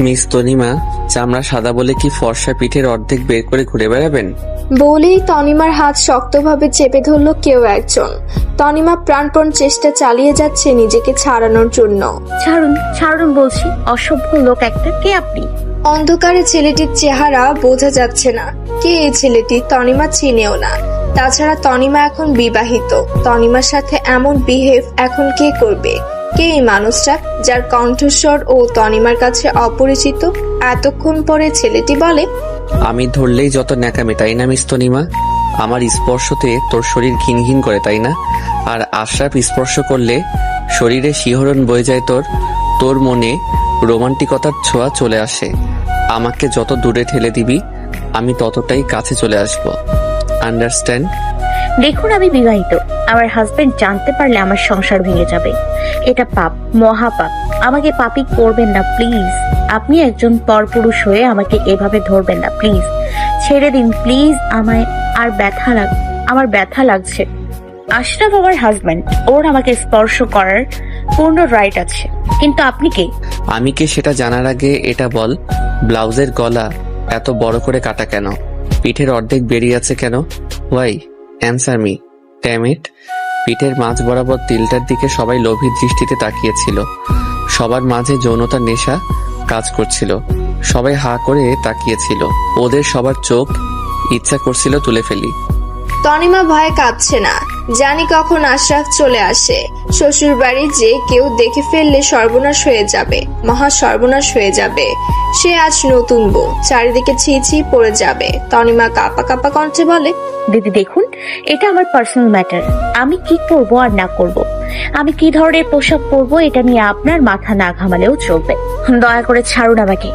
Miss Tanima, চামড়া সাদা বলে কি ফর্সা পিঠের অর্ধেক বের করে ঘুরে বেড়াবেন? বলেই তনিমার হাত শক্তভাবে চেপে ধরল কেউ একজন। তনিমা প্রাণপণ চেষ্টা চালিয়ে যাচ্ছে নিজেকে ছাড়ানোর জন্য। ছাড়ুন ছাড়ুন বলছি, অসভ্য লোক একটা। কে আপনি? অন্ধকারে ছেলেটির চেহারা বোঝা যাচ্ছে না। কে এই ছেলেটি? তনিমা চিনেও না। তাছাড়া তনিমা এখন বিবাহিত। তনিমার সাথে এমন বিহেভ এখন কে করবে? কে এই মানুষটা যার কণ্ঠস্বর ও তনিমার কাছে অপরিচিত? এতক্ষণ পরে ছেলেটি বলে, আমি ধরলেই যত ন্যাকামি, তাই না মিস তনিমা? আমার স্পর্শতে তোর শরীর ঘিন ঘিন করে, তাই না? আর আশরাফ স্পর্শ করলে শরীরে শিহরণ বয়ে যায় তোর। তোর মনে রোমান্টিকতার ছোঁয়া চলে আসে। আমাকে যত দূরে ঠেলে দিবি আমি ততটাই কাছে চলে আসব। আন্ডারস্ট্যান্ড? দেখুন, আমি বিবাহিত। আমার হাজবেন্ড জানতে পারলে আমার সংসার ভেঙে যাবে। এটা পাপ, মহাপাপ। আমাকে পাপী করবেন না প্লিজ। আপনি একজন পরপুরুষ হয়ে আমাকে এভাবে ধরবেন না প্লিজ। ছেড়ে দিন প্লিজ আমায়। আমার ব্যথা লাগছে। আশরাফ আমার হাজবেন্ড, ওর আমাকে স্পর্শ করার পূর্ণ রাইট আছে। কিন্তু আপনি কে? আমি কে সেটা জানার আগে এটা বল, ব্লাউজের গলা এত বড় করে কাটা কেন? পিঠের অর্ধেক বেরিয়ে আছে কেন? Why? Answer me. Damn it. পিঠের মাঝ বরাবর তিলটার দিকে সবাই লোভী দৃষ্টিতে তাকিয়েছিল। সবার মাঝে যৌনতার নেশা কাজ করছিল। সবাই হা করে তাকিয়েছিল। ওদের সবার চোখ ইচ্ছা করছিল তুলে ফেলি। তনিমা ভয়ে কাঁদছে না। জানি কখন আশরাফ চলে আসে। শ্বশুর বাড়ি যে কেউ দেখে ফেললে সর্বনাশ হয়ে যাবে, মহা সর্বনাশ হয়ে যাবে। সে আজ নতুন বউ, চারিদিকে ছি ছি পড়ে যাবে। তনিমা কাঁপা কাঁপা কণ্ঠে বলে, দিদি দেখুন, এটা আমার পার্সোনাল ম্যাটার। আমি কি করব আর না করব, আমি কি ধরনের পোশাক পরবো, এটা নিয়ে আপনার মাথা না ঘামালেও চলবে। দয়া করে ছাড়ুন আমাকে।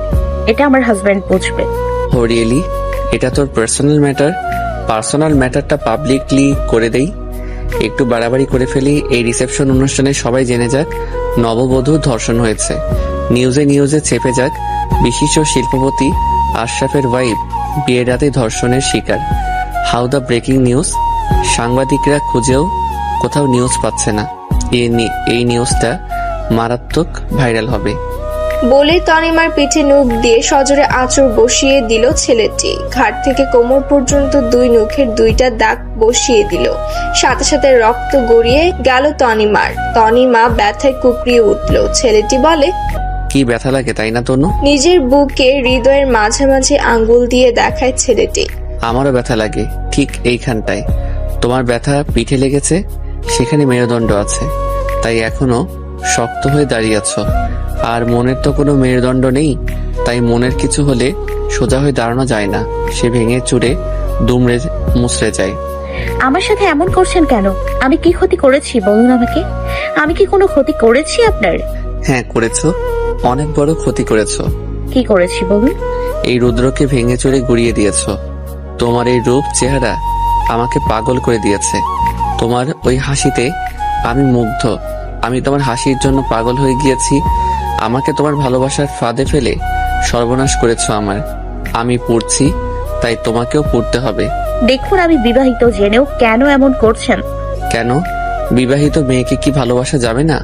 এটা আমার হাজবেন্ড বুঝবে। ও রিয়েলি? এটা তোর পার্সোনাল ম্যাটার? পার্সোনাল ম্যাটারটা পাবলিকলি করে দেই, একটু বাড়াবাড়ি করে ফেলি। এই রিসেপশন অনুষ্ঠানে সবাই জেনে যাক নববধূ ধর্ষণ হয়েছে। নিউজে চেপে যাক বিশিষ্ট শিল্পপতি আশরাফের ওয়াইফ বিয়ের রাতে ধর্ষণের শিকার। How the breaking news. সাংবাদিকরা খুঁজেও কোথাও নিউজ পাচ্ছে না। এই নিউজটা মারাত্মক ভাইরাল হবে। বলে তনিমার পিঠে নখ দিয়ে সজোরে আঁচড় বসিয়ে দিল ছেলেটি। ঘাট থেকে কোমর পর্যন্ত দুই নখের দুইটা দাগ বসিয়ে দিল। সাথে সাথে রক্ত গড়িয়ে গেল তনিমার। তনিমা ব্যথায় কুকড়িয়ে উঠল। ছেলেটি বলে, কি ব্যথা লাগে তাই না তনু? নিজের বুকে হৃদয়ের মাঝামাঝি আঙ্গুল দিয়ে দেখায় ছেলেটি। আমারও ব্যথা লাগে ঠিক এইখানটায়। তোমার ব্যথা পিঠে লেগেছে, সেখানে মেরুদণ্ড আছে, তাই এখনো শক্ত হয়ে দাঁড়িয়ে আছো। আর মনের তো কোনো মেরুদণ্ড নেই, তাই মনের কিছু হলে সোজা হয়ে দাঁড়ানো যায় না, সে ভেঙে চুরে দুমড়ে মুচড়ে যায়। আমার সাথে এমন করছেন কেন? আমি কি ক্ষতি করেছি বলুন আমাকে। আমি কি কোনো ক্ষতি করেছি আপনার? হ্যাঁ করেছো, অনেক বড় ক্ষতি করেছো। কি করেছি বলুন? এই রুদ্রকে ভেঙে চুরে গুড়িয়ে দিয়েছো। তোমার এই রূপ চেহারা আমাকে পাগল করে দিয়েছে। তোমার ওই হাসিতে আমি মুগ্ধ। আমি তোমার হাসির জন্য পাগল হয়ে গিয়েছি। আমাকে তোমার ভালোবাসার ফাঁদে ফেলে সর্বনাশ করেছো আমার। আমি পড়ছি, তাই তোমাকেও পড়তে হবে। দেখুন, আমি বিবাহিত জেনেও কেন এমন করছেন? কেন? বিবাহিত মেয়েকে কি ভালোবাসা যাবে না?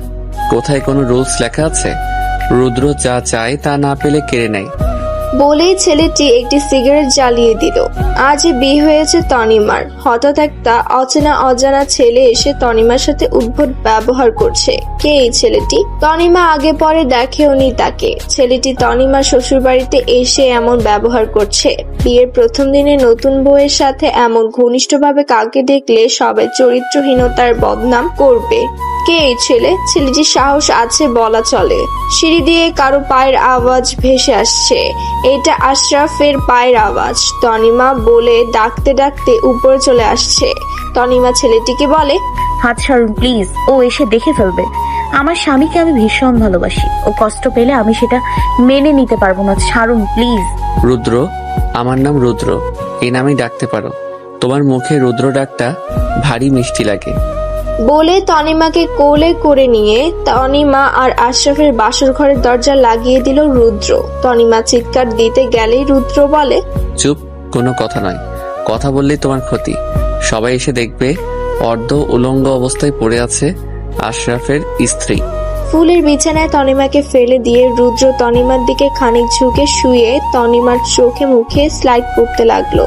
কোথায় কোনো রুলস লেখা আছে? রুদ্র যা চায় তা না পেলে কেড়ে নেয়। বলেই ছেলেটি একটি সিগারেট জ্বালিয়ে দিল। আজ বিয়ে হয়েছে তনিমার। হঠাৎ একটা অজানা ছেলে এসে তনিমার সাথে উদ্ভট ব্যবহার করছে। কে এই ছেলেটি? তনিমা আগে পরে দেখেওনি তাকে। ছেলেটি তনিমার শ্বশুর বাড়িতে এসে এমন ব্যবহার করছে। বিয়ের প্রথম দিনে নতুন বউয়ের সাথে এমন ঘনিষ্ঠভাবে কাউকে দেখলে সবাই চরিত্রহীনতার বদনাম করবে। কে এই ছেলে? ছেলেটির সাহস আছে বলা চলে। সিঁড়ি দিয়ে কারো পায়ের আওয়াজ ভেসে আসছে। এটা আশরাফের পায়ের আওয়াজ। তনিমা বলে ডাকতে ডাকতে উপরে চলে আসছে। তনিমা ছেলেটিকে বলে, হাত ছাড়ুন প্লিজ, ও এসে দেখে ফেলবে। আমার স্বামীকে আমি ভীষণ ভালোবাসি। ও কষ্ট পেলে আমি সেটা মেনে নিতে পারবো না। ছাড়ুন প্লিজ। রুদ্র? আমার নাম রুদ্র, এই নামেই ডাকতে পারো। তোমার মুখে রুদ্র ডাকটা ভারী মিষ্টি লাগে। বলে তনিমাকে কোলে করে নিয়ে তনিমা আর আশরাফের বাসর ঘরের দরজা লাগিয়ে দিল রুদ্র। তনিমা চিৎকার দিতে গেলেই রুদ্র বলে, চুপ, কোনো কথা নয়। কথা বললেই তোমার ক্ষতি। সবাই এসে দেখবে অর্ধ উলঙ্গ অবস্থায় পড়ে আছে আশরাফের স্ত্রী। ফুলের বিছানায় তনিমাকে ফেলে দিয়ে রুদ্র তনিমার দিকে খানিক ঝুঁকে শুয়ে তনিমার চোখে মুখে স্লাইড করতে লাগলো।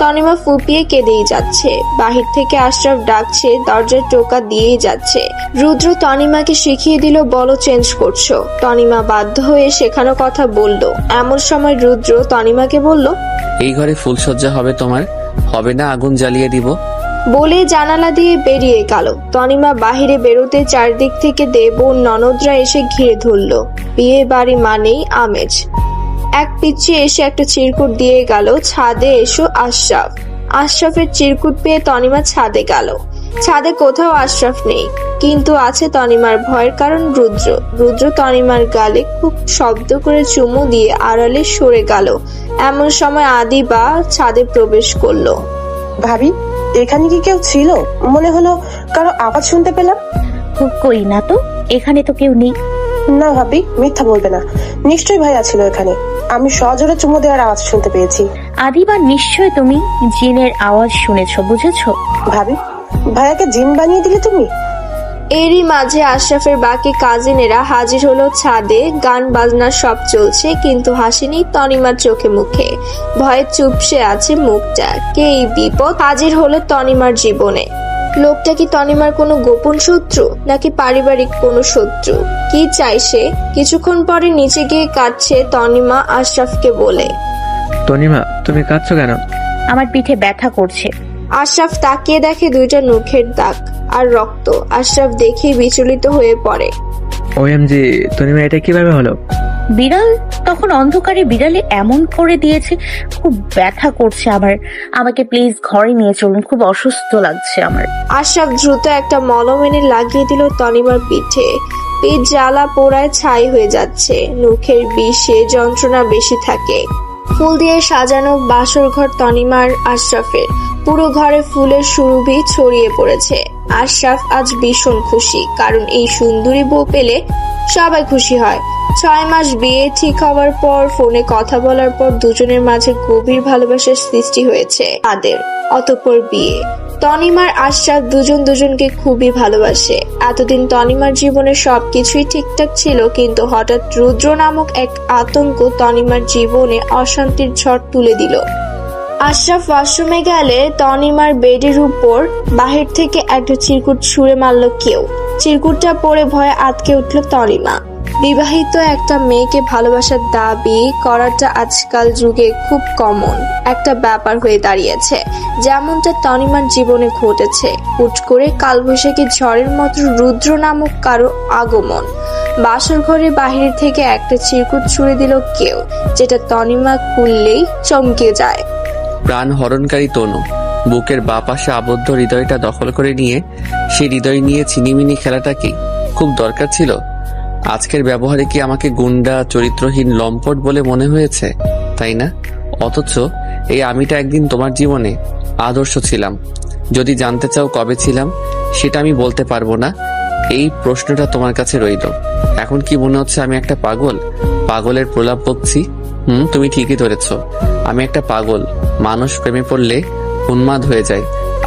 তনিমা ফুপিয়ে কেঁদেই যাচ্ছে। বাহির থেকে আশরাফ ডাকছে, দরজার টোকা দিয়েই যাচ্ছে। রুদ্র তনিমাকে শিখিয়ে দিল, বলো চেঞ্জ করছো। তনিমা বাধ্য হয়ে শেখানো কথা বলল। এমন সময় রুদ্র তনিমাকে বলল, এই ঘরে ফুলসজ্জা হবে তোমার, হবে না আগুন জ্বালিয়ে দিব। বলে জানালা দিয়ে বেরিয়ে গেল। তনিমা বাহিরে বেরোতে চারদিক থেকে দেব ও ননদরা এসে ঘিরে ধরল। বিয়ে বাড়ি মানেই আমেজ। এক পিচ্ছে এসে একটা চিরকুট দিয়ে গেল, ছাদে এসো আশরাফ। আশরাফের চিরকুট পেয়ে তনিমা ছাদে গেল। ছাদে কোথাও আশরাফ নেই, কিন্তু আছে তনিমার ভয়ের কারণ রুদ্র। রুদ্র তনিমার গালে খুব শব্দ করে চুমু দিয়ে আড়ালে সরে গেল। এমন সময় আদিবা ছাদে প্রবেশ করলো। ভাবি, এখানে কি কেউ ছিল? মনে হলো কারো আওয়াজ শুনতে পেলাম। কই না তো, এখানে তো কেউ নেই। না ভাবি, মিথ্যা বলবে না, নিশ্চয়ই ভাইয়া ছিল এখানে। আমি সজোরে চুমু দেওয়ার আওয়াজ শুনতে পেয়েছি। আদিবা, নিশ্চয় তুমি জিনের আওয়াজ শুনেছো, বুঝেছো? ভাবি, ভাইয়াকে জিন বানিয়ে দিলে তুমি? এরই মাঝে আশরাফের বাকি কাজিনেরা হাজির হলো ছাদে। গান বাজনা সব চলছে, কিন্তু হাসি নেই তনিমার চোখে মুখে। ভয়ে চুপসে আছে মুখটা। কে এই বিপদ হাজির হলো তনিমার জীবনে? লোকটা কি তনিমার কোনো গোপন শত্রু, নাকি পারিবারিক কোনো শত্রু? কি চাই সে? কিছুক্ষণ পরে নিচে গিয়ে কাঁদছে তনিমা আশরাফকে বলে। তনিমা, তুমি কাঁদছো কেন? আমার পিঠে ব্যথা করছে। আশরাফ তাকিয়ে দেখে দুইটা নখের দাগ আর রক্ত। আশরাফ দেখেই বিচলিত হয়ে পড়ে। ওএমজি, তনিমা, এটা কিভাবে হলো? বিড়াল তখন অন্ধকারে বিড়ালে এমন করে দিয়েছে। খুব ব্যথা করছে আমার। আমাকে প্লিজ ঘরে নিয়ে চলুন, খুব অসুস্থ লাগছে আমার। আশরাফ দ্রুত একটা মলম এনে লাগিয়ে দিল তনিমার পিঠে। পিঠ জ্বালা পোড়ায় ছাই হয়ে যাচ্ছে। নখের বিষে যন্ত্রণা বেশি থাকে। ফুল দিয়ে সাজানো বাসর ঘর তনিমার আশরাফের। পুরো ঘরে ফুলের সুরভি ছড়িয়ে পড়েছে। আশরাফ আজ ভীষণ খুশি, কারণ এই সুন্দরী বউ পেলে সবাই খুশি হয়। 6 মাস বিয়ে ঠিক হওয়ার পর ফোনে কথা বলার পর দুজনের মাঝে গভীর ভালোবাসার সৃষ্টি হয়েছে তাদের। অতঃপর বিয়ে। তনিমার আশরাফ দুজন দুজনকে খুবই ভালোবাসে। এতদিন তনিমার জীবনে সবকিছুই ঠিকঠাক ছিল, কিন্তু হঠাৎ রুদ্র নামক এক আতঙ্ক তনিমার জীবনে অশান্তির ঝড় তুলে দিল। আশরাফ ওয়াশরুমে গেলে তনিমার বেডের উপর বাহির থেকে একটা চিরকুট ছুঁড়ে মারল কেউ। চিরকুটটা পড়ে ভয়ে আটকে উঠল তনিমা। বিবাহিত একটা মেয়েকে ভালোবাসার দাবি করাটা আজকাল যুগে খুব কমন একটা ব্যাপার হয়ে দাঁড়িয়েছে, যেমনটা তনিমার জীবনে ঘটেছে। হুট করে কালবৈশাখী ঝড়ের মতো রুদ্র নামক কারো আগমন। বাসর ঘরে বাহির থেকে একটা চিরকুট ছুঁড়ে দিল কেউ, যেটা তনিমা খুললেই চমকে যায়। প্রাণ হরণকারী তনু বুকের বাঁ পাশে আবদ্ধ হৃদয়টা দখল করে নিয়ে সেই হৃদয় নিয়ে ছিনিমিনি খেলাটা কি খুব দরকার ছিল? আজকের ব্যবহারে কি আমাকে গুন্ডা, চরিত্রহীন, লম্পট বলে মনে হয়েছে, তাই না? অথচ এই আমিটা একদিন তোমার জীবনে আদর্শ ছিলাম। যদি জানতে চাও কবে ছিলাম, সেটা আমি বলতে পারবো না। এই প্রশ্নটা তোমার কাছে রইল। এখন কি মনে হচ্ছে আমি একটা পাগল, পাগলের প্রলাপ বকছি? তুমি ঠিকই ধরেছ, আমি একটা পাগল। মানুষ প্রেমে পড়লে উন্মাদ হয়ে যায়,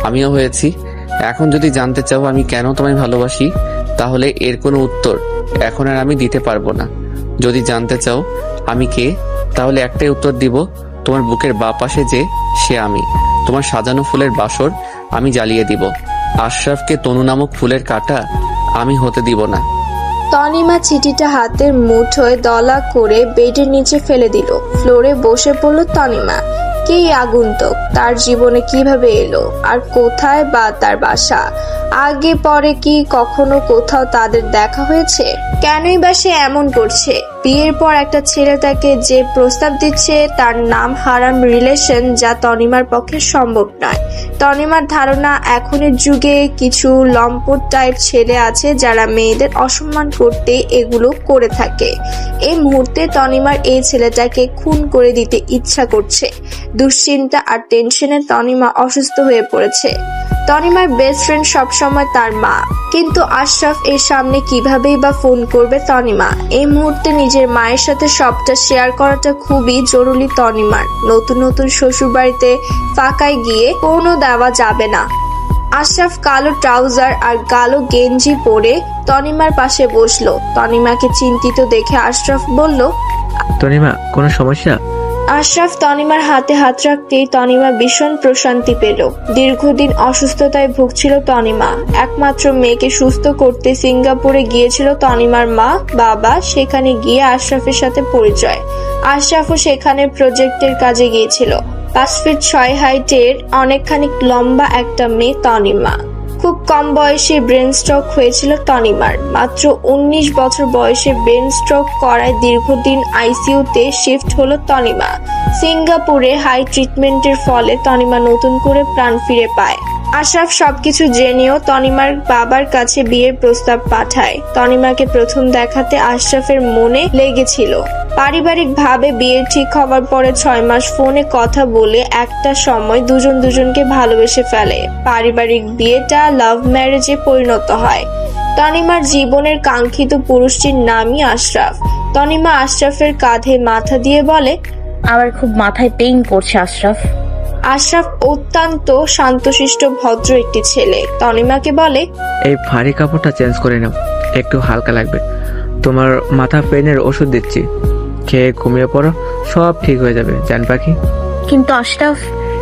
আমিও হয়েছি। এখন যদি জানতে চাও আমি কেন তোমায় ভালোবাসি, তাহলে এর কোনো উত্তর এখন আর আমি দিতে পারবো না। যদি জানতে চাও আমি কে, তাহলে একটাই উত্তর দিব, তোমার বুকের বাঁ পাশে যে সে আমি। তোমার সাজানো ফুলের বাসর আমি জ্বালিয়ে দিব। আশরাফকে তনু নামক ফুলের কাঁটা আমি হতে দিব না। তনিমা চিঠিটা হাতের মুঠোয় দলা করে বেডের নিচে ফেলে দিল। ফ্লোরে বসে পড়ল তনিমা। কে আগন্তুক, তার জীবনে কিভাবে এলো, আর কোথায় বা তার বাসা? আগে পরে কি কখনো কোথাও তাদের দেখা হয়েছে? কেনই বা সে এমন করছে? বিয়ের পর একটা ছেলে তাকে যে প্রস্তাব দিচ্ছে তার নাম হারাম রিলেশন, যা তনিমার পক্ষে সম্ভব নয়। তনিমার ধারণা এখনের যুগে কিছু লম্পট টাইপ ছেলে আছে যারা মেয়েদের অসম্মান করতে এগুলো করে থাকে। এই মুহূর্তে তনিমার এই ছেলেটাকে খুন করে দিতে ইচ্ছা করছে। দুশ্চিন্তা আর টেনশনে তনিমা অসুস্থ হয়ে পড়েছে। তনিমার বেস্ট ফ্রেন্ড সবসময় তার মা, কিন্তু আশরাফ এর সামনে কিভাবেই বা ফোন করবে তনিমা? এই মুহূর্তে নিজের মায়ের সাথে সবটা শেয়ার করাটা খুবই জরুরি তনিমার। নতুন নতুন শ্বশুর বাড়িতে ফাঁকায় গিয়ে ফোনও দেওয়া যাবে না। আশরাফ কালো ট্রাউজার আর কালো গেঞ্জি পরে তনিমার পাশে বসলো। তনিমাকে চিন্তিত দেখে আশরাফ বলল, তনিমা কোনো সমস্যা? আশরাফ তনিমার হাতে হাত রাখতেই তনিমা ভীষণ প্রশান্তি পেল। দীর্ঘদিন অসুস্থতায় ভুগছিল তনিমা। একমাত্র মেয়েকে সুস্থ করতে সিঙ্গাপুরে গিয়েছিল তনিমার মা বাবা। সেখানে গিয়ে আশরাফের সাথে পরিচয়। আশরাফও সেখানে প্রজেক্টের কাজে গিয়েছিল। 5 ফিট 6 হাইটের অনেকখানি লম্বা একটা মেয়ে তনিমা। খুব কম বয়সে ব্রেন স্ট্রোক হয়েছিল তনিমার। মাত্র 19 বছর বয়সে ব্রেন স্ট্রোক করায় দীর্ঘদিন আইসিইউতে শিফট হলো তনিমা। সিঙ্গাপুরে হাই ট্রিটমেন্টের ফলে তনিমা নতুন করে প্রাণ ফিরে পায়। আশরাফ সবকিছু জেনেও তনিমার বাবার কাছে বিয়ের প্রস্তাব পাঠায়। তনিমাকে প্রথম দেখাতে আশরাফের মনে লেগেছিল। পারিবারিকভাবে বিয়ে ঠিক হওয়ার পরে 6 মাস ফোনে কথা বলে একটা সময় দুজন দুজনকে ভালোবেসে ফেলে। পারিবারিক বিয়েটা লাভ ম্যারেজে পরিণত হয়। তনিমার জীবনের কাঙ্ক্ষিত পুরুষটির নামই আশরাফ। তনিমা আশরাফের কাঁধে মাথা দিয়ে বলে, আমার খুব মাথায় পেইন করছে আশরাফ। আশরাফ অত্যন্ত শান্তশিষ্ট ভদ্র একটি ছেলে। তনিমাকে বলে, এই ভারী কাপড়টা চেঞ্জ করে নাও, একটু হালকা লাগবে। তোমার মাথা পেনের ওষুধ দিচ্ছি, খেয়ে ঘুমিয়ে পড়ো, সব ঠিক হয়ে যাবে জান পাখি। কিন্তু আশরাফ,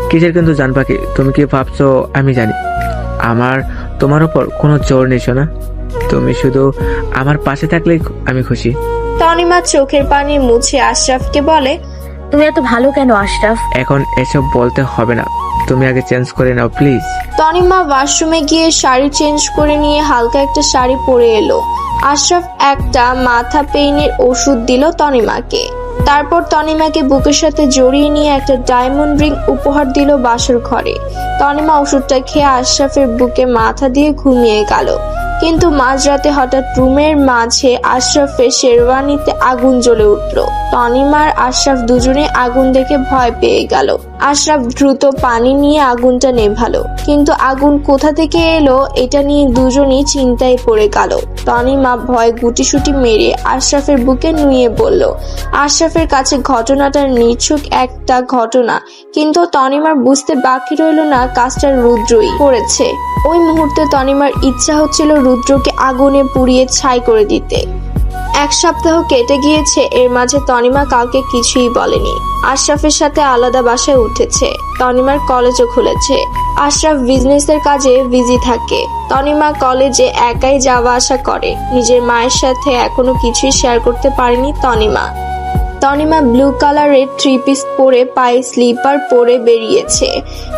কিসের কিন্তু জান পাখি? তুমি কি ভাবছো আমি জানি? আমার তোমার উপর কোনো জোর নেই না। তুমি শুধু আমার পাশে থাকলেই আমি খুশি। তনিমা চোখের পানি মুছে আশরাফকে বলে, তুমি এত ভালো কেন আশরাফ? এখন এসব বলতে হবে না, তুমি আগে চেঞ্জ করে নাও প্লিজ। তনিমা ওয়াশরুমে গিয়ে শাড়ি চেঞ্জ করে নিয়ে হালকা একটা শাড়ি পরে এলো। আশরাফ একটা মাথা পেইনের ওষুধ দিল তনিমাকে। তারপর তনিমাকে বুকের সাথে জড়িয়ে নিয়ে একটা ডায়মন্ড রিং উপহার দিল বাসর ঘরে। তনিমা ওষুধটা খেয়ে আশরাফের বুকে মাথা দিয়ে ঘুমিয়ে গেল। কিন্তু মাঝরাতে হঠাৎ রুমের মাঝে আশরাফের শেরওয়ানিতে আগুন জ্বলে উঠল। তনিমার আশরাফ দুজনে আগুন দেখে ভয় পেয়ে গেল। আশরাফ দ্রুত পানি নিয়ে আগুনটা নেভালো, কিন্তু আগুন কোথা থেকে এলো এটা নিয়ে দুজনই চিন্তায় পড়ে গেল। তনিমা ভয় গুটিসুটি মেরে আশরাফের বুকে নুয়ে বলল। আশরাফের কাছে ঘটনাটা নিছক একটা ঘটনা, কিন্তু তনিমার বুঝতে বাকি রইল না কাজটা রুদ্রই করেছে। ওই মুহূর্তে তনিমার ইচ্ছা হচ্ছিল রুদ্রকে আগুনে পুড়িয়ে ছাই করে দিতে। 1 সপ্তাহ কেটে গিয়েছে, এর মাঝে তনিমা কাউকে কিছুই বলেনি। আশরাফের সাথে আলাদা বাসায় উঠেছে। তনিমার কলেজও খুলেছে। আশরাফ বিজনেসের কাজে বিজি থাকে। তনিমা কলেজে একাই যাওয়া আসা করে। নিজের মায়ের সাথে এখনো কিছুই শেয়ার করতে পারেনি তনিমা ব্লু কালারের 3 পিস পরে পায়ে স্লিপার পরে বেরিয়েছে।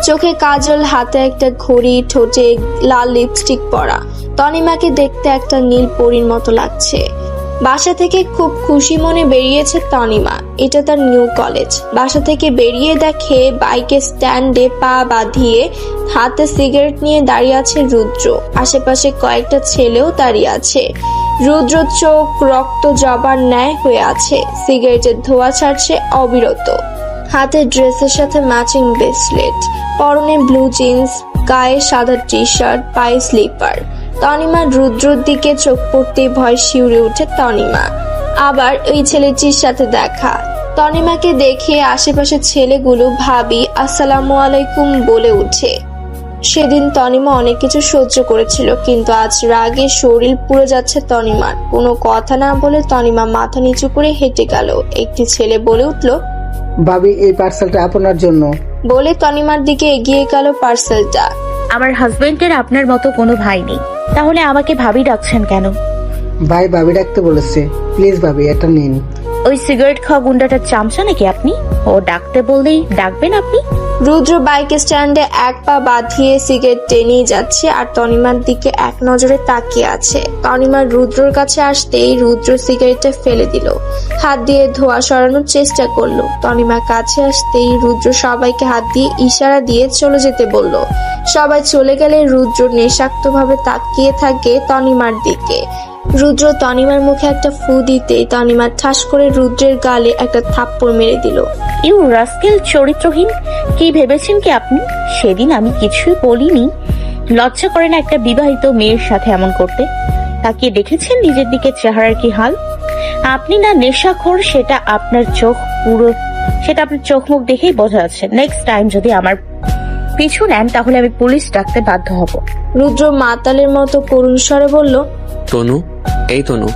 চোখে কাজল, হাতে একটা ঘড়ি, ঠোঁটে লাল লিপস্টিক পরা। তনিমাকে দেখতে একটা নীল পরীর মতো লাগছে। বাসা থেকে খুব খুশি মনে বেরিয়েছে তনিমা। এটা তার নিউ কলেজ। বাসা থেকে বেরিয়ে দেখে বাইকের স্ট্যান্ডে পা বাঁধিয়ে হাতে সিগারেট নিয়ে দাঁড়িয়ে আছে রুদ্র। আশেপাশে কয়েকটা ছেলেও দাঁড়িয়ে আছে। রুদ্র চোখ রক্ত জবার ন্যায় হয়ে আছে। সিগারেটের ধোঁয়া ছাড়ছে অবিরত। হাতে ড্রেসের সাথে ম্যাচিং ব্রেসলেট, পরনে ব্লু জিন্স, গায়ে সাদা টি শার্ট, পায়ে স্লিপার। তনিমা রুদ্রর দিকে চোখ পড়তেই ভয় শিউরে উঠে তনিমা। আবার ওই ছেলেটির সাথে দেখা। তনিমাকে দেখে আশেপাশে ছেলেগুলো ভাবি আসসালামু আলাইকুম বলে উঠে। সেদিন তনিমা অনেক কিছু সহ্য করেছিল, কিন্তু আজ রাগে শরীর পুড়ে যাচ্ছে তনিমার। কোনো কথা না বলে তনিমা মাথা নিচু করে হেঁটে গেল। একটি ছেলে বলে উঠল, ভাবি এই পার্সেলটা আপনার জন্য। বলে তনিমার দিকে এগিয়ে গেল পার্সেলটা। আমার হাজবেন্ডের আপনার মতো কোনো ভাই নেই, তাহলে আমাকে ভাবি ডাকছেন কেন? ভাই ভাবি ডাকতে বলেছে, প্লিজ ভাবি এটা নিন। ওই সিগারেট খাওয়া গুন্ডাটার চামচা নাকি আপনি? ও ডাকতে বললেই ডাকবেন আপনি? রুদ্র বাইক স্ট্যান্ডে 1 পা বাঁধিয়ে সিগারেট টেনেই যাচ্ছে আর তনিমার দিকে এক নজরে তাকিয়ে আছে। তনিমা রুদ্রর কাছে আসতেই রুদ্র সিগারেটটা ফেলে দিল। হাত দিয়ে ধোঁয়া সরানোর চেষ্টা করলো। তনিমা কাছে আসতেই রুদ্র সবাইকে হাত দিয়ে ইশারা দিয়ে চলে যেতে বলল। সবাই চলে গেলে রুদ্র নেশাক্তভাবে তাকিয়ে থাকে তনিমার দিকে। রুদ্র তনিমার মুখে একটা ফু দিতেই তনিমা ঠাস করে রুদ্রের গালে একটা থাপ্পড় মেরে দিল। ইউ রাস্কেল, চরিত্রহীন! কি ভেবেছেন কি আপনি? সেদিন আমি কিছুই বলিনি। লজ্জা করে না একটা বিবাহিত মেয়ের সাথে এমন করতে? তাকিয়ে দেখেছেন নিজের দিকে চেহারার কি হাল? আপনি না নেশাখোর সেটা আপনার চোখ মুখ দেখেই বোঝা যাচ্ছে। নেক্সট টাইম যদি আমার পিছু নেন, তাহলে আমি পুলিশ ডাকতে বাধ্য হব। রুদ্র মাতালের মতো করুণ স্বরে বলল, তনু, এই তনু,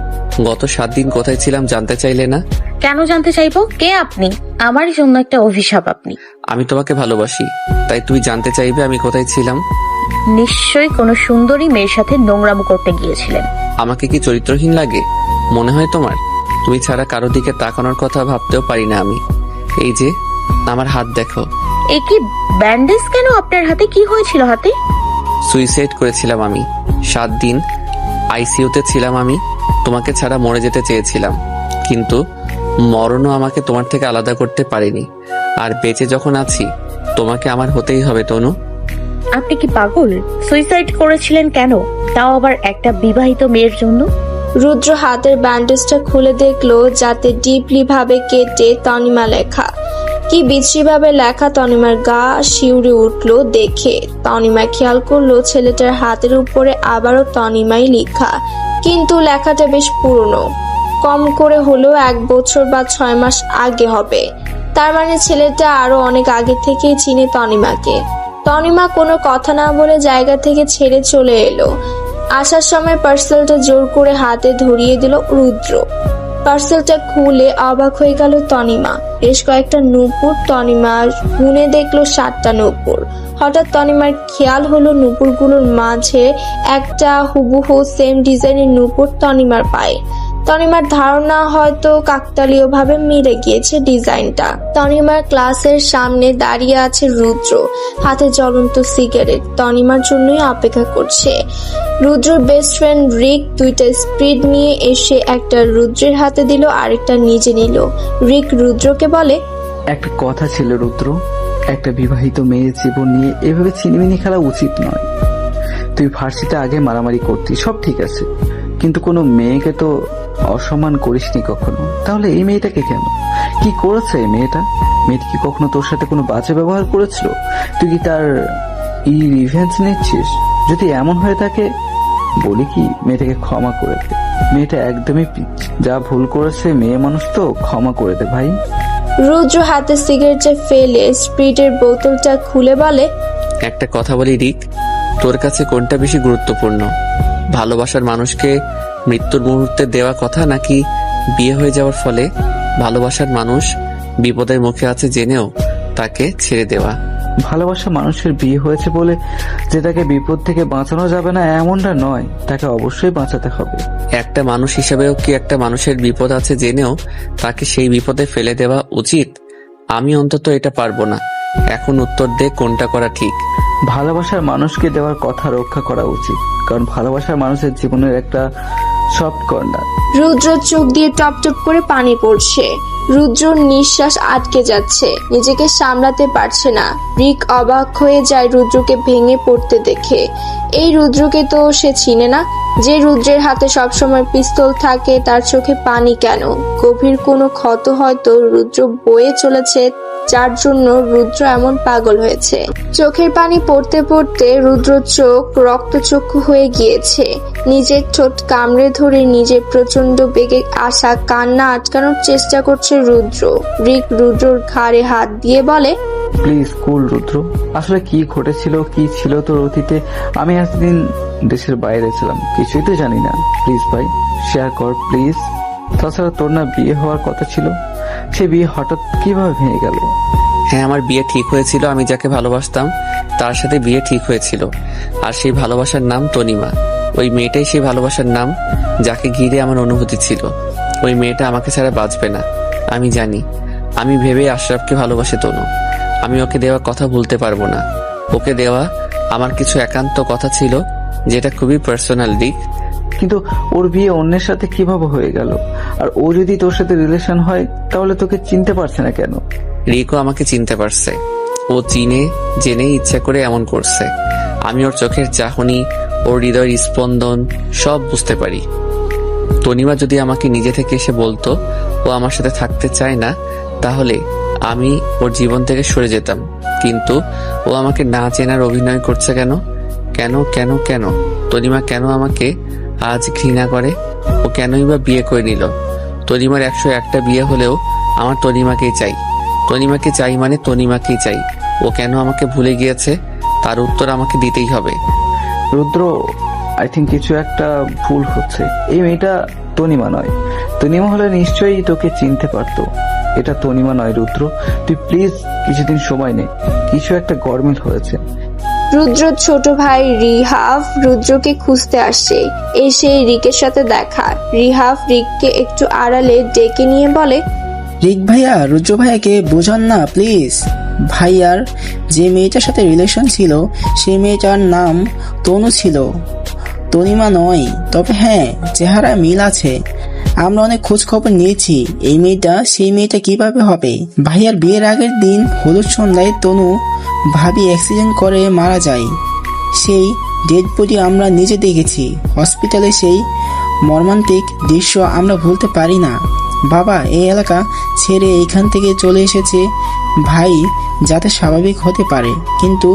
গত 7 দিন কোথায় ছিলাম জানতে চাইলে না? কেন জানতে চাইবো? কে আপনি? আমার জন্য একটা অভিশাপ আপনি। আমি তোমাকে ভালোবাসি, তাই তুই জানতে চাইবে আমি কোথায় ছিলাম। নিশ্চয়ই কোনো সুন্দরী মেয়ের সাথে নোংরামো করতে গিয়েছিলেন। আমাকে কি চরিত্রহীন লাগে মনে হয় তোমার? তুমি ছাড়া কারো দিকে তাকানোর কথা ভাবতেও পারি না আমি। এই যে আমার হাত দেখো। এ কি ব্যান্ডেজ কেন আপনার হাতে? কি হয়েছিল হাতে? সুইসাইড করেছিলাম আমি। 7 দিন আইসিইউতে ছিলাম আমি। তোমাকে ছাড়া মরে যেতে চেয়েছিলাম, কিন্তু মরণও আমাকে তোমার থেকে আলাদা করতে পারেনি। আর বেঁচে যখন আছি তোমাকে আমার হতেই হবে তনু। আপনি কি পাগল? সুইসাইড করেছিলেন কেন, তাও আবার একটা বিবাহিত মেয়ের জন্য? রুদ্র হাতের ব্যান্ডেজটা খুলে দেখলো যাতে ডিপলি ভাবে কেটে তনিমা লেখা। কি বিশ্রী ভাবে লেখা, তনিমার গা শিউরে উঠলো দেখে। তনিমা খেয়াল করলো ছেলেটার হাতের উপরে আবারও তনিমাই লেখা, কিন্তু লেখাটা বেশ পুরনো, কম করে হলেও 1 বছর বা 6 মাস আগে হবে। তার মানে ছেলেটা আরো অনেক আগে থেকেই চিনে তনিমাকে। তনিমা কোনো কথা না বলে জায়গা থেকে ছেড়ে চলে এলো। আসার সময় পার্সেলটা জোর করে হাতে ধরিয়ে দিল রুদ্র। পার্সেলটা খুলে অবাক হয়ে গেল তনিমা। বেশ কয়েকটা নূপুর, তনিমা গুনে দেখলো 7টা নূপুর। হঠাৎ তনিমার খেয়াল হলো নূপুরগুলোর মাঝে একটা হুবহু সেম ডিজাইনের নূপুর তনিমার পায়ে। তনিমার ধারণা হয়তো কাকতালীয় ভাবে মিলে গিয়েছে ডিজাইনটা। তনিমার ক্লাসের সামনে দাঁড়িয়ে আছে রুদ্র, হাতে জ্বলন্ত সিগারেট। তনিমার জন্যই অপেক্ষা করছে। রুদ্রর বেস্ট ফ্রেন্ড রিক 2টা স্প্রিড নিয়ে এসে একটা রুদ্রের হাতে দিল, আরেকটা নিজে নিল। রিক রুদ্রকে বলে, একটা কথা ছিল রুদ্র, একটা বিবাহিত মেয়ের জীবন নিয়ে এভাবে ছিনিমিনি খেলা উচিত নয়। তুই ফার্সিতে আগে মারামারি করতি, সব ঠিক আছে, কিন্তু কোনো মেয়েকে তো অসম্মান করিসনি কখনো। তাহলে এই মেয়েটাকে কেন? কি করেছে এই মেয়েটা? মেয়েটি কি কখনো তোর সাথে কোনো বাজে ব্যবহার করেছিল? তুই কি তার রিভেঞ্জ নিচ্ছিস? যদি এমন হয়ে থাকে বলি কি, মেয়েটাকে ক্ষমা করে দে। মেয়েটা একদমই পিচ, যা ভুল করেছে মেয়ে মানুষ তো, ক্ষমা করে দে ভাই। রুদ্র হাতে সিগারেটটা ফেলে স্প্রিটের বোতলটা খুলে বলে, একটা কথা বলি রিক, তোর কাছে কোনটা বেশি গুরুত্বপূর্ণ? ভালোবাসার মানুষকে মৃত্যুর মুহূর্তে দেওয়া কথা, নাকি বিয়ে হয়ে যাওয়ার ফলে ভালোবাসার মানুষ বিপদের মুখে আছে জেনেও তাকে ছেড়ে দেওয়া? ভালোবাসা মানুষের বিয়ে হয়েছে বলে যে তাকে বিপদ থেকে বাঁচানো যাবে না এমনটা নয়, তাকে অবশ্যই বাঁচাতে হবে। একটা মানুষ হিসেবেও কি একটা মানুষের বিপদ আছে জেনেও তাকে সেই বিপদে ফেলে দেওয়া উচিত? আমি অন্তত এটা পারবো না। এখন উত্তর দে, কোনটা করা ঠিক? ভালোবাসার মানুষকে দেওয়ার কথা রক্ষা করা উচিত, কারণ ভালোবাসার মানুষের জীবনের একটা সফট কর্নার। রুদ্র চোখ দিয়ে টপ টপ করে পানি পড়ছে। রুদ্রর নিঃশ্বাস আটকে যাচ্ছে, নিজেকে সামলাতে পারছে না। রিক অবাক হয়ে যায় রুদ্রকে ভেঙে পড়তে দেখে। এই রুদ্রকে তো সে চিনে না, যে রুদ্রের হাতে সবসময় পিস্তল থাকে। তার চোখে পানি কেন? গভীর কোনো ক্ষত হয়তো রুদ্র বয়ে চলেছে, যার জন্য রুদ্র এমন পাগল হয়েছে। চোখের পানি পড়তে পড়তে রুদ্র চোখ রক্তচক্ষু হয়ে গিয়েছে। নিজের ঠোঁট কামড়ে ধরে নিজের প্রচন্ড বেগে আসা কান্না আটকানোর চেষ্টা করছে রুদ্র। রিক রুদ্রর ঘাড়ে হাত দিয়ে বলে, প্লিজ কুল রুদ্র, আসলে কি ঘটেছিল, কি ছিল তোর অতীতে? আমি এতদিন দেশের বাইরে ছিলাম, কিছুই তো জানি না। প্লিজ ভাই, শেয়ার কর প্লিজ। তাছাড়া তোর না বিয়ে হওয়ার কথা ছিল, সে বিয়ে হঠাৎ কিভাবে ভেঙে গেল? হ্যাঁ, আমার বিয়ে ঠিক হয়েছিল। আমি যাকে ভালোবাসতাম তার সাথে বিয়ে ঠিক হয়েছিল। আর সেই ভালোবাসার নাম তনিমা। ওই মেয়েটাই সেই ভালোবাসার নাম যাকে ঘিরে আমার অনুভূতি ছিল। ওই মেয়েটা আমাকে ছাড়া বাঁচবে না, আমি জানি। আমি ভেবে আশরাফকে ভালোবাসি তনু। আমি ওকে দেওয়া কথা ভুলতে পারবো না। ওকে দেওয়া আমার কিছু একান্ত কথা ছিল, যেটা খুবই পার্সোনাল দিক। কিন্তু ওর বিয়ে অন্যের সাথে কিভাবে হয়ে গেল? আর ও যদি তোর সাথে রিলেশন হয় তাহলে তোকে চিনতে পারছে না কেন? রিকও আমাকে চিনতে পারছে। ও চিনে জেনেই ইচ্ছা করে এমন করছে। আমি ওর চোখের চাহনি, ওর হৃদয়ের স্পন্দন সব বুঝতে পারি। তনিমা যদি আমাকে নিজে থেকে এসে বলতো ও আমার সাথে থাকতে চায় না, তাহলে আমি ওর জীবন থেকে সরে যেতাম। কিন্তু ও আমাকে না চেনার অভিনয় করছে কেন? কেন কেন কেন? তনিমা কেন আমাকে আজ ঘৃণা করে? ও কেনই বা বিয়ে করে নিল? তনিমার 101টা বিয়ে হলেও আমার তনিমাকেই চাই। তনিমাকে চাই মানে তনিমাকেই চাই। ও কেন আমাকে ভুলে গিয়েছে তার উত্তর আমাকে দিতেই হবে। রুদ্র, আই থিঙ্ক কিছু একটা ভুল হচ্ছে। এই মেয়েটা তনিমা নয়। তনিমা হলে নিশ্চয়ই তোকে চিনতে পারতো। এটা তনিমা নয় রুদ্র, তুই প্লিজ কিছুদিন সময় নে। কিছু একটা গরমিল হয়েছে। রুদ্রর ছোট ভাই রিহাব রুদ্রকে খুঁজতে আসছে। এসে রিকের সাথে দেখা। রিহাব রিককে একটু আড়ালে ডেকে নিয়ে বলে, রিক ভাইয়া, রুদ্র ভাইয়াকে বোঝান না প্লিজ। ভাইয়ার যে মেয়েটার সাথে রিলেশন ছিল সেই মেয়েটার নাম তনু ছিল, তনিমা নয়। তবে হ্যাঁ, চেহারা মিল আছে। আমরা অনেক খোঁজ খবর নিয়েছি। এই মেয়েটা সেই মেয়েটা কিভাবে হবে? ভাইয়ার বিয়ের আগের দিন হলুদ সন্ধ্যায় তনু ভাবি অ্যাক্সিডেন্ট করে মারা যায়। সেই ডেড বডি আমরা নিজে দেখেছি। হসপিটালে সেই মর্মান্তিক দৃশ্য আমরা ভুলতে পারি না। বাবা এই এলাকা ছেড়ে এইখান থেকে চলে এসেছে ভাই যাতে স্বাভাবিক হতে পারে, কিন্তু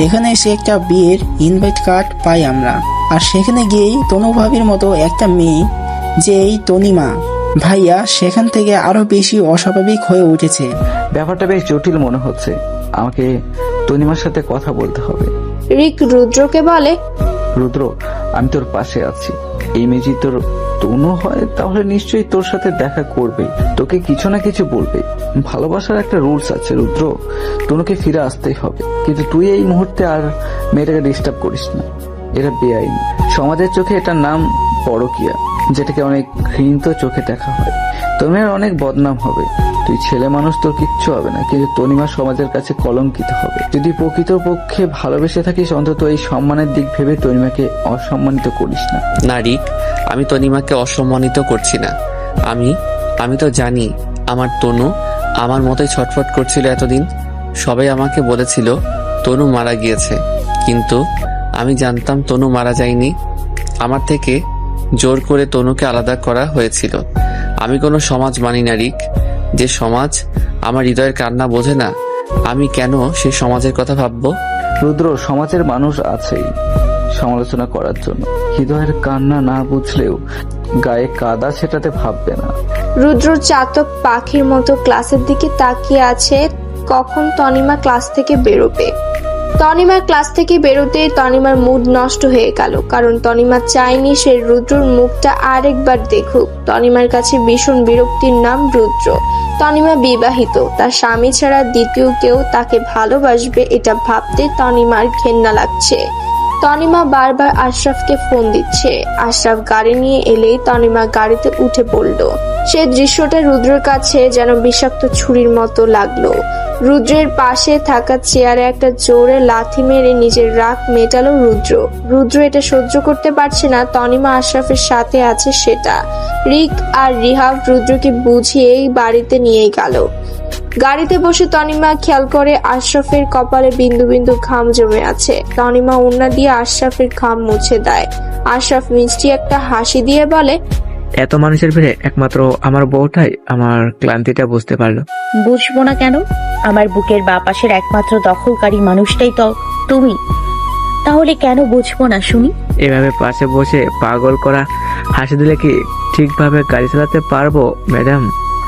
এখানে এসে একটা বিয়ের ইনভাইট কার্ড পাই আমরা, আর সেখানে গিয়েই তনু ভাবির মতো একটা মেয়ে যে এই তনিমা, ভাইয়া সেখান থেকে আরো বেশি অস্বাভাবিক হয়ে উঠেছে। ব্যাপারটা বেশ জটিল মনে হচ্ছে। আমাকে তনিমার সাথে কথা বলতে হবে। রিক রুদ্রকে বলে, রুদ্র, আমি তোর পাশে আছি। এই মেয়ে যদি তোর তনু হয় তাহলে নিশ্চয়ই তোর সাথে দেখা করবে, তোকে কিছু না কিছু বলবে। ভালোবাসার একটা রুলস আছে রুদ্র, তনুকে ফিরে আসতেই হবে। কিন্তু তুই এই মুহূর্তে আর মেয়েটাকে ডিস্টার্ব করিস না। এটা বেআইনি। সমাজের চোখে এটার নাম পরকীয়া, যেটাকে অনেক ঘৃণিত চোখে দেখা হয়। তোর মেয়ের অনেক বদনাম হবে। তুই ছেলে মানুষ, তোর কিচ্ছু হবে না, কিন্তু তনিমা সমাজের কাছে কলঙ্কিত হবে। যদি প্রকৃতপক্ষে ভালোবেসে থাকিস অন্তত এই সম্মানের দিক ভেবে তনিমাকে অসম্মানিত করিস না। না রিক, আমি তনিমাকে অসম্মানিত করছি না। আমি তো জানি আমার তনু আমার মতোই ছটফট করছিল এতদিন। সবাই আমাকে বলেছিল তনু মারা গিয়েছে, কিন্তু আমি জানতাম তনু মারা যায়নি। আমার থেকে জোর করে তনুকে আলাদা করা হয়েছিল। আমি কোনো সমাজ মানি না রিক। যে সমাজ আমার হৃদয়ের কান্না বোঝে না, আমি কেন সে সমাজের কথা ভাববো? রুদ্র, সমাজের মানুষ আছেই সমালোচনা করার জন্য। হৃদয়ের কান্না না বুঝলেও গায়ে কাদা সেটাতে ভাববে না। রুদ্র চাতক পাখির মতো ক্লাসের দিকে তাকিয়ে আছে কখন তনিমা ক্লাস থেকে বেরোবে। তনিমার ক্লাস থেকে বেরোতেই তনিমার মুড নষ্ট হয়ে গেল, কারণ তনিমা চায়নি সে রুদ্রর মুখটা আরেকবার দেখুক। তনিমার কাছে ভীষণ বিরক্তির নাম রুদ্র। তনিমা বিবাহিত, তার স্বামী ছাড়া দ্বিতীয় কেউ তাকে ভালোবাসবে এটা ভাবতে তনিমার ঘেন্না লাগছে। তনিমা বারবার আশরাফকে ফোন দিচ্ছে। আশরাফ গাড়ি নিয়ে এলেই তনিমা গাড়িতে উঠে পড়ল। সে দৃশ্যটা রুদ্রের কাছে যেন বিষাক্ত ছুরির মতো লাগলো। রুদ্রের পাশে থাকা চেয়ারে একটা জোরে লাথি মেরে নিজের রাগ মেটালো রুদ্র এটা সহ্য করতে পারছে না তনিমা আশরাফের সাথে আছে সেটা। রিক আর রিহাব রুদ্রকে বুঝিয়েই বাড়িতে নিয়ে গেল। গাড়িতে বসে তনিমা খেয়াল করে আশরাফের কপালে বিন্দু বিন্দু ঘাম জমে আছে। তনিমা ওড়না দিয়ে আশরাফের ঘাম মুছে দেয়। আশরাফ মিষ্টি একটা হাসি দিয়ে বলে, এত মানুষের ভিড়ে একমাত্র আমার বউটাই আমার ক্লান্তিটা বুঝতে পারলো। বুঝবো না কেন? আমার বুকের বাঁ পাশের একমাত্র দখলকারী মানুষটাই তো তুমি। তাহলে কেন বুঝবো না শুনি? এভাবে পাশে বসে পাগল করা হাসি দিলে কি ঠিকভাবে গাড়ি চালাতে পারবো ম্যাডাম?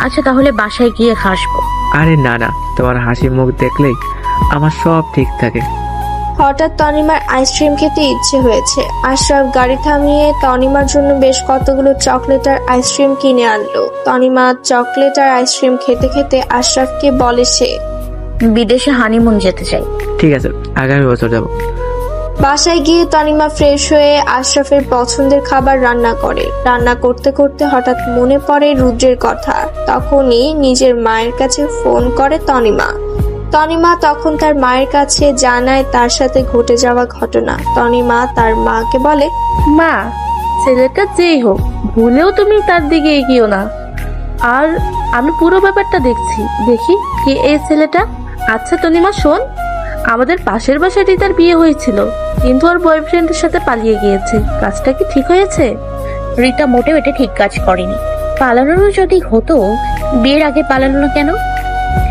আচ্ছা তাহলে বাসায় গিয়ে হাসবো। আরে না না, তোমার হাসি মুখ দেখলেই আমার সব ঠিক থাকে। হঠাৎ তনিমার আইসক্রিম খেতে ইচ্ছে হয়েছে। আশরাফ গাড়ি থামিয়ে তনিমার জন্য বেশ কতগুলো চকলেট আর আইসক্রিম কিনে আনলো। তনিমা চকলেট আর আইসক্রিম খেতে খেতে আশরাফকে বলে সে বিদেশে হানিমুন যেতে চাই। ঠিক আছে, আগামী বছর যাব। বাসায় গিয়ে তনিমা ফ্রেশ হয়ে আশরাফের পছন্দের খাবার রান্না করে। রান্না করতে করতে হঠাৎ মনে পড়ে রুদ্রের কথা। তখনই নিজের মায়ের কাছে ফোন করে তনিমা তখন তার মায়ের কাছে জানায় তার সাথে ঘটে যাওয়া ঘটনা। তনিমা তার মাকে বলে, মা, ছেলেটা যেই হোক ভুলেও তুমি তার দিকে এগিয়েও না। আর আমি পুরো ব্যাপারটা দেখি কে এই ছেলেটা। আচ্ছা তনিমা শোন, আমাদের পাশের বাসাতেই তার বিয়ে হয়েছিল, কিন্তু ওর বয়ফ্রেন্ডের সাথে পালিয়ে গিয়েছে। কাজটা কি ঠিক হয়েছে? রিতা মোটেও এটা ঠিক কাজ করেনি। পালানোরও যদি হতো বিয়ের আগে পালানো না কেন?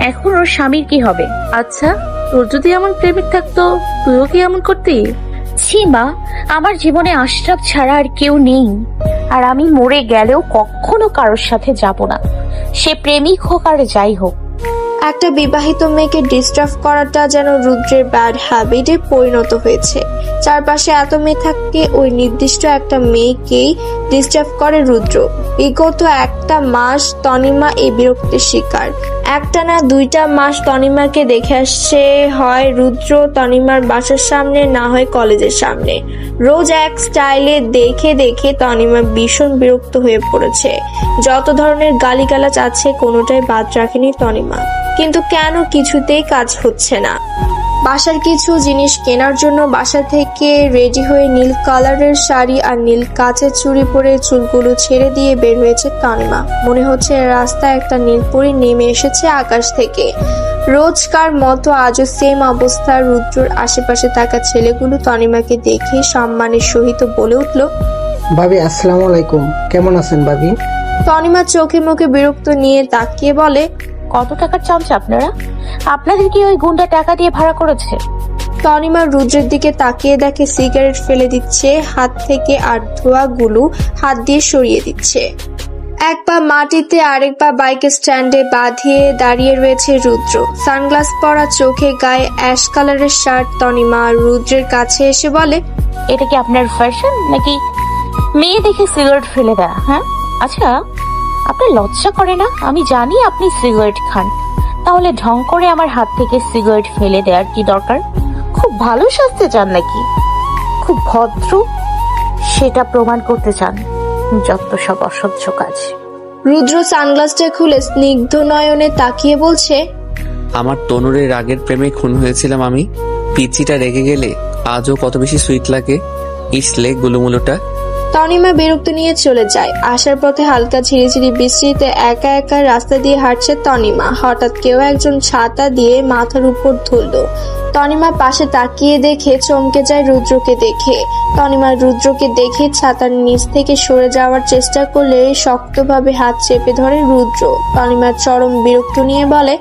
এখন ওর স্বামীর কি হবে? আচ্ছা তোর যদি এমন প্রেমিক থাকতো তুইও কি এমন করতি? ছি মা, আমার জীবনে আশরাফ ছাড়া আর কেউ নেই। আর আমি মরে গেলেও কখনো কারোর সাথে যাব না, সে প্রেমিক হোক আর যাই হোক। একটা বিবাহিত মেয়েকে ডিস্টার্ব করাটা যেন রুদ্রের ব্যাড হ্যাবিটে পরিণত হয়েছে। চারপাশে এত মেয়ে থাকে, ওই নির্দিষ্ট একটা মেয়েকেই ডিস্টার্ব করে রুদ্র। বিগত একটা মাস তনিমা এই বিরক্তির শিকার। একটা না 2টা মাস তনিমাকে দেখে আসছে, হয় রুদ্র তনিমার বাসার সামনে, না হয় কলেজের সামনে। রোজ এক স্টাইলে দেখে দেখে তনিমা ভীষণ বিরক্ত হয়ে পড়েছে। যত ধরনের গালিগালাজ আছে কোনোটাই বাদ রাখেনি তনিমা, কিন্তু কেন কিছুতেই কাজ হচ্ছে না। বাসার কিছু জিনিস কেনার জন্য বাসা থেকে রেডি হয়ে নীল কালারের শাড়ি আর নীল কাচের চুড়ি পরে চুলগুলো ছেড়ে দিয়ে বের হয়েছে তনিমা। মনে হচ্ছে রাস্তায় একটা নীলপরি নেমে এসেছে আকাশ থেকে। রোজকার মতো আজও সেম অবস্থা। রুদ্রর আশেপাশে থাকা ছেলেগুলো তনিমাকে দেখে সম্মানের সহিত বলে উঠল, ভাবি আসসালামু আলাইকুম, কেমন আছেন ভাবি? তনিমা চোখে মুখে বিরক্ত নিয়ে তাকিয়ে বলে, কত টাকার চামচা আপনারা? আপনাদের কি ওই গুন্ডা টাকা দিয়ে ভাড়া করেছে? তনিমা রুদ্রের দিকে তাকিয়ে দেখে সিগারেট ফেলে দিচ্ছে হাত থেকে আর ধোঁয়াগুলো হাত দিয়ে সরিয়ে দিচ্ছে। এক পা মাটিতে আরেক পা বাইকের স্ট্যান্ডে বাঁধিয়ে দাঁড়িয়ে রয়েছে রুদ্র। সানগ্লাস পরা, চোখে গায়ে অ্যাশ কালারের শার্ট। তনিমা রুদ্রের কাছে এসে বলে, এটা কি আপনার ফ্যাশন নাকি মেয়ে দেখে সিগারেট ফেলে দেয়া? হ্যাঁ, আচ্ছা আপনার লজ্জা করে না? আমি জানি আপনি সিগারেট খান, তাহলে ঢং করে আমার হাত থেকে সিগারেট ফেলে দেওয়ার কি দরকার? খুব ভালো সাজতে চান নাকি খুব ভদ্র সেটা প্রমাণ করতে চান? যত সব অসহ্য কাজ। রুদ্র সানগ্লাসটা খুলে স্নিগ্ধ নয়নে তাকিয়ে বলছে, আমার তনুরের রাগের প্রেমে খুন হয়েছিলাম আমি। পিচিটা রেগে গেলে আজও কত বেশি সুইট লাগে। ইসলে গুলুমুলুটা। তনিমা বিরক্ত নিয়ে চলে যায়। আসার পথে হালকা ঝিরিঝিরি বৃষ্টিতে একা একা রাস্তা দিয়ে হাঁটছে তনিমা। হঠাৎ কেউ একজন ছাতা দিয়ে মাথার উপর ধরল। তনিমা পাশে তাকিয়ে দেখে চমকে যায় রুদ্রকে দেখে। তনিমা রুদ্রকে দেখে ছাতার নিচ থেকে সরে যাওয়ার চেষ্টা করলে শক্তভাবে হাত চেপে ধরে রুদ্র। তনিমা চরম বিরক্ত নিয়ে বলে,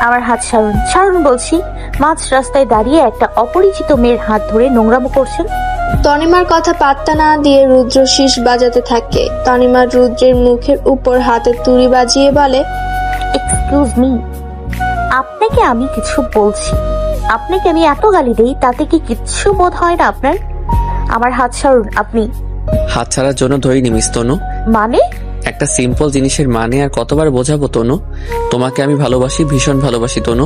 আমার হাত ছাড়ুন, ছাড়ুন বলছি। মাঝ রাস্তায় দাঁড়িয়ে একটা অপরিচিত মেয়ের হাত ধরে নোংরামো করছেন। তনিমার কথা পাত্তা না দিয়ে রুদ্র শীষ বাজাতে থাকে। তনিমা রুদ্রের মুখের উপর হাতের তুড়ি বাজিয়ে বলে, এক্সকিউজ মি, আপনাকে আমি কিছু বলছি। আপনাকে আমি এত গালি দেই, তাতে কি কিচ্ছু বোধ হয় না আপনার? আমার হাত ছাড়ুন আপনি। হাত ছাড়ার জন্য ধরিনি মিস তনু। মানে? একটা সিম্পল জিনিসের মানে আর কতবার বোঝাবো তনু? তোমাকে আমি ভালোবাসি, ভীষণ ভালোবাসি তনু।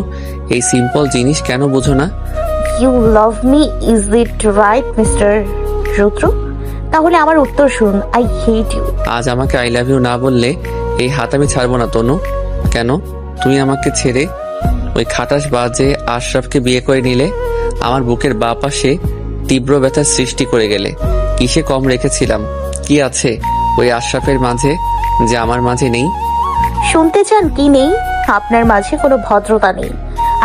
এই সিম্পল জিনিস কেন বোঝো না? You love me, is it right mister Rudra? তাহলে আমার উত্তর শুনুন, আই হেট ইউ। আজ আমাকে আই লাভ ইউ না বললে এই হাত আমি ছাড়বো না তনু। কেন? তুমি আমাকে ছেড়ে ওই খাটাস বাজে আশরাফকে বিয়ে করে নিলে, আমার বুকের বাঁ পাশে তীব্র ব্যথার সৃষ্টি করে গেলে। কিসে কম রেখেছিলাম? কি আছে ওই আশরাফের মাঝে যে আমার মাঝে নেই? শুনতে চান কি নেই? আপনার মাঝে কোনো ভদ্রতা নেই,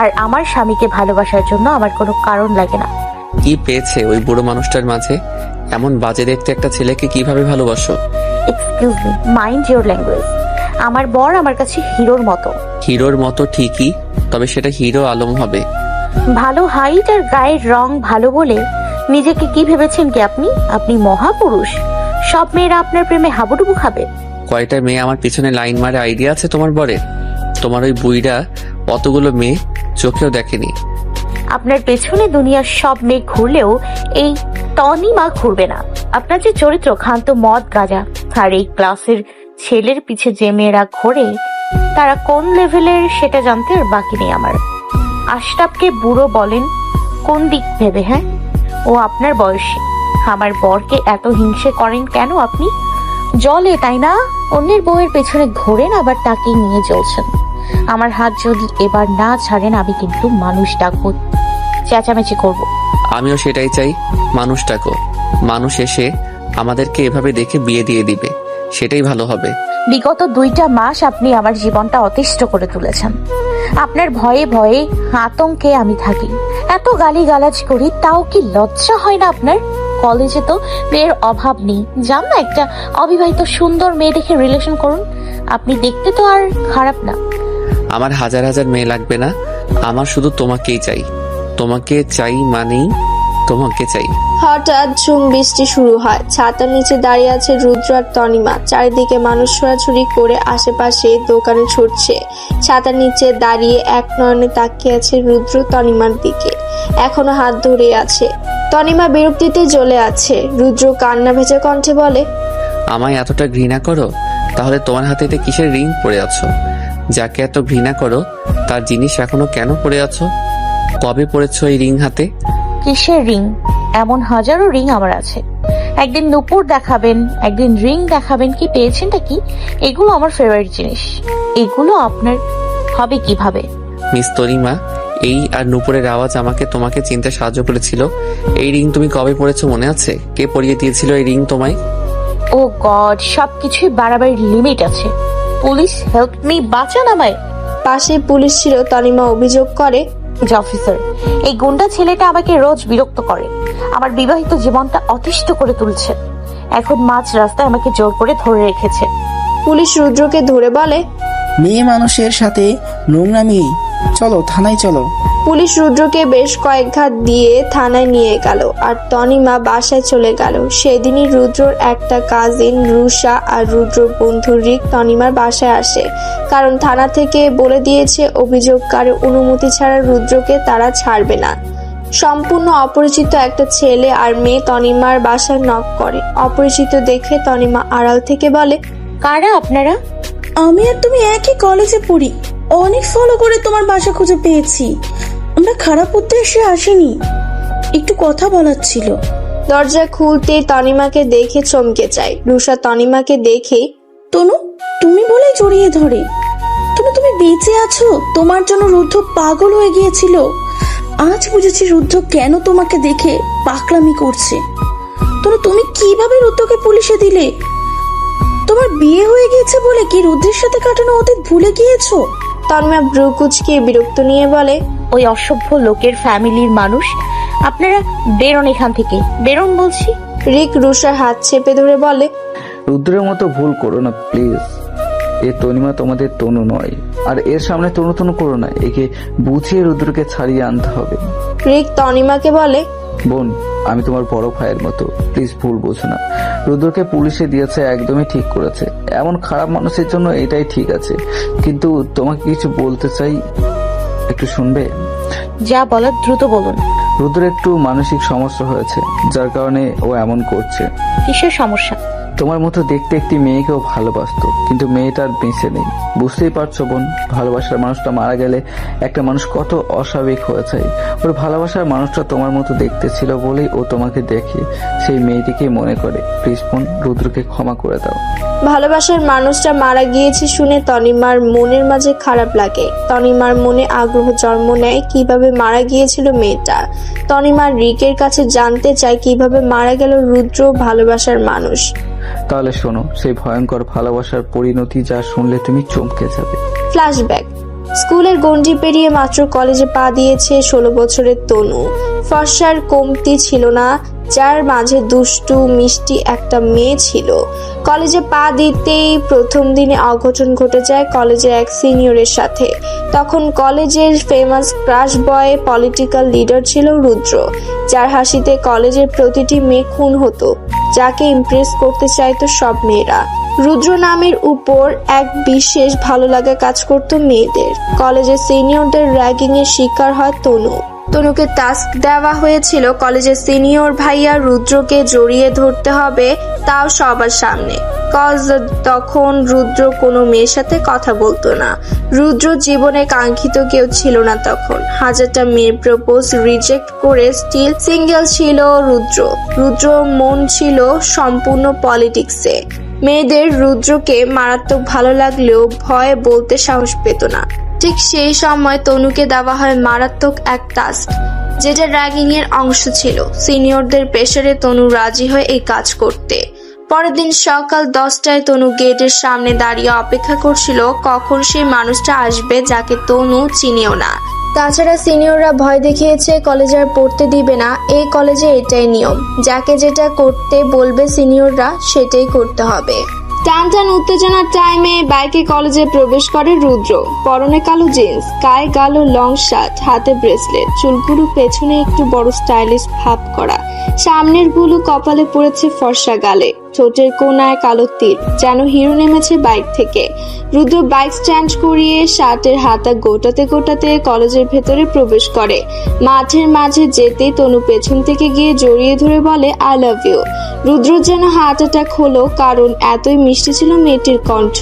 আর আমার স্বামীকে ভালোবাসার জন্য আমার কোনো কারণ লাগে না। কি পেয়েছে ওই বুড়ো মানুষটার মাঝে? এমন বাজে দেখতে একটা ছেলেকে কিভাবে ভালোবাসো? Excuse me, mind your language. আমার বর আমার কাছে হিরোর মতো। হিরোর মতো ঠিকই, তবে সেটা হিরো আলম হবে। ভালো হাইট আর গায়ের রং ভালো বলে নিজেকে কি ভেবেছেন কি আপনি? আপনি মহাপুরুষ। সব মেয়েরা আপনার প্রেমে হাবুডুবু খাবে। কয়টা মেয়ে আমার পিছনে লাইন মারে আইডিয়া আছে তোমার বরের? তোমার ওই বুইড়া অতগুলো মেয়ে চোখেও দেখেনি। আপনার পেছনে দুনিয়ার সব মেয়ে ঘুরলেও এই তনিমা ঘুরবে না। আপনার যে চরিত্র, ক্ষান্ত মদ গাঁজা আর এই ক্লাসের ছেলের পিছে যে মেয়েরা ঘোরে তারা কোন লেভেলের সেটা জানতে আর বাকি নেই আমার। আশরাফকে বুড়ো বলেন কোন দিক ভেবে? হ্যাঁ, ও আপনার বয়সী। আমার বরকে এত হিংসে করেন কেন আপনি? জলে তাই না? অন্যের বউয়ের পেছনে ঘোরেন, আবার তাকে নিয়ে চলছেন। আমার হাত যদি এবার না ছাড়েন আমি কিন্তু মানুষ ডাকবো, চেঁচামেচি করব। আমিও সেটাই চাই, মানুষটাকে। মানুষ এসে আমাদেরকে এভাবে দেখে বিয়ে দিয়ে দিবে, সেটাই ভালো হবে। বিগত 2টা মাস আপনি আমার জীবনটা অতিষ্ঠ করে তুলেছেন। আপনার ভয়ে ভয়ে আতঙ্কে আমি থাকি, এত গালিগালাজ করি, তাও কি লজ্জা হয় না আপনার? কলেজে তো মেয়ের অভাব নেই, যান না একটা অবিবাহিত সুন্দর মেয়ে দেখে রিলেশন করুন। আপনি দেখতে তো আর খারাপ না। আমার হাজার হাজার মেয়ে লাগবে না, আমার শুধু তোমাকেই চাই। তোমাকে চাই মানেই তোমাকে চাই। হঠাৎ ঝুম বৃষ্টি শুরু হয়। ছাতার নিচে দাঁড়িয়ে আছে রুদ্র আর তনিমা। চারিদিকে মানুষ ছোড়াছুড়ি করে আশেপাশে দোকানে ছুটছে। ছাতার নিচে দাঁড়িয়ে এক নয়নে তাকিয়ে আছে রুদ্র তনিমার দিকে, এখনো হাত ধরে আছে। তনিমা বিরক্তিতে জ্বলে আছে। রুদ্র কান্না ভেজা কণ্ঠে বলে, আমায় এতটা ঘৃণা করো? তাহলে তোমার হাতে এটা কিসের রিং পরে আছো? যাকে এত ঘৃণা করো তার জিনিস এখনো কেন পরে আছো? কবে পরেছো এই রিং হাতে? কিসের রিং? এমন হাজারো রিং আমার আছে। একদিন নুপুর দেখাবেন, একদিন রিং দেখাবেন, কি পেয়েছেনটা কি? এগুলো আমার ফেভারিট জিনিস। এগুলো আপনার হবে কিভাবে? মিস তনিমা, এই আর নুপুরের আওয়াজ আমাকে তোমাকে চিনতে সাহায্য করেছিল। এই রিং তুমি কবে পরেছো মনে আছে? কে পরিয়ে দিয়েছিল এই রিং তোমায়? ও গড, সবকিছুই বাড়াবাড়ির লিমিট আছে। পুলিশ, হেল্প মি, বাঁচান আমায়। পাশে পুলিশ ছিল। তনিমা অভিযোগ করে, অফিসার, এই গুন্ডা ছেলেটা আমাকে রোজ বিরক্ত করে, আমার বিবাহিত জীবনটা অতিষ্ঠ করে তুলছে। এখন মাঝ রাস্তায় আমাকে জোর করে ধরে রেখেছে। পুলিশ রুদ্রকে ধরে বলে, মেয়ে মানুষের সাথে নোংরামি, চলো থানায় চলো। পুলিশ রুদ্রকে বেশ কয়েক ঘাত দিয়ে থানায় নিয়ে গেল আর তনিমা বাসায় চলে গেল। সেদিনই রুদ্রর একটা কাজিন রুষা আর রুদ্রর বন্ধু রিক তনিমার বাসায় আসে, কারণ থানা থেকে বলে দিয়েছে অভিযোগকারীর অনুমতি ছাড়া রুদ্রকে তারা ছাড়বে না। সম্পূর্ণ অপরিচিত একটা ছেলে আর মেয়ে তনিমার বাসায় নক করে। অপরিচিত দেখে তনিমা আড়াল থেকে বলে, কারা আপনারা? আমি আর তুমি একই কলেজে পড়ি, অনেক ফলো করে তোমার বাসা খুঁজে পেয়েছি। আমরা খারাপ উদ্দেশ্যে আসিনি, একটু কথা বলার ছিল। দরজা খুলতেই তনিমাকে দেখে চমকে যায়। রুষা তনিমাকে দেখে, তনু, তুমি বলে জড়িয়ে ধরে, তুমি বেঁচে আছো? তোমার জন্য রুদ্র পাগল হয়ে গিয়েছিল। আজ বুঝেছি রুদ্র কেন তোমাকে দেখে পাকলামি করছে। তুমি কিভাবে রুদ্রকে পুলিশে দিলে? তোমার বিয়ে হয়ে গিয়েছে বলে কি রুদ্রের সাথে কাটানো অতীত ভুলে গিয়েছো? তনিমা ভ্রু কুঁচকে বিরক্ত নিয়ে বলে, ওই অসভ্য লোকের ফ্যামিলির মানুষ। আপনারা বেরোন এখান থেকে, বেরোন বলছি। রিক রুষার হাত চেপে ধরে বলে, রুদ্রের মতো ভুল করো না প্লিজ। এ তনিমা তোমাদের তনু নয়, আর এর সামনে তনু তনু করো না। একে বুঝিয়ে রুদ্রকে ছাড়িয়ে আনতে হবে। রিক তনিমাকে বলে, বোন, আমি তোমার বড় ভাইয়ের মতো, প্লিজ ভুল বোঝো না। রুদ্রকে পুলিশে দিয়েছে, একদমই ঠিক করেছে। এমন খারাপ মানুষের জন্য এটাই ঠিক আছে। কিন্তু তোমাকে কিছু বলতে চাই, একটু শুনবে? যা বলার দ্রুত বলুন। রুদ্র একটু মানসিক সমস্যা হয়েছে, যার কারণে ও এমন করছে। কিসের সমস্যা? তোমার মতো দেখতে একটি মেয়েকেও ভালোবাসতো, কিন্তু মেয়েটার বেঁচে নেই। বুঝতেই পারছো বোন, ভালোবাসার মানুষটা মারা গেলে একটা মানুষ কত অস্বাভাবিক হয়ে যায়। ওর ভালোবাসার মানুষটা তোমার মতো দেখতে ছিল বলেই ও তোমাকে দেখে সেই মেয়েটিকে মনে করে। প্লিজ বোন, রুদ্রকে ক্ষমা করে দাও। ভালোবাসার মানুষটা মারা গিয়েছে শুনে তনিমার মনের মাঝে খারাপ লাগে। তনিমার মনে আগ্রহ জন্ম নেয় কিভাবে মারা গিয়েছিল মেয়েটা। তনিমার রিকের কাছে জানতে চায় কিভাবে মারা গেল রুদ্র, ভালোবাসার মানুষ। তাহলে শোনো, সেই ভয়ঙ্কর ভালোবাসার পরিণতি যা শুনলে তুমি চমকে যাবে। ফ্ল্যাশব্যাক। স্কুলের গণ্ডি পেরিয়ে মাত্র কলেজে পা দিয়েছে 16 বছরের তনু। ফর্সার কমতি ছিল না, যার মাঝে দুষ্টু মিষ্টি একটা মেয়ে ছিল। কলেজে পা দিতেই প্রথম দিনে অঘটন ঘটে যায় কলেজের এক সিনিয়রের সাথে। তখন কলেজের ফেমাস ক্রাশ বয় পলিটিক্যাল লিডার ছিল রুদ্র, যার হাসিতে কলেজের প্রতিটি মেয়ে খুন হতো, যাকে ইমপ্রেস করতে চাইতো সব মেয়েরা। রুদ্র নামের উপর এক বিশেষ ভালো লাগা কাজ করত মেয়েদের। কলেজের সিনিয়রদের র্যাগিং এর শিকার হয় তনু। তনুকে টাস্ক দেওয়া হয়েছিল কলেজের সিনিয়র ভাইয়া রুদ্রকে জড়িয়ে ধরতে হবে, তাও সবার সামনে। তখন রুদ্র কোনো মেয়ের সাথে কথা বলতো না। রুদ্র জীবনে কাঙ্ক্ষিত কেউ ছিল না তখন। হাজারটা মেয়ের প্রপোজ রিজেক্ট করে স্টিল সিঙ্গেল ছিল রুদ্র। রুদ্র মন ছিল সম্পূর্ণ পলিটিক্সে। মেয়েদের রুদ্রকে মারাত্মক ভালো লাগলেও ভয়ে বলতে সাহস পেত না। ঠিক সেই সময় তনুকে দেওয়া হয় মারাত্মক এক টাস্ক, যেটা র্যাগিং এর অংশ ছিল। সিনিয়রদের প্রেসারে তনু রাজি হয় এই কাজ করতে। পরের দিন সকাল 10টায় তনু গেটের সামনে দাঁড়িয়ে অপেক্ষা করছিল কখন সেই মানুষটা আসবে যাকে তনু চিনেও না। তাছাড়া সিনিয়ররা ভয় দেখিয়েছে কলেজে আর পড়তে দিবে না। এই কলেজে এটাই নিয়ম, যাকে যেটা করতে বলবে সিনিয়ররা সেটাই করতে হবে। টান টান উত্তেজনার টাইমে বাইকে কলেজে প্রবেশ করে রুদ্র। পরনে কালো জিন্স, গায়ে কালো লং শার্ট, হাতে ব্রেসলেট, চুলগুলো পেছনে একটু বড় স্টাইলিশ ভাব করা, সামনের গুলো কপালে পড়েছে ফর্সা গালে, ঠোঁটের কোনায় কালো তিল, যেন হিরো নেমেছে বাইক থেকে। রুদ্র বাইক স্ট্যান্ড করিয়ে শার্টের হাতা গোটাতে গোটাতে কলেজের ভেতরে প্রবেশ করে। মাঠের মাঝে যেতেই তনু পেছন থেকে গিয়ে জড়িয়ে ধরে বলে আই লাভ ইউ। রুদ্র যেন হার্ট অ্যাটাক হলো, কারণ এতই মিষ্টি ছিল মেয়েটির কণ্ঠ।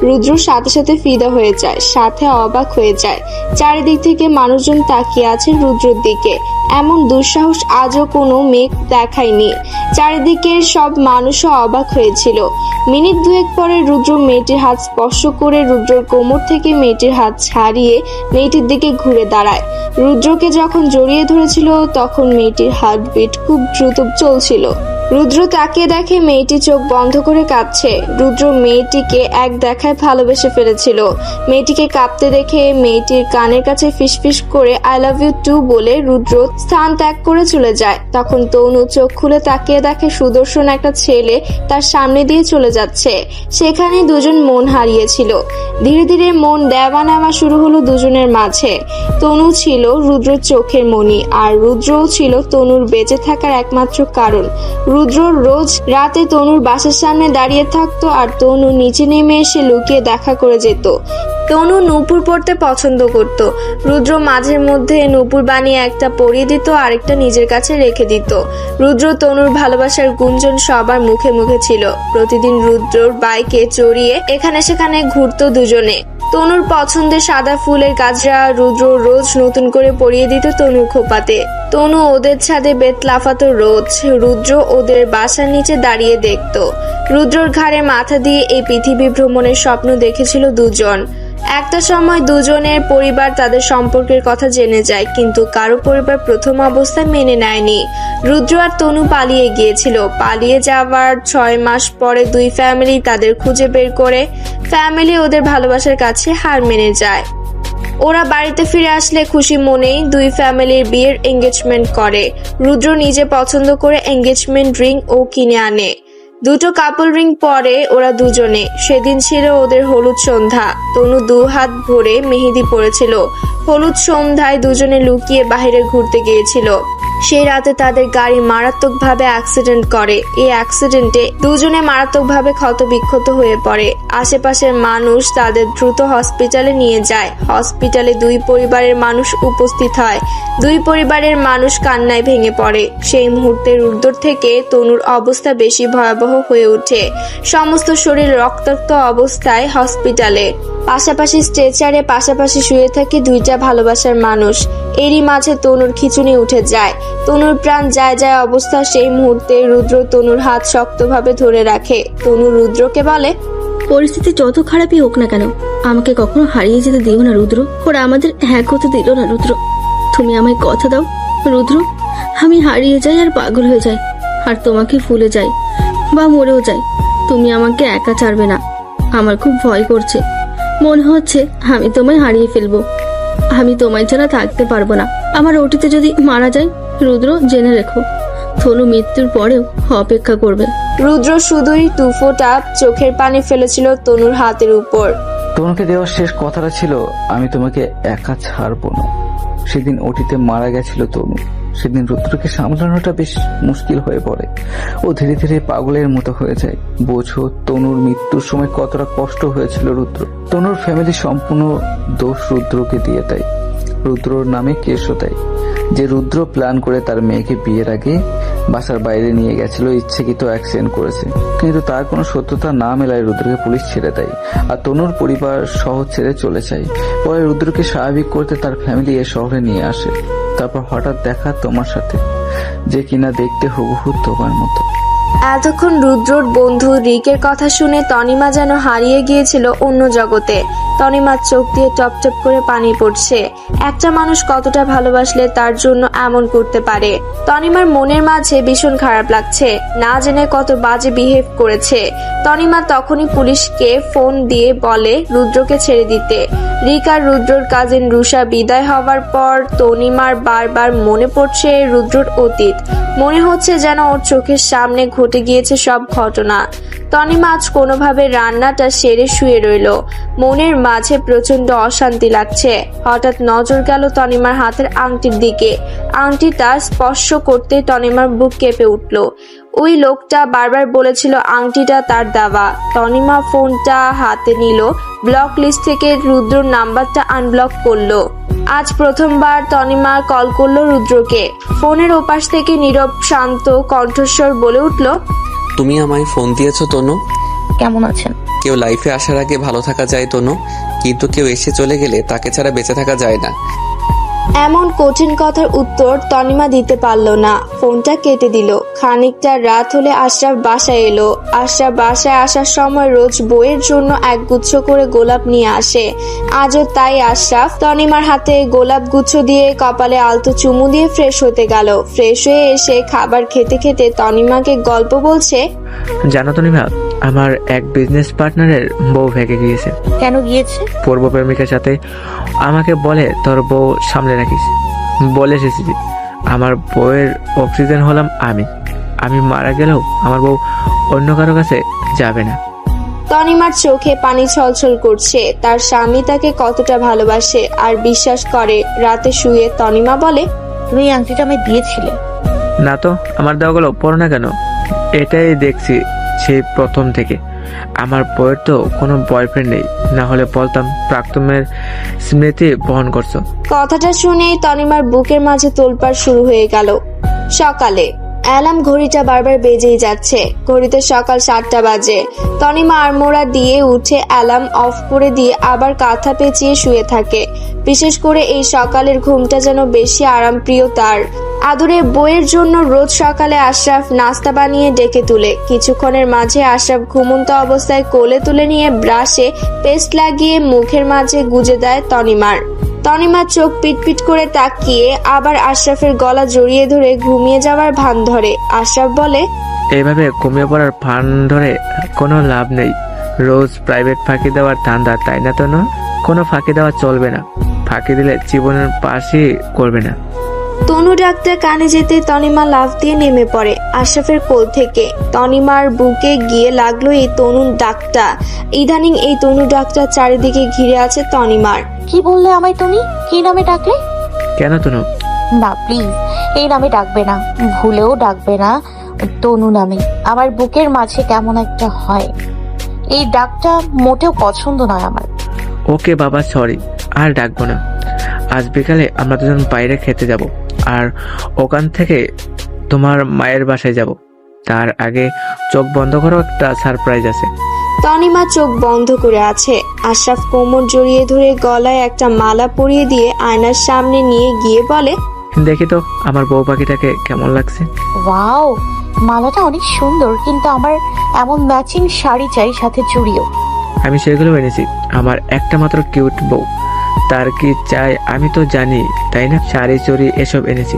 রুদ্র সাথে সাথে ফিদা হয়ে যায়, সাথে অবাক হয়ে যায়। চারিদিক থেকে মানুষজন তাকিয়ে আছে রুদ্রর দিকে। এমন দুঃসাহস আজও কোনো মেয়ে দেখায়নি। চারিদিকের সব মানুষও অবাক হয়েছিল। মিনিট দুয়েক পরে রুদ্র মেয়েটির হাত স্পর্শ করে রুদ্রর কোমর থেকে মেয়েটির হাত ছাড়িয়ে মেয়েটির দিকে ঘুরে দাঁড়ায়। রুদ্রকে যখন জড়িয়ে ধরেছিল তখন মেয়েটির হার্টবিট খুব দ্রুত চলছিল। রুদ্র তাকিয়ে দেখে মেয়েটি চোখ বন্ধ করে কাঁদছে। রুদ্র মেয়েটিকে এক দেখায় ভালোবেসে ফেলেছিল। মেয়েটিকে কাঁদতে দেখে মেয়েটির কানের কাছে ফিসফিস করে আই লাভ ইউ টু বলে রুদ্র স্থান ত্যাগ করে চলে যায়। তখন তনু চোখ খুলে তাকিয়ে দেখে সুদর্শন একটা ছেলে তার সামনে দিয়ে চলে যাচ্ছে। সেখানে দুজন মন হারিয়েছিল। ধীরে ধীরে মন দেওয়া নেওয়া শুরু হলো দুজনের মাঝে। তনু ছিল রুদ্রর চোখের মণি, আর রুদ্রও ছিল তনুর বেঁচে থাকার একমাত্র কারণ। রুদ্র রোজ রাতে তনুর বাসার সামনে দাঁড়িয়ে থাকতো, আর তনু নিচে নেমে এসে লুকিয়ে দেখা করে যেত। তনু নূপুর পরতে পছন্দ করত। রুদ্র মাঝের মধ্যে নূপুর বানিয়ে একটা পরিয়ে দিত, আরেকটা নিজের কাছে রেখে দিত। রুদ্র তনুর ভালোবাসার গুঞ্জন সবার মুখে মুখে ছিল। প্রতিদিন রুদ্রর বাইকে চড়িয়ে এখানে সেখানে ঘুরতো দুজনে। তনুর পছন্দের সাদা ফুলের গাজরা রুদ্র রোজ নতুন করে পরিয়ে দিত তনুর খোপাতে। তনু ওদের ছাদে বেত লাফাতো রোজ। রুদ্র ওদের বাসার নিচে দাঁড়িয়ে দেখত। রুদ্রর ঘাড়ে মাথা দিয়ে এই পৃথিবী ভ্রমণের স্বপ্ন দেখেছিল দুজন। একটা সময় দুজনের পরিবার তাদের সম্পর্কের কথা জেনে যায়, কিন্তু কারো পরিবার প্রথম অবস্থায় মেনে নেয়নি। রুদ্র আর তনু পালিয়ে গিয়েছিল। পালিয়ে যাওয়ার 6 মাস পরে দুই ফ্যামিলি তাদের খুঁজে বের করে। ফ্যামিলি ওদের ভালোবাসার কাছে হার মেনে যায়। ওরা বাড়িতে ফিরে আসলে খুশি মনেই দুই ফ্যামিলির বিয়ের এঙ্গেজমেন্ট করে। রুদ্র নিজে পছন্দ করে এঙ্গেজমেন্ট রিং ও কিনে আনে। দুটো কাপল রিং পরে ওরা দুজনে। সেদিন ছিল ওদের হলুদ সন্ধ্যা। তনু 2 হাত ভরে মেহেদি পড়েছিল। হলুদ সন্ধ্যায় দুজনে লুকিয়ে বাইরে ঘুরতে গিয়েছিল। সেই রাতে তাদের গাড়ি মারাত্মকভাবে অ্যাক্সিডেন্ট করে। এই অ্যাক্সিডেন্টে দুজনে মারাত্মকভাবে ক্ষতবিক্ষত হয়ে পড়ে। আশেপাশের মানুষ তাদের দ্রুত হসপিটালে নিয়ে যায়। হসপিটালে দুই পরিবারের মানুষ উপস্থিত হয়। দুই পরিবারের মানুষ কান্নায় ভেঙে পড়ে। সেই মুহূর্তে রুদ্র থেকে তনুর অবস্থা বেশি ভয়াবহ হয়ে ওঠে। সমস্ত শরীর রক্তাক্ত অবস্থায় হসপিটালে। পাশাপাশি স্ট্রেচারে পাশাপাশি শুয়ে থাকে দুইটা ভালোবাসার মানুষ। এরই মাঝে তনুর খিঁচুনি উঠে যায়। তনুর প্রাণ যায় যায় অবস্থা। সেই মুহূর্তে রুদ্র তনুর হাত শক্তভাবে ধরে রাখে। তনু রুদ্রকে বলে, পরিস্থিতি যত খারাপই হোক না কেন, আমাকে কখনো হারিয়ে যেতে দিও না রুদ্র। ওরা আমাদের এক হতে দিল না রুদ্র। তুমি আমায় কথা দাও রুদ্র, আমি হারিয়ে যাই আর পাগল হয়ে যাই, আর তোমাকে ভুলে যাই বা মরেও যাই, তুমি আমাকে একা ছাড়বে না। আমার খুব ভয় করছে। মনে হচ্ছে আমি তোমায় হারিয়ে ফেলবো। আমি তোমায় ছাড়া থাকতে পারবো না। আমার ওটিতে যদি মারা যায় রুদ্র, জেনে রেখো তনু মৃত্যুর পরেও অপেক্ষা করবে। রুদ্র শুধুই 2 ফোঁটা চোখের পানি ফেলেছিল তনুর হাতের উপর। তোমাকে দেওয়ার শেষ কথাটা ছিল আমি তোমাকে একা ছাড়বো না। সেদিন ওটিতে মারা গেছিল তনু। সেদিন রুদ্রকে সামলানোটা বেশ মুশকিল হয়ে পড়ে। ও ধীরে ধীরে পাগলের মতো হয়ে যায়। বোঝো তনুর মৃত্যুর সময় কতটা কষ্ট হয়েছিল রুদ্র। তনুর ফ্যামিলি সম্পূর্ণ দোষ রুদ্রকে দিয়ে দেয়। রুদ্রর নামে কেসও দেয় যে রুদ্র প্ল্যান করে তার মেয়েকে বিয়ের আগে বাসার বাইরে নিয়ে গেছিল, ইচ্ছাকৃত অ্যাক্সিডেন্ট করেছে। কিন্তু তার কোনো সত্যতা না মেলায় রুদ্রকে পুলিশ ছেড়ে দেয়, আর তনুর পরিবার শহর ছেড়ে চলে যায়। পরে রুদ্রকে স্বাভাবিক করতে তার ফ্যামিলি এ শহরে নিয়ে আসে। তারপর হঠাৎ দেখা তোমার সাথে, যে কিনা দেখতে হুবহু তোমার মতো। এতক্ষণ রুদ্রর বন্ধু রিকের কথা শুনে তনিমা যেন হারিয়ে গিয়েছিল অন্য জগতে। তনিমার চোখ দিয়ে টপ টপ করে পানি পড়ছে। একটা মানুষ কতটা ভালোবাসলে তার জন্য এমন করতে পারে। তনিমার মনের মাঝে ভীষণ খারাপ লাগছে। না জেনে কত বাজে বিহেভ করেছে। তনিমা তখনই পুলিশকে ফোন দিয়ে বলে রুদ্রকে ছেড়ে দিতে। রিক আর রুদ্রর কাজিন রুষা বিদায় হওয়ার পর তনিমার বারবার মনে পড়ছে রুদ্রর অতীত। মনে হচ্ছে যেন ওর চোখের সামনে ঘটে গিয়েছে সব ঘটনা। তনিমা আজ কোনোভাবে রান্নাটা সেরে শুয়ে রইল। মনের মাঝে প্রচন্ড অশান্তি লাগছে। হঠাৎ নজর গেল তনিমার হাতের আংটির দিকে। আংটিটা স্পর্শ করতে তনিমার বুক কেঁপে উঠল। ওই লোকটা বারবার বলেছিল আংটিটা তার দেওয়া। তনিমা ফোনটা হাতে নিল, ব্লক লিস্ট থেকে রুদ্রর নাম্বারটা আনব্লক করলো। আজ প্রথমবার তনিমা কল করলো রুদ্রকে। ফোনের ওপাশ থেকে নীরব শান্ত কণ্ঠস্বর বলে উঠল, তুমি আমায় ফোন দিয়েছো তনু? কেমন আছেন? কেউ লাইফে আসার আগে ভালো থাকা যায় তনু, কিন্তু কেউ এসে চলে গেলে তাকে ছাড়া বেঁচে থাকা যায় না। এমন কঠিন কথার উত্তর তনিমা দিতে পারল না। ফোনটা কেটে দিল। খানিকটা রাত হলে আশরাফ বাসায় এলো। আশরাফ বাসায় আসার সময় রোজ বইয়ের জন্য একগুচ্ছ করে গোলাপ নিয়ে আসে। আজও তাই আশরাফ তনিমার হাতে গোলাপ গুচ্ছ দিয়ে কপালে আলতো চুমু দিয়ে ফ্রেশ হতে গেল। ফ্রেশ হয়ে এসে খাবার খেতে খেতে তনিমাকে গল্প বলছে, জানো তনিমা, আমার এক বিজনেস পার্টনারের বউ ভেগে গিয়েছে। কেন গিয়েছে? পূর্ব প্রেমিকার সাথে। আমাকে বলে তোর বউ সামলে রাখিস। বলে এসেছি আমার বউয়ের অক্সিজেন হলাম আমি মারা গেলেও আমার বউ অন্য কারো কাছে যাবে না। তনিমার চোখে পানি ছলছল করছে। তার স্বামী তাকে কতটা ভালোবাসে আর বিশ্বাস করে। রাতে শুয়ে তনিমা বলে, তুমি এই আংটিটা আমায় দিয়েছিলে। না তো, আমার দেওয়াগুলো পড়ো না কেন? এটাই দেখছি সেই প্রথম থেকে। আমার বউয়ের তো কোনো বয়ফ্রেন্ড নেই, না হলে বলতাম প্রাক্তনের স্মৃতি বহন করছো। কথাটা শুনেই তনিমার বুকের মাঝে তোলপাড় শুরু হয়ে গেল। সকালে অ্যালার্ম ঘড়িটা বারবার বেজেই যাচ্ছে। ঘড়িতে সকাল 7টা বাজে। তনিমা আড়মোড়া দিয়ে উঠে অ্যালার্ম অফ করে দিয়ে আবার কাঁথা পেঁচিয়ে শুয়ে থাকে। বিশেষ করে এই সকালের ঘুমটা যেন বেশি আরামপ্রিয় তার। আদুরে বইয়ের জন্য রোজ সকালে আশরাফ নাস্তা বানিয়ে ডেকে তুলে। কিছুক্ষণের মাঝে আশরাফ ঘুমন্ত অবস্থায় কোলে তুলে নিয়ে ব্রাশে পেস্ট লাগিয়ে মুখের মাঝে গুজে দেয় তনিমার। তনিমার চোখ পিটপিট করে তাকিয়ে আবার আশরাফের গলা জড়িয়ে ধরে ঘুমিয়ে যাওয়ার ভান ধরে। আশরাফ বলে, এইভাবে ঘুমিয়ে পড়ার ফান ধরে কোনো লাভ নেই। রোজ প্রাইভেট ফাঁকি দেওয়ার ধান্দা, তাই না তো? না, কোনো ফাঁকি দেওয়া চলবে না। ফাঁকি দিলে জীবনের পাশই করবে না। তনু ডাক্তার কানে যেতে তনিমা লাফ দিয়ে নেমে পড়ে আশরাফের কোল থেকে। তনিমার বুকে গিয়ে লাগলো এই তনু ডাকটা। ইদানিং এই তনু ডাকটা চারিদিকে ঘিরে আছে তনিমার। কি বললে আমায় তুমি? কি নামে ডাকলে? কেন তনু? না প্লিজ, এই নামে ডাকবে না, ভুলেও ডাকবে না তনু নামে। আমার বুকের মাঝে কেমন একটা হয়। এই ডাকটা মোটেও পছন্দ নয় আমার। ওকে বাবা, সরি, আর ডাকবো না। আজ বিকালে আমরা দুজন বাইরে খেতে যাব, আর ওখান থেকে তোমার মায়ের বাসায় যাব। তার আগে চোখ বন্ধ করো, একটা সারপ্রাইজ আছে। তনিমা চোখ বন্ধ করে আছে। আশরাফ কোমর জড়িয়ে ধরে গলায় একটা মালা পরিয়ে দিয়ে আয়নার সামনে নিয়ে গিয়ে বলে, দেখি তো আমার বউ পাখিটাকে কেমন লাগছে। ওয়াও, মালাটা অনেক সুন্দর, কিন্তু আমার এমন ম্যাচিং শাড়ি চাই, সাথে চুড়িও। আমি সেগুলো এনেছি। আমার একটা মাত্র কিউট বউ, তার কি চাই আমি তো জানি, তাই না? শাড়ি চুড়ি এসব এনেছি।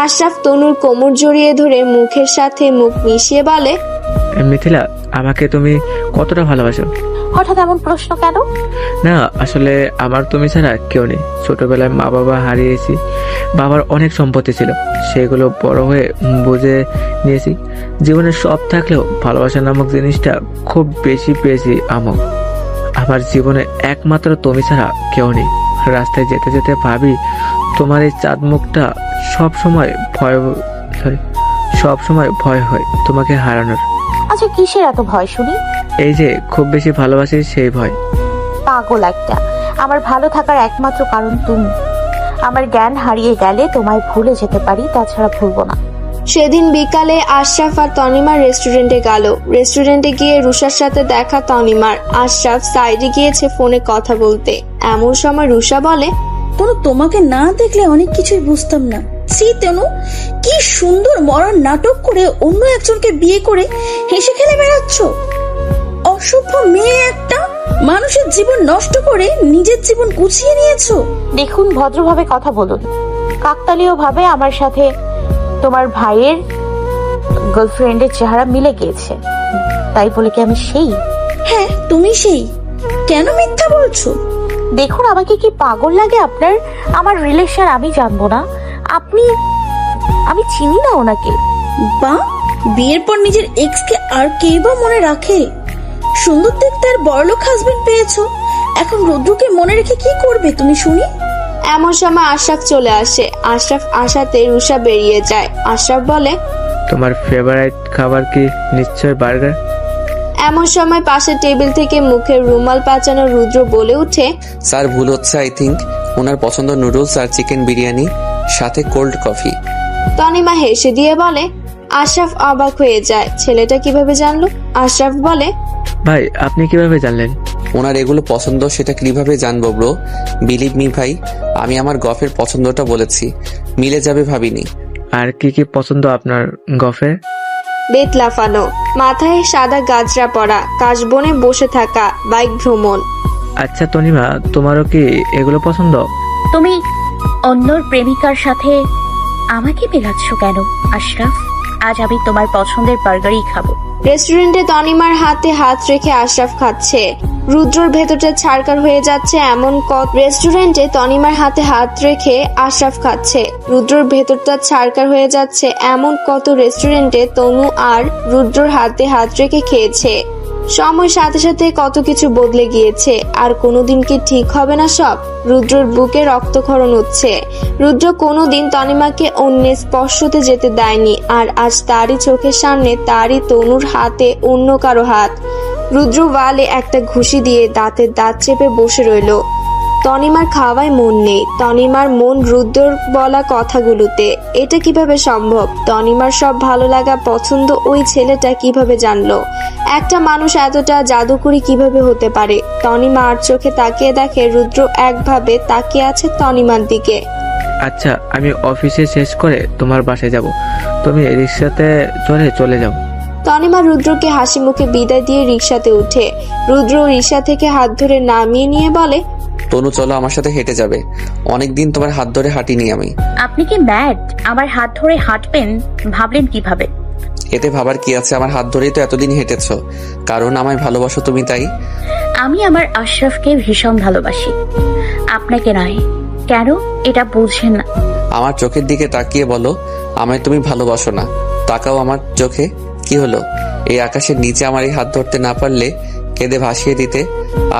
আশরাফ তনুর কোমর জড়িয়ে ধরে মুখের সাথে মুখ মিশিয়ে বলে, মিথিলা, আমাকে তুমি কতটা ভালোবাসো? হঠাৎ এমন প্রশ্ন কেন? না, আসলে আমার তুমি ছাড়া কেউ নেই। ছোটবেলায় মা বাবা হারিয়েছি। বাবার অনেক সম্পত্তি ছিল, সেগুলো বড় হয়ে বুঝে নিয়েছি। জীবনে সব থাকলেও ভালোবাসা নামক জিনিসটা খুব বেশি পেয়েছি আমক। আমার জীবনে একমাত্র তুমি ছাড়া কেউ নেই। রাস্তায় যেতে যেতে ভাবি তোমার এই চাঁদ মুখটা সব সময় ভয় হয় তোমাকে হারানোর। আচ্ছা, কিসের এত ভয় শুনি? এই যে খুব বেশি ভালোবাসি সেই ভয়। পাগল একটা। আমার ভালো থাকার একমাত্র কারণ তুমি। আমার জ্ঞান হারিয়ে গেলে তোমায় ভুলে যেতে পারি, তাছাড়া ভুলবো না। সেদিন বিকালে আশরাফ আর তনিমার রেস্টুরেন্টে গেল। রেস্টুরেন্টে গিয়ে রুষার সাথে দেখা তনিমার। আশরাফ সাইডে গিয়েছে ফোনে কথা বলতে। এমন সময় রুষা বলে, তনু, তোমাকে না দেখলে অনেক কিছুই বুঝতাম না। ছি তনু, কি সুন্দর মরার নাটক করে অন্য একজনকে বিয়ে করে হেসে খেলে বেড়াচ্ছ। অসভ্য মেয়ে একটা, মানুষের জীবন নষ্ট করে নিজের জীবন গুছিয়ে নিয়েছো। দেখুন, ভদ্রভাবে কথা বলুন। কাকতালীয় ভাবে আমার সাথে তোমার ভাইয়ের গার্লফ্রেন্ডের চেহারা মিলে গিয়েছে, তাই বলে কি আমি সেই? হ্যাঁ, তুমি সেই। কেন মিথ্যা বলছো? দেখুন, আমাকে কি পাগল লাগে আপনার? আমার রিলেশন আমি জানবো না? আমি চিনি না ওনাকে। বা, বিয়ের পর নিজের এক্স কে আর কে বা মনে রাখে? সুন্দর দেখতে আর বড়লোক হাজবেন্ড পেয়েছো, এখন রুদ্রকে মনে রেখে কি করবে তুমি শুনি? এমন সময় আশরাফ চলে আসে। আশরাফ আসাতে রুষা বেরিয়ে যায়। আশরাফ বলে, তোমার ফেভারিট খাবার কি? নিশ্চয় বার্গার। এমন সময় পাশের টেবিল থেকে মুখে রুমাল পাচানো রুদ্র বলে উঠে, স্যার ভুল হচ্ছে, আই থিঙ্ক ওনার পছন্দ নুডলস আর চিকেন বিরিয়ানি সাথে কোল্ড কফি। তনিমা হেসে দিয়ে বলে। আশরাফ অবাক হয়ে যায়, ছেলেটা কিভাবে জানলো? আশরাফ বলে, ভাই আপনি কিভাবে জানলেন? ওনার এগুলো পছন্দ, সেটা কিভাবে জানবো ব্রো? বিলিভ মি ভাই, আমি আমার গফের পছন্দটা বলেছি, মিলে যাবে ভাবিনি। আর কি কি পছন্দ আপনার গফে? বেত লাফানো, মাথায় সাদা গাজরা পরা, কাশবনে বসে থাকা, বাইক ভ্রমণ। আচ্ছা তনিমা, তোমারও কি এগুলো পছন্দ? তুমি অন্যর প্রেমিকার সাথে আমাকে মেলাচ্ছ কেন আশরাফ? আজ আমি তোমার পছন্দের বার্গারই খাবো। রেস্টুরেন্টে তনিমার হাতে হাত রেখে আশরাফ খাচ্ছে। রুদ্রর ভেতরটা ছারকার হয়ে যাচ্ছে এমন রেস্টুরেন্টে তনিমার হাতে হাত রেখে আশরাফ খাচ্ছে। রুদ্রর ভেতরটা ছারকার হয়ে যাচ্ছে এমন কত রেস্টুরেন্টে তনু আর রুদ্রর হাতে হাত রেখে খেয়েছে। সময়ের সাথে সাথে কত কিছু বদলে গিয়েছে, আর কোনোদিন কি ঠিক হবে না সব? রুদ্রর বুকে রক্তক্ষরণ হচ্ছে। রুদ্র কোনোদিন তনিমাকে অন্যের স্পর্শতে যেতে দেয়নি, আর আজ তারই চোখের সামনে তারই তনুর হাতে অন্য কারো হাত। রুদ্র ওয়ালে একটা ঘুষি দিয়ে দাঁতের দাঁত চেপে বসে রইল। তনিমার খাওয়ায় মন নেই, তনিমার মন রুদ্রর বলা কথাগুলোতে। এটা কিভাবে সম্ভব? তনিমার সব ভালো লাগা পছন্দ ওই ছেলেটা কিভাবে জানলো? একটা মানুষ এতটা জাদুকরি কিভাবে হতে পারে? তনিমা আর চোখে তাকিয়ে দেখে রুদ্র একভাবে তাকিয়ে আছে তনিমার দিকে। আচ্ছা আমি অফিসে শেষ করে তোমার বাসায় যাব, তুমি রিক্সাতে চলে যাও। তনিমা রুদ্রকে হাসি মুখে বিদায় দিয়ে রিক্সাতে উঠে। রুদ্র রিক্সা থেকে হাত ধরে নামিয়ে নিয়ে বলে, তনু চলো আমার সাথে হেঁটে যাবে, অনেকদিন তোমার হাত ধরে হাঁটিনি আমি। আপনি কি ম্যাড? আমার হাত ধরে হাঁটবেন ভাবলেন কিভাবে? এতে ভাবার কি আছে? আমার হাত ধরেই তো এতদিন হেঁটেছো, কারণ আমায় ভালোবাসো তুমি, তাই। আমি আমার আশরাফকে ভীষণ ভালোবাসি, আপনাকে নয়। কেন এটা বুঝছেন না? আমার চোখের দিকে তাকিয়ে বলো, আমায় তুমি ভালোবাসো না? তাকাও আমার চোখে। কি হলো? এই আকাশের নিচে আমার এই হাত ধরতে না পারলে কেঁদে ভাসিয়ে দিতে,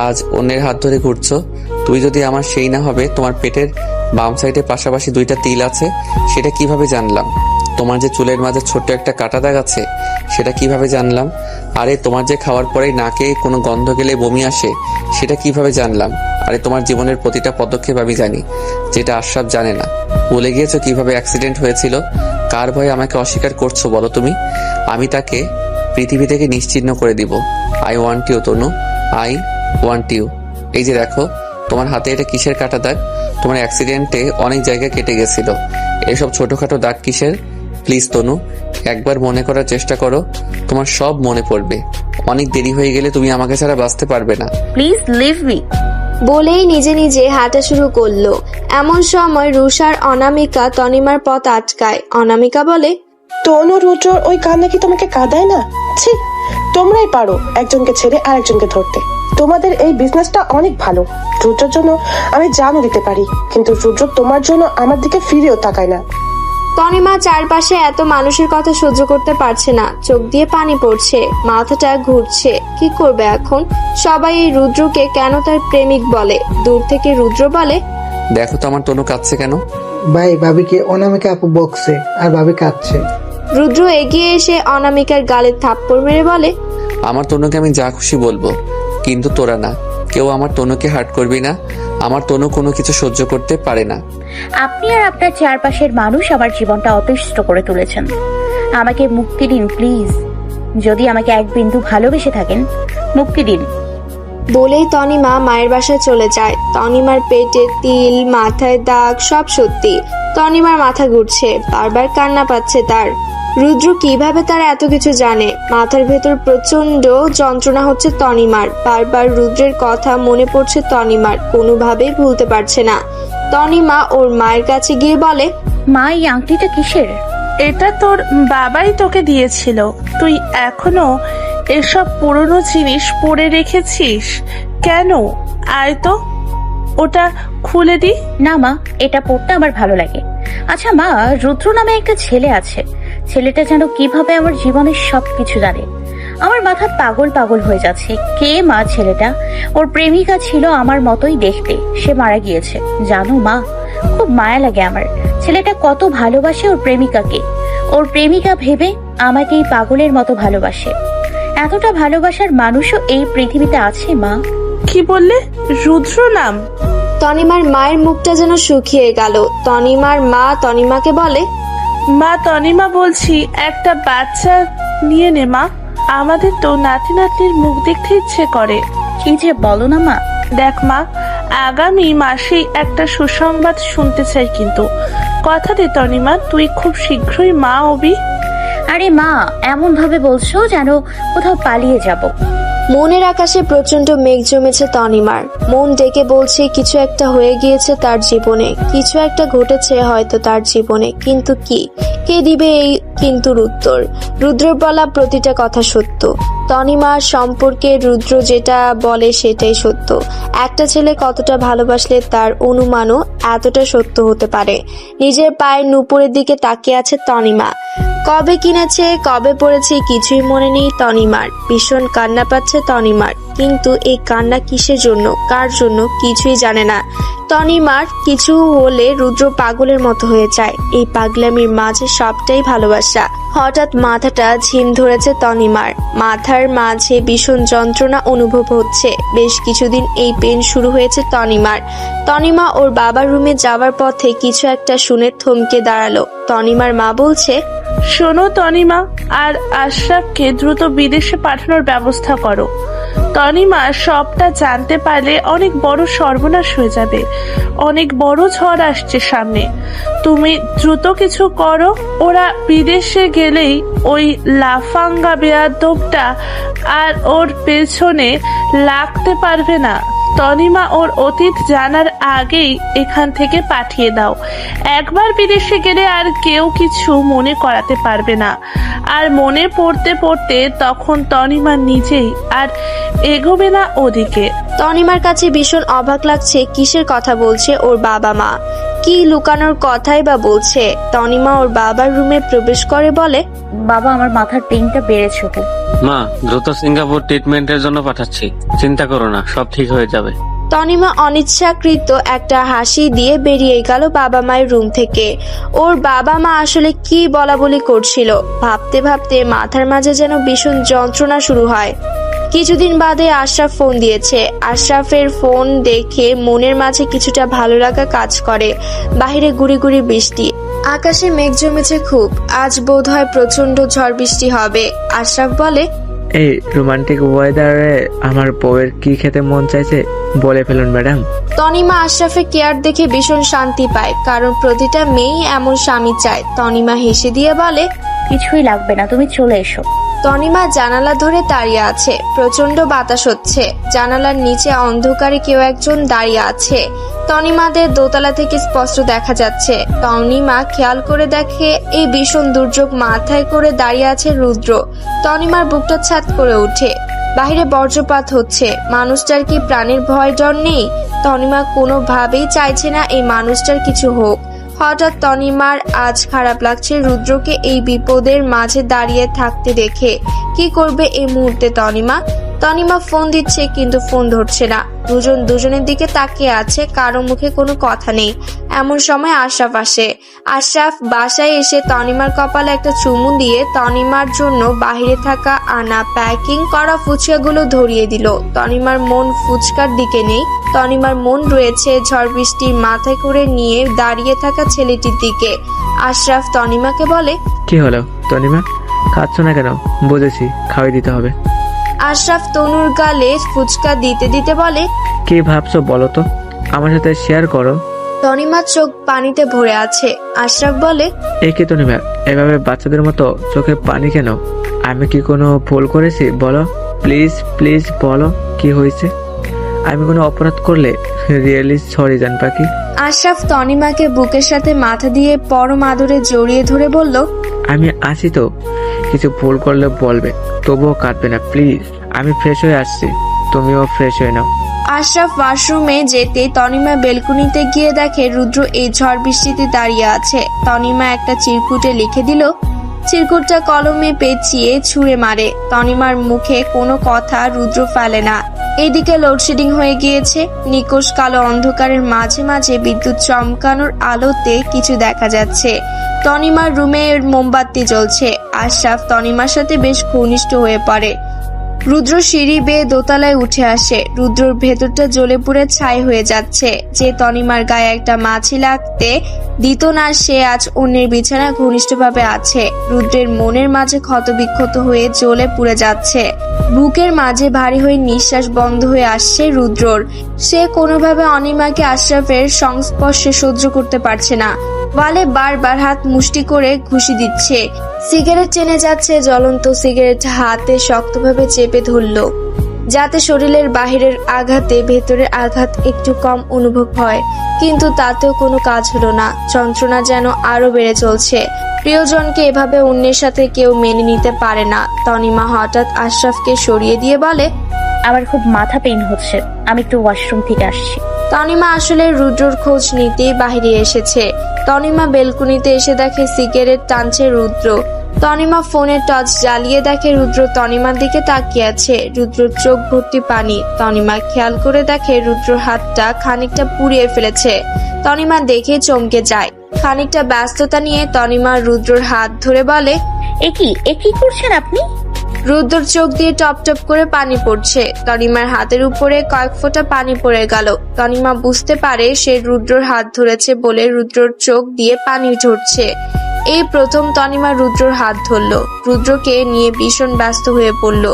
আজ অন্যের হাত ধরে ঘুরছো। তুই যদি আমার সেই না হবে, তোমার পেটের বাম সাইডে পাশাপাশি দুইটা তিল আছে, সেটা কিভাবে জানলাম? তোমার যে চুলের মাঝে ছোট্ট একটা কাটা দাগ আছে, সেটা কিভাবে জানলাম? আরে তোমার যে খাওয়ার পরেই নাকে কোনো গন্ধ গেলে বমি আসে, সেটা কিভাবে জানলাম? আরে তোমার জীবনের প্রতিটা পদক্ষেপ আমি জানি, যেটা আশরাফ জানে না। ভুলে গিয়েছো কিভাবে অ্যাক্সিডেন্ট হয়েছিল? কার ভয়ে আমাকে অস্বীকার করছো বলো তুমি? আমি তাকে পৃথিবী থেকে নিশ্চিহ্ন করে দিব। I want you Tanu, I want you. এই যে দেখো তোমার হাতে এটা কিসের কাটা দাগ? তোমার অ্যাক্সিডেন্টে অনেক জায়গায় কেটে গেছিল, এসব ছোটখাটো দাগ কিসের? প্লিজ তনু, একবার মনে করার চেষ্টা করো, তোমার সব মনে পড়বে। অনেক দেরি হয়ে গেলে তুমি আমাকে ছাড়া বাঁচতে পারবে না। Please leave me. বলেই নিজে নিজে হাঁটা শুরু করলো। এমন সময় রুষার অনামিকা তনিমার পথ আটকায়। অনামিকা বলে, তনু রুদ্রর ওই কান্না কি তোমাকে কাঁদায় না? ছি, তোমরাই পারো একজনকে ছেড়ে আরেকজনকে ধরতে। তোমাদের এই বিজনেসটা অনেক ভালো। রুদ্রর জন্য আমি জানও দিতে পারি, কিন্তু রুদ্র তোমার জন্য আমার দিকে ফিরেও তাকায় না। তনিমা চারপাশে এত মানুষের কথা সহ্য করতে পারছে না, চোখ দিয়ে পানি পড়ছে, মাথাটা ঘুরছে। কি করবে এখন? সবাই এই রুদ্রকে কেন তার প্রেমিক বলে। দূর থেকে রুদ্র বলে, দেখো তো আমার তনু কাঁদছে কেন? ভাই ভাবিকে অনামিকা আপু বকছে আর ভাবি কাঁদছে। রুদ্র এগিয়ে এসে অনামিকার গালে থাপ্পড় মেরে বলে, আমার তনুকে আমি যা খুশি বলবো, কিন্তু তোরা না, কেউ আমার তনুকে হার্ট করবি না। আমার তনু কোনো কিছু সহ্য করতে পারে না। আপনি আর আপনার চারপাশের মানুষ আমার জীবনটা অতিষ্ঠ করে তুলেছেন। আমাকে মুক্তি দিন প্লিজ। যদি আমাকে এক বিন্দু ভালোবেসে থাকেন, মুক্তি দিন। বলেই তনিমা মায়ের বাসায় চলে যায়। তনিমার পেটে তিল, মাথায় দাগ, সব সত্যি। তনিমার মাথা ঘুরছে, বারবার কান্না পাচ্ছে তার। রুদ্র কিভাবে তার এত কিছু জানে? মাথার ভেতর প্রচন্ড যন্ত্রণা হচ্ছে তনিমার। বারবার রুদ্রের কথা মনে পড়ছে তনিমার, কোনোভাবেই ভুলতে পারছে না। তনিমা ওর মায়ের কাছে গিয়ে বলে, মা এই আংটিটা কিসের? এটা তোর বাবাই তোকে দিয়েছিল, তুই এখনো এসব পুরনো জিনিস পরে রেখেছিস কেন? আয় তো, ওটা খুলে দি। না মা, এটা পড়তে আমার ভালো লাগে। আচ্ছা মা, রুদ্র নামে একটা ছেলে আছে, ছেলেটা যেন কিভাবে আমার জীবনের সবকিছু জানে। আমার মাথা পাগল পাগল হয়ে যাচ্ছে। কে মা ছেলেটা? ওর প্রেমিকা ছিল আমার মতোই দেখতে, সে মারা গিয়েছে। জানো মা, খুব মায়া লাগে আমার। ছেলেটা কত ভালোবাসে ওর প্রেমিকাকে। ওর প্রেমিকা ভেবে আমাকেই পাগলের মতো ভালোবাসে। এতটা ভালোবাসার মানুষও এই পৃথিবীতে আছে মা। কি বললে? রুদ্র নাম? তনিমার মায়ের মুখটা যেন শুকিয়ে গেল। তনিমার মা তনিমাকে বলে, মা তনিমা বলছি একটা বাচ্চা নিয়ে নে মা, আমাদের তো নাতি নাতনির মুখ দেখতে ইচ্ছে করে। কি যে বলো না মা। দেখ মা, আগামী মাসেই একটা সুসংবাদ শুনতে চাই, কিন্তু কথা দে তনিমা, তুই খুব শীঘ্রই মা হবি। আরে মা, এমন ভাবে বলছো যেন কোথাও পালিয়ে যাব। মনের আকাশে প্রচন্ড মেঘ জমেছে তনিমার। মন ডেকে বলছে কিছু একটা হয়ে গিয়েছে তার জীবনে, কিছু একটা ঘটেছে হয়তো তার জীবনে, কিন্তু কি? কে দিবে এই কিন্তুর উত্তর? রুদ্রর বলা প্রতিটা কথা সত্য। তনিমার সম্পর্কে রুদ্র যেটা বলে সেটাই সত্য। একটা ছেলে কতটা ভালোবাসলে তার অনুমানও এতটা সত্য হতে পারে। নিজের পায়ের নুপুরের দিকে তাকিয়ে আছে তনিমা। কবে কিনেছে, কবে পড়েছে কিছুই মনে নেই তনিমার। ভীষণ কান্না পাচ্ছে তনিমার, কিন্তু এই কান্না কিসের জন্য, কার জন্য কিছুই জানে না। তনিমার কিছু হলে রুদ্র পাগলের মতো হয়ে যায়। এই পাগলামির মাঝে সবটাই ভালোবাসা। হঠাৎ মাথাটা ঝিম ধরেছে তনিমার। মাথার মাঝে ভীষণ যন্ত্রণা অনুভব হচ্ছে। বেশ কিছুদিন এই পেন শুরু হয়েছে তনিমার। তনিমা ওর বাবার রুমে যাওয়ার পথে কিছু একটা শুনে থমকে দাঁড়ালো। তনিমার মা বলছে, শোনো তনিমা, আর আশরাফকে দ্রুত বিদেশে পাঠানোর ব্যবস্থা করো। তনিমা সবটা জানতে পারলে অনেক বড় সর্বনাশ হয়ে যাবে। অনেক বড় ঝড় আসছে সামনে। তুমি দ্রুত কিছু করো। ওরা বিদেশে গেলেই ওই লাফাঙ্গা বেয়াদবটা আর ওর পেছনে লাগতে পারবে না। তনিমা ওর অতীত জানার আগেই এখান থেকে পাঠিয়ে দাও। একবার বিদেশে গেলে আর কেউ কিছু মনে করাতে পারবে না। আর মনে পড়তে পড়তে তখন তনিমা নিজেই আর এগোবে না ওদিকে। তনিমার কাছে ভীষণ অবাক লাগছে কিসের কথা বলছে ওর বাবা মা। কি লুকানোর কথাই বা বলছে। তনিমা ওর বাবার রুমে প্রবেশ করে বলে, বাবা, আমার মাথার পেইনটা বেড়েছে খুব। মা, দ্রুত সিঙ্গাপুর ট্রিটমেন্টের জন্য পাঠাচ্ছি। চিন্তা করো না, সব ঠিক হয়ে যাবে। তনিমা অনিচ্ছাকৃত একটা হাসি দিয়ে বেরিয়ে গেল বাবা মায়ের রুম থেকে। ওর বাবা মা আসলে কি বলা বলি করছিল। ভাবতে ভাবতে মাথার মাঝে যেন ভীষণ যন্ত্রণা শুরু হয়। কিছুদিন বাদে আশরাফ ফোন দিয়েছে। আশরাফের ফোন দেখে মনের মাঝে কিছুটা ভালো লাগা কাজ করে। বাহিরে গুড়ি গুড়ি বৃষ্টি, আকাশে মেঘ জমেছে খুব। আজ বোধহয় প্রচন্ড ঝড় বৃষ্টি হবে। আশরাফ বলে, এই রোমান্টিক ওয়েদারে আমার বউয়ের কি খেতে মন চাইছে বলে ফেলুন ম্যাডাম। তনিমা আশরাফের কেয়ার দেখে ভীষণ শান্তি পায়, কারণ প্রতিটা মেয়েই এমন স্বামী চায়। তনিমা হেসে দিয়ে বলে, কিছুই লাগবে না, তুমি চলে এসো। তনিমা জানালা ধরে দাঁড়িয়ে আছে। প্রচন্ড বাতাস হচ্ছে। জানালার নিচে অন্ধকারে কেউ একজন দাঁড়িয়ে আছে। তনিমাদের দোতলা থেকে স্পষ্ট দেখা যাচ্ছে। তনিমা খেয়াল করে দেখে এই ভীষণ দুর্যোগ মাথায় করে দাঁড়িয়ে আছে রুদ্র। তনিমার বুকটা ছাদ করে ওঠে। বাহিরে বজ্রপাত হচ্ছে। মানুষটার কি প্রাণের ভয় ডর নেই? তনিমা কোনোভাবেই চাইছে না এই মানুষটার কিছু হোক। হঠাৎ তনিমার আজ খারাপ লাগছে রুদ্রকে এই বিপদের মাঝে দাঁড়িয়ে থাকতে দেখে। কি করবে এই মুহূর্তে তনিমা ফোন দিচ্ছে কিন্তু ফোন ধরছে না। দুজন দুজনের দিকে তাকিয়ে আছে, কারো মুখে কোনো কথা নেই। এমন সময় আশরাফ আসে। আশরাফ বাসায় এসে তনিমার কপালে একটা চুমু দিয়ে তনিমার জন্য বাহিরে থাকা আনা প্যাকিং করা ফুচকাগুলো ধরিয়ে দিল। তনিমার মন ফুচকার দিকে নেই। তনিমার মন রয়েছে ঝড় বৃষ্টি মাথায় করে নিয়ে দাঁড়িয়ে থাকা ছেলেটির দিকে। আশরাফ তনিমাকে বলে, কি হলো তনিমা, খাচ্ছ না কেন? বুঝেছি, খাওয়াই দিতে হবে। আশরাফ তনুর গালে ফুচকা দিতে দিতে বলে, কি ভাবছো বলো তো, আমার সাথে শেয়ার করো। তনিমার চোখ পানিতে ভরে আছে। আশরাফ বলে, এই কি তনিমা, এভাবে বাচ্চাদের মতো চোখে পানি কেন? আমি কি কোনো ভুল করেছি বলো? প্লিজ প্লিজ বলো কি হয়েছে। আমি কোনো অপরাধ করলে রিয়েলি সরি জান পাখি। আশরাফ তনিমাকে বুকের সাথে মাথা দিয়ে পরম আদরে জড়িয়ে ধরে বলল, আমি আছি তো, কিছু ভুল করলে বলবে, তবুও কাঁদবে না প্লিজ। আমি ফ্রেশ হয়ে আসছি, তুমিও ফ্রেশ হয়ে নাও। আশরাফ ওয়াশরুমে যেতে তনিমা বেলকুনিতে গিয়ে দেখে রুদ্র এই ঝড় বৃষ্টিতে দাঁড়িয়ে আছে। তনিমা একটা চিরকুটে লিখে দিল, চিরকুটটা কলমে পেঁচিয়ে ছুঁড়ে মারে। তনিমার মুখে কোনো কথা রুদ্র ফেলে না। এদিকে লোডশেডিং হয়ে গিয়েছে। নিকোষ কালো অন্ধকারের মাঝে মাঝে বিদ্যুৎ চমকানোর আলোতে কিছু দেখা যাচ্ছে। তনিমার রুমে মোমবাতি জ্বলছে। আশরাফ তনিমার সাথে বেশ ঘনিষ্ঠ হয়ে পড়ে। রুদ্র সিঁড়ি বেয়ে দোতলায় উঠে আসে। রুদ্রর ভেতরটা জ্বলে পুড়ে ছাই হয়ে যাচ্ছে। যে তনিমার গায়ে একটা মাছি লাগতে দিত না, সে আজ অন্যের বিছানায় ঘনিষ্ঠভাবে আছে। রুদ্রের মনের মাঝে ক্ষতবিক্ষত হয়ে জ্বলে পুড়ে যাচ্ছে। বুকের মাঝে ভারী হয়ে নিঃশ্বাস বন্ধ হয়ে আসছে রুদ্রর। সে কোনোভাবে অনিমাকে আশরাফের সংস্পর্শে সহ্য করতে পারছে না। ওয়ালে বারবার হাত মুষ্টি করে ঘুষি দিচ্ছে। সিগারেট টেনে যাচ্ছে। জ্বলন্ত সিগারেট হাতে শক্তভাবে চেপে ধরল, যাতে শরীরের বাহিরের আঘাতে ভেতরের আঘাত একটু কম অনুভব হয়। কিন্তু তাতেও কোনো কাজ হলো না। যন্ত্রণা যেন আরো বেড়ে চলছে। প্রিয়জনকে এভাবে অন্যের সাথে কেউ মেনে নিতে পারে না। তনিমা হঠাৎ আশরাফকে সরিয়ে দিয়ে বলে, আমার খুব মাথা পেইন হচ্ছে, আমি একটু ওয়াশরুম থেকে আসছি। তনিমা আসলে রুদ্রর খোঁজ নিতেই বাহিরে এসেছে। তনিমা বেলকুনিতে এসে দেখে সিগারেট টানছে রুদ্র। তনিমা ফোনের টর্চ জ্বালিয়ে দেখে রুদ্র তনিমার দিকে তাকিয়ে আছে। রুদ্রর চোখ ভর্তি পানি। তনিমা খেয়াল করে দেখে রুদ্রর হাতটা খানিকটা পুড়িয়ে ফেলেছে। তনিমা দেখে চমকে যায়। খানিকটা ব্যস্ততা নিয়ে তনিমা রুদ্রর হাত ধরে বলে, এ কি করছেন আপনি? রুদ্রর চোখ দিয়ে টপ টপ করে পানি পড়ছে। তনিমার হাতের উপরে কয়েক ফোঁটা পানি পড়ে গেল। তনিমা বুঝতে পারে সে রুদ্রর হাত ধরেছে বলে রুদ্রর চোখ দিয়ে পানি ঝরছে। এই প্রথম তনিমা রুদ্রর হাত ধরল। রুদ্রকে নিয়ে ভীষণ ব্যস্ত হয়ে পড়ল।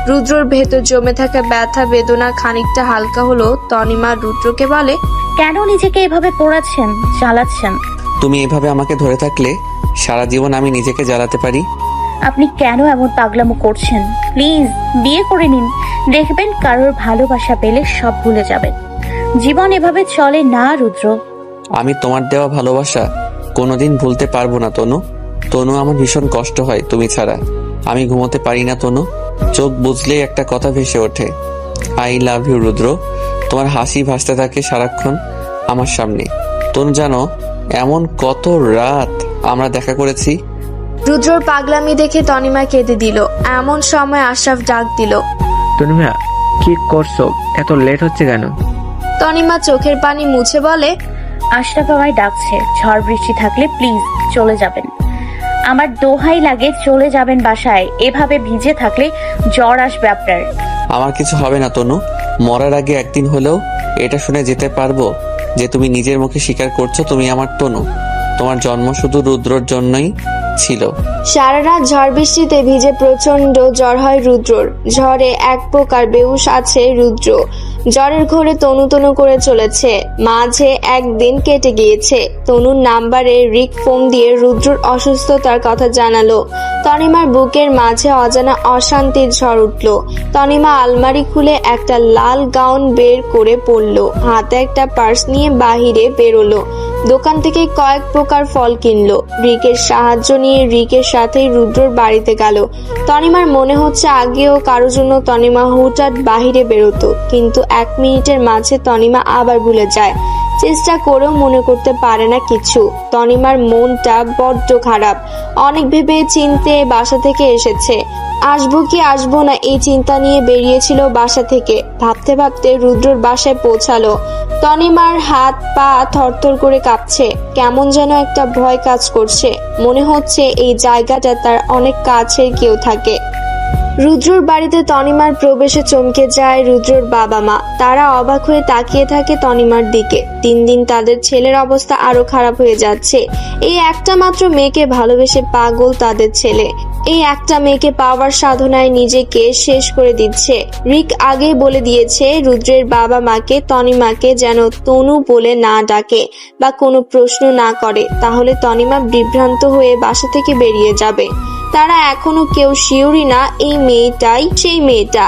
রুদ্রর ভেতর জমে থাকা ব্যথা বেদনা খানিকটা হালকা হলো। তনিমা রুদ্রকে বলে, কেন নিজেকে এভাবে পোড়াচ্ছেন, জ্বালাচ্ছেন? তুমি এভাবে আমাকে ধরে থাকলে সারা জীবন আমি নিজেকে জ্বালাতে পারি। আপনি কেন এমন পাগলামো করছেন? প্লিজ বিয়ে করে নিন, দেখবেন কারোর ভালোবাসা পেলে সব ভুলে যাবেন। জীবন এভাবে চলে না রুদ্র। আমি তোমার দেওয়া ভালোবাসা কোনোদিন ভুলতে পারবো না তনু। তনু, আমার ভীষণ কষ্ট হয় তুমি ছাড়া। আমি ঘুমোতে পারি না তনু। চোখ বুঝলেই একটা কথা ভেসে ওঠে, আই লাভ ইউ রুদ্র। তোমার হাসি ভাসতে থাকে সারাক্ষণ আমার সামনে। তনু, জানো এমন কত রাত আমরা দেখা করেছি। রুদ্রর পাগলামি দেখে তনিমা কেঁদে দিল। এমন সময় আশরাফ ডাক দিল, তনিমা কি করছো? এত লেট হচ্ছে কেন? তনিমা চোখের পানি মুছে বলে, আশরাফ আমায় ডাকছে। ঝড় বৃষ্টি থাকলে প্লিজ চলে যাবেন। আমার দোহাই লাগে, চলে যাবেন বাসায়। এভাবে ভিজে থাকলে জ্বর আসবে আপনার। আমার কিছু হবে না তনু। মরার আগে একদিন হলেও এটা শুনে যেতে পারবো যে তুমি নিজের মুখে স্বীকার করছো তুমি আমার তনু। তোমার জন্ম শুধু রুদ্রর জন্যই ছিল। সারা রাত ঝড় বৃষ্টিতে ভিজে প্রচন্ড জ্বর হয় রুদ্রর। ঝড়ে এক প্রকার বেহুশ আছে রুদ্র। জ্বরের ঘোরে তনু তনু করে চলেছে। মাঝে একদিন কেটে গিয়েছে। তনুর নাম্বারে রিক ফোন দিয়ে রুদ্রর অসুস্থতার কথা জানালো। তনিমার বুকের মাঝে অজানা অশান্তির ঝড় উঠল। তনিমা আলমারি খুলে একটা লাল গাউন বের করে পরলো। হাতে একটা পার্স নিয়ে বাহিরে বেরোলো। দোকান থেকে কয়েক প্রকার ফল কিনলো। রিকের সাহায্য নিয়ে রিকের সাথেই রুদ্রর বাড়িতে গেল। তনিমার মনে হচ্ছে আগেও কারো জন্য তনিমা হুটহাট বাহিরে বেরোতো, কিন্তু 1 মিনিটের মাঝে তনিমা আবার ভুলে যায়। চেষ্টা করেও মনে করতে পারে না কিছু। তনিমার মনটা বড্ড খারাপ। অনেক ভেবে চিন্তে বাসা থেকে এসেছে। আসবো কি আসবো না এই চিন্তা নিয়ে বেরিয়েছিল বাসা থেকে। ভাবতে ভাবতে রুদ্রর বাসায় পৌঁছালো। তনিমার হাত পা থরথর করে কাঁপছে। কেমন যেন একটা ভয় কাজ করছে। মনে হচ্ছে এই জায়গাটা তার অনেক কাছের কেউ থাকে। রুদ্রর বাড়িতে তনিমার প্রবেশে চমকে যায় রুদ্রর বাবা মা। তারা অবাক হয়ে তাকিয়ে থাকে তনিমার দিকে। দিন দিন তাদের ছেলের অবস্থা আরো খারাপ হয়ে যাচ্ছে। এই একটা মাত্র মেয়েকে ভালোবেসে পাগল তাদের ছেলে। এই একটা মেয়েকে পাওয়ার সাধনায় নিজেকে শেষ করে দিচ্ছে। রিক আগেই বলে দিয়েছে রুদ্রের বাবা মাকে তনিমাকে যেন তনু বলে না ডাকে বা কোনো প্রশ্ন না করে, তাহলে তনিমা বিভ্রান্ত হয়ে বাসা থেকে বেরিয়ে যাবে। তারা এখনো কেউ শিওরই না এই মেয়েটাই সেই মেয়েটা।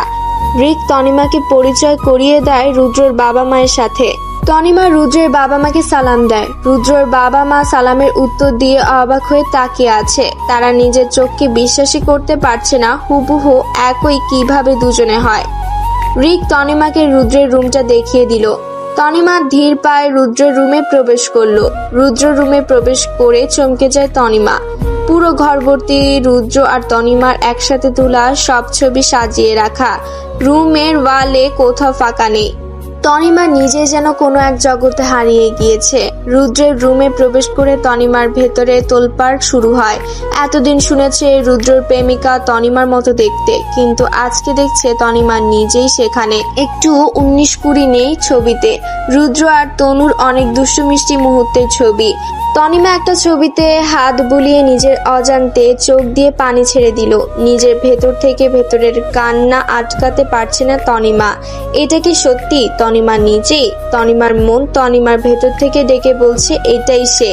রিক তনিমাকে পরিচয় করিয়ে দেয় রুদ্রর বাবা মায়ের সাথে। তনিমা রুদ্রের বাবা মাকে সালাম দেয়। রুদ্রর বাবা মা সালামের উত্তর দিয়ে অবাক হয়ে তাকিয়ে আছে। তারা নিজের চোখকে বিশ্বাসই করতে পারছে না হুবহু একই কিভাবে দুজনে হয়। রিক তনিমাকে রুদ্রের রুমটা দেখিয়ে দিল। তনিমা ধীর পায়ে রুদ্রের রুমে প্রবেশ করলো। রুদ্র রুমে প্রবেশ করে চমকে যায় তনিমা। পুরো পুরো ঘর ভর্তি রুদ্র আর তনিমার একসাথে তোলা সব ছবি সাজিয়ে রাখা। রুমের ওয়ালে কোথাও ফাঁকা নেই। তনিমা নিজে যেন কোনো এক জগতে হারিয়ে গিয়েছে। রুদ্রের রুমে প্রবেশ করে তনিমার ভেতরে তোলপাড় শুরু হয়। এতদিন শুনেছে রুদ্রের প্রেমিকা তনিমার মতো দেখতে, কিন্তু আজকে দেখছে তনিমা নিজেই সেখানে। একটু 19-20 নেই ছবিতে। রুদ্র আর তনুর অনেক দুষ্টু মিষ্টি মুহূর্তের ছবি। তনিমা একটা ছবিতে হাত বুলিয়ে নিজের অজান্তে চোখ দিয়ে পানি ছেড়ে দিল। নিজের ভেতর থেকে ভেতরের কান্না আটকাতে পারছে না তনিমা। এটা কি সত্যি তনিমা নিজেই? তনিমার মন তনিমার ভেতর থেকে ডেকে বলছে এটাই সে।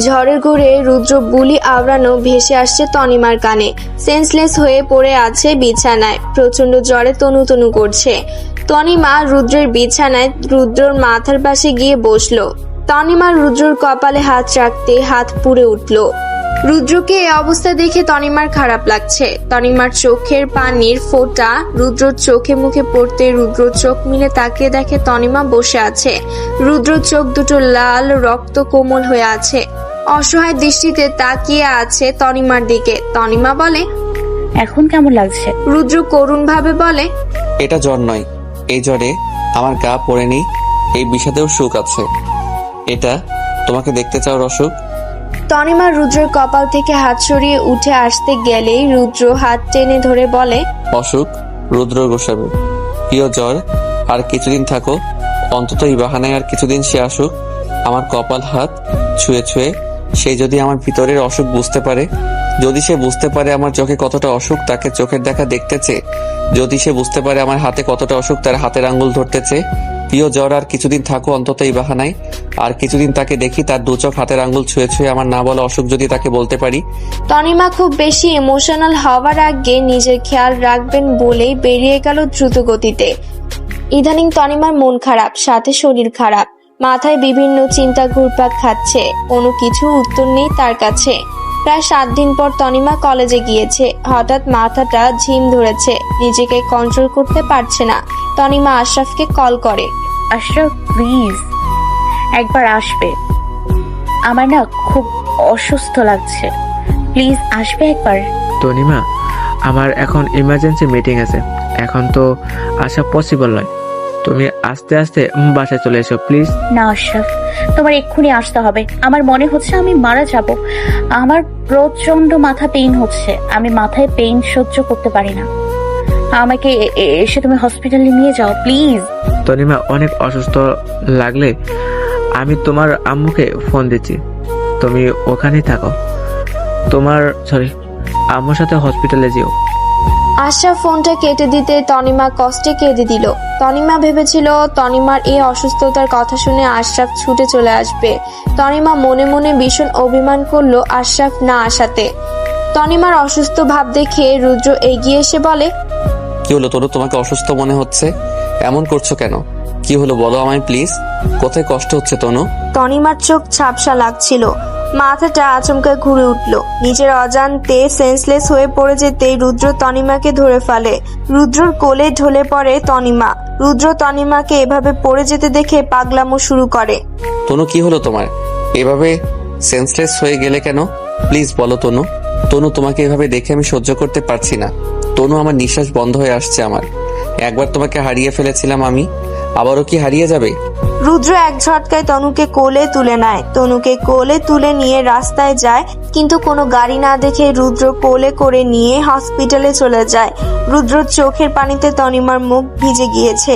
ঝড়ের ঘুরে রুদ্র বুলি আওড়ানো ভেসে আসছে তনিমার কানে। সেন্সলেস হয়ে পড়ে আছে বিছানায়। প্রচন্ড জ্বরে তনু তনু করছে। তনিমা রুদ্রের বিছানায় রুদ্রর মাথার পাশে গিয়ে বসলো। তনিমা রুদ্রর কপালে হাত রাখতে হাত পুড়ে উঠল। রুদ্রকে এই অবস্থা দেখে তনিমার খারাপ লাগছে। তনিমার চোখের পানির ফোঁটা রুদ্রর চোখে মুখে পড়তে রুদ্র চোখ মিলে তাকিয়ে দেখে তনিমা বসে আছে। রুদ্র চোখ দুটো লাল রক্ত কোমল হয়ে আছে। অসহায় দৃষ্টিতে তাকিয়ে আছে তনিমার দিকে। তনিমা বলে, এখন কেমন লাগছে? রুদ্র করুণ ভাবে বলে, এটা জ্বর নয়, এই জ্বরে আমার গা পড়েনি, এই বিষাদেও সুখ আছে। এটা তোমাকে দেখতে চাও অসুখ? তনিমা রুদ্রের কপাল থেকে হাত সরিয়ে উঠে আসতে গেলেই রুদ্র হাত টেনে ধরে বলে, অসুখ রুদ্র গোসাবে, প্রিয় জ্বর আর কিছুদিন থাকো, অন্তত এই বাহানায় আর কিছুদিন সে আসুক। আমার কপাল হাত ছুঁয়ে ছুঁয়ে সে যদি আমার ভিতরের অসুখ বুঝতে পারে, যদি সে বুঝতে পারে আমার চোখে কতটা অসুখ তাকে চোখের দেখা দেখতেছে, যদি সে বুঝতে পারে আমার হাতে কতটা অসুখ তার হাতের আঙ্গুল ধরতেছে, প্রিয় জ্বর আর কিছুদিন থাকো অন্তত এই বাহানায়, আর কিছুদিন তাকে দেখি তার দু চোখ হাতের আঙ্গুল ছুঁয়ে ছুঁয়ে আমার না বলা অসুখ যদি তাকে বলতে পারি। তনিমা খুব বেশি ইমোশনাল হওয়ার আগে নিজের খেয়াল রাখবেন বলেই বেরিয়ে গেল দ্রুত গতিতে। ইদানিং তনিমার মন খারাপ, সাথে শরীর খারাপ। মাথায় বিভিন্ন চিন্তা ঘুরপাক খাচ্ছে। কোনো কিছু উত্তর নেই তার কাছে। প্রায় 7 দিন পর তনিমা কলেজে গিয়েছে। হঠাৎ মাথাটা ঝিম ধরেছে, নিজেকে কন্ট্রোল করতে পারছে না। তনিমা আশরাফকে কল করে, আশরাফ প্লিজ একবার আসবে, আমার না খুব অসুস্থ লাগছে, প্লিজ আসবে একবার। তনিমা, আমার এখন ইমার্জেন্সি মিটিং আছে, এখন তো আসা পসিবল নয়, তুমি আস্তে আস্তে বাসায় চলে এসো প্লিজ। না আশরাফ, তোমার এক্ষুনি আসতে হবে। আমার মনে হচ্ছে আমি মারা যাব। আমার প্রচন্ড মাথা পেইন হচ্ছে, আমি মাথায় পেইন সহ্য করতে পারি না। আমাকে এসে তুমি হসপিটালে নিয়ে যাও প্লিজ। তনিমা, অনেক অসুস্থ লাগলে আমি তোমার আম্মুকে ফোন দিচ্ছি, তুমি ওখানেই থাকো, আম্মুর সাথে হসপিটালে যেও। আশরাফ ফোনটা কেটে দিতে তনিমা কষ্টে কেঁদে দিল। তনিমা ভেবেছিল তনিমার এই অসুস্থতার কথা শুনে আশরাফ ছুটে চলে আসবে। তনিমা মনে মনে ভীষণ অভিমান করলো আশরাফ না আসাতে। তনিমার অসুস্থ ভাব দেখে রুদ্র এগিয়ে এসে বলে, কি হলো তনু, তোমাকে অসুস্থ মনে হচ্ছে? এমন করছো কেন? কি হলো বলো আমায় প্লিজ, কোথায় কষ্ট হচ্ছে তনু? তনিমার চোখ ঝাপসা লাগছিল। মাথাটা আচমকা ঘুরে উঠল। নিজের অজান্তে সেন্সলেস হয়ে পড়ে যেতেই রুদ্র তনিমাকে ধরে ফেলে। রুদ্রর কোলে ঢলে পড়ে তনিমা। রুদ্র তনিমাকে এভাবে পড়ে যেতে দেখে পাগলামো শুরু করে। তনু, কি হলো তোমার? এভাবে সেন্সলেস হয়ে গেলে কেন? প্লিজ বলো তনু। তনু, তোমাকে এভাবে দেখে আমি সহ্য করতে পারছি না। তনু, আমার নিঃশ্বাস বন্ধ হয়ে আসছে। একবার তোমাকে হারিয়ে ফেলেছিলাম আমি, আবারও কি হারিয়ে যাবে? রুদ্র এক ঝটকায় তনুকে কোলে তুলে নেয়। তনুকে কোলে তুলে নিয়ে রাস্তায় যায়, কিন্তু কোনো গাড়ি না দেখে রুদ্র কোলে করে নিয়ে হসপিটালে চলে যায়। রুদ্রর চোখের পানিতে তনিমার মুখ ভিজে গিয়েছে।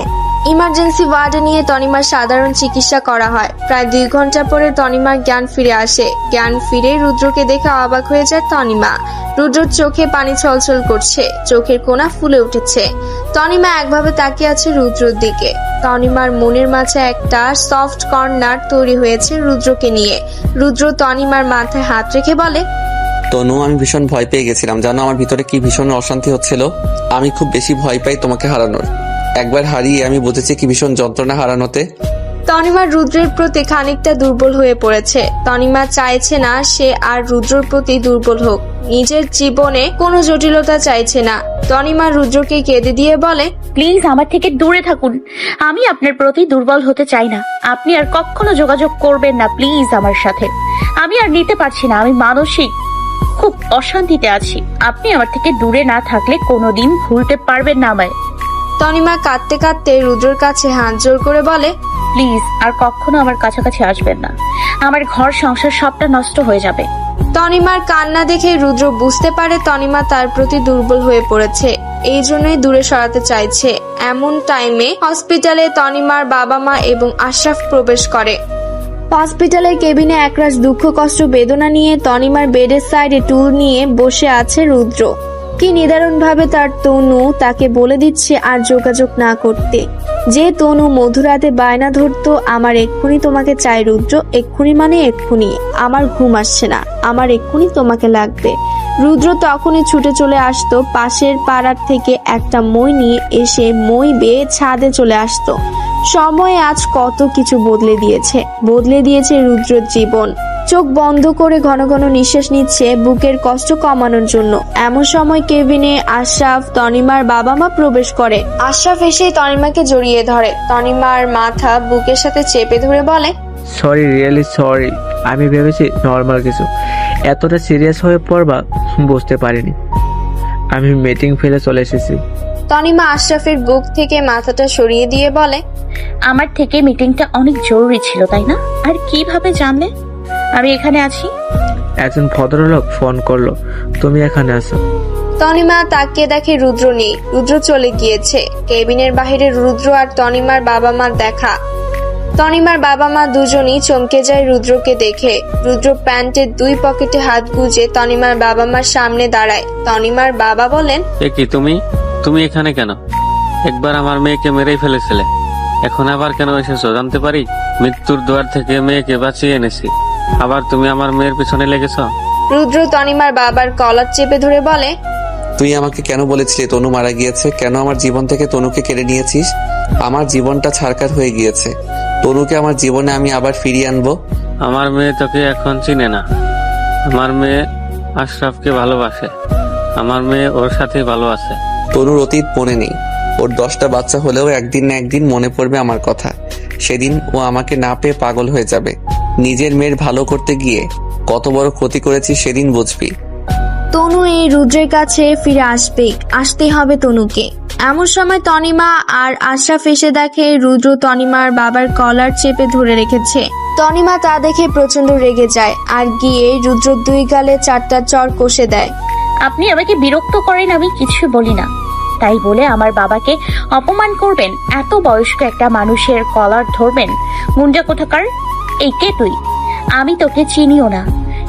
ইমার্জেন্সি ওয়ার্ডে নিয়ে তনিমার সাধারণ চিকিৎসা করা হয়। প্রায় 2 ঘন্টা পরে তনিমার জ্ঞান ফিরে আসে। জ্ঞান ফিরে রুদ্রকে দেখে অবাক হয়ে যায় তনিমা। রুদ্রর চোখে পানি ছলছল করছে, চোখের কোনা ফুলে উঠেছে। তনিমা একভাবে তাকিয়ে আছে রুদ্রর দিকে। তনিমার মনের মাঝে একটা সফট কর্নার তৈরি হয়েছে রুদ্রকে নিয়ে। রুদ্র তনিমার মাথায় হাত রেখে বলে, তনু, আমি ভীষণ ভয় পেয়ে গেছিলাম জানো, আমার ভিতরে কি ভীষণ অশান্তি হচ্ছিল। আমি খুব বেশি ভয় পাই তোমাকে হারানোর। একবার হারিয়ে আমি বুঝেছি কি ভীষণ যন্ত্রণা হারানোতে। তনিমা রুদ্রের প্রতি খানিকটা দুর্বল হয়ে পড়েছে। তনিমা চাইছে না সে আর রুদ্রর প্রতি দুর্বল হোক, নিজের জীবনে কোনো জটিলতা চাইছে না। তনিমা রুদ্রকে কেঁদে দিয়ে বলে, প্লিজ আমার থেকে দূরে থাকুন, আমি আপনার প্রতি দুর্বল হতে চাই না। আপনি আর কখনো যোগাযোগ করবেন না প্লিজ আমার সাথে। আমি আর নিতে পারছি না, আমি মানসিক খুব অশান্তিতে আছি। আপনি আমার থেকে দূরে না থাকলে কোনোদিন ভুলতে পারবেন না আমায়। তনিমা কাঁদতে কাঁদতে রুদ্রর কাছে হাত জোর করে বলে, প্লিজ আর কখনো আমার কাছাকাছি আসবেন না, আমার ঘর সংসার সবটা নষ্ট হয়ে যাবে। তনিমার কান্না দেখে রুদ্র বুঝতে পারে তনিমা তার প্রতি দুর্বল হয়ে পড়েছে, এই জন্যই দূরে সরাতে চাইছে। এমন টাইমে হসপিটালে তনিমার বাবা মা এবং আশরাফ প্রবেশ করে। হসপিটালের কেবিনে একরাশ দুঃখ কষ্ট বেদনা নিয়ে তনিমার বেডের সাইডে টুল নিয়ে বসে আছে রুদ্র। কি নিদারুণ ভাবে তার তনু তাকে বলে দিচ্ছে আর যোগাযোগ না করতে। যে তনু মধুরাতে বায়না ধরতো, আমার এক্ষুনি তোমাকে চাই রুদ্র, এক্ষুনি মানে এক্ষুনি, আমার ঘুম আসছে না, আমার এক্ষুনি তোমাকে লাগবে। রুদ্র তখনই ছুটে চলে আসতো পাশের পাড়ার থেকে একটা মই নিয়ে এসে মই বেয়ে ছাদে চলে আসতো। সময় আজ কত কিছু বদলে দিয়েছে রুদ্রর জীবন। চোখ বন্ধ করে ঘন ঘন নিঃশ্বাস নিচ্ছে বুকের কষ্ট কমানোর জন্য। এমন সময় কেবিনে আশরাফ তনিমার বাবা মা প্রবেশ করে। আশরাফ এসে তনিমাকে জড়িয়ে ধরে, তনিমার মাথা বুকের সাথে চেপে ধরে বলে, সরি, রিয়েলি সরি। আমি ভেবেছি নর্মাল কিছু, এতটা সিরিয়াস হয়ে পড়বা বুঝতে পারিনি। আমি মিটিং ফেলে চলে এসেছি। তনিমা আশরাফের বুক থেকে মাথাটা সরিয়ে দিয়ে বলে, আমার থেকে মিটিংটা অনেক জরুরি ছিল তাই না? আর কিভাবে জানলে আমি এখানে আছি? একজন ভদ্রলোক ফোন করলো তুমি এখানে আছো। তনিমা তাকিয়ে দেখে রুদ্র নেই, রুদ্র চলে গিয়েছে। কেবিনের বাহিরে রুদ্র আর তনিমার বাবা মা দেখা। তনিমার বাবা মা দুজনই চমকে যায় রুদ্রকে দেখে। রুদ্র প্যান্টের দুই পকেটে হাত গুজে তনিমার বাবা মার সামনে দাঁড়ায়। তনিমার বাবা বলেন, এ কি তুমি এখানে কেন? একবার আমার মেয়েকে মেরেই ফেলেছিলে, এখন আবার কেন এসেছো জানতে পারি? মৃত্যুর দুয়ার থেকে মেয়েকে বাঁচিয়ে এনেছি, আবার তুমি আমার মেয়ের পিছনে লেগেছ। রুদ্র তনিমার বাবার কলার চেপে ধরে বলে, তুই আমাকে কেন বলেছিলি তনু মারা গিয়েছে? কেন আমার জীবন থেকে তনুকে কেড়ে নিয়েছিস? আমার জীবনটা ছারখার হয়ে গিয়েছে, তনুকে আমার জীবনে আমি আবার ফিরিয়ে আনবো। আমার মেয়ে তোকে এখন চিনে না, আমার মেয়ে আশরাফকে ভালোবাসে, আমার মেয়ে ওর সাথেই ভালো আছে। তনুর অতীত মনে নেই, ওর 10টা বাচ্চা হলেও একদিন না একদিন মনে পড়বে আমার কথা। সেদিন ও আমাকে না পেয়ে পাগল হয়ে যাবে। নিজের মেয়ের ভালো করতে গিয়ে কত বড় ক্ষতি করেছি সেদিন বুঝবি। তনু এই রুদ্রের কাছে ফিরে আসতেই হবে তনুকে। এমন সময় তনিমা আর আশরাফ এসে দেখে রুদ্র তনিমার বাবার কলার চেপে ধরে রেখেছে। তনিমা তা দেখে প্রচন্ড রেগে যায় আর গিয়ে রুদ্র 2 গালে 4টা চড় কষে দেয়। আপনি আমাকে বিরক্ত করেন, আমি কিছু বলি না, তাই বলে আমার বাবাকে অপমান করবেন? এত বয়স্ক একটা মানুষের কলার ধরবেন? মুন্ডা কোথাকার! এই কে তুই? আমি তোকে চিনিও না।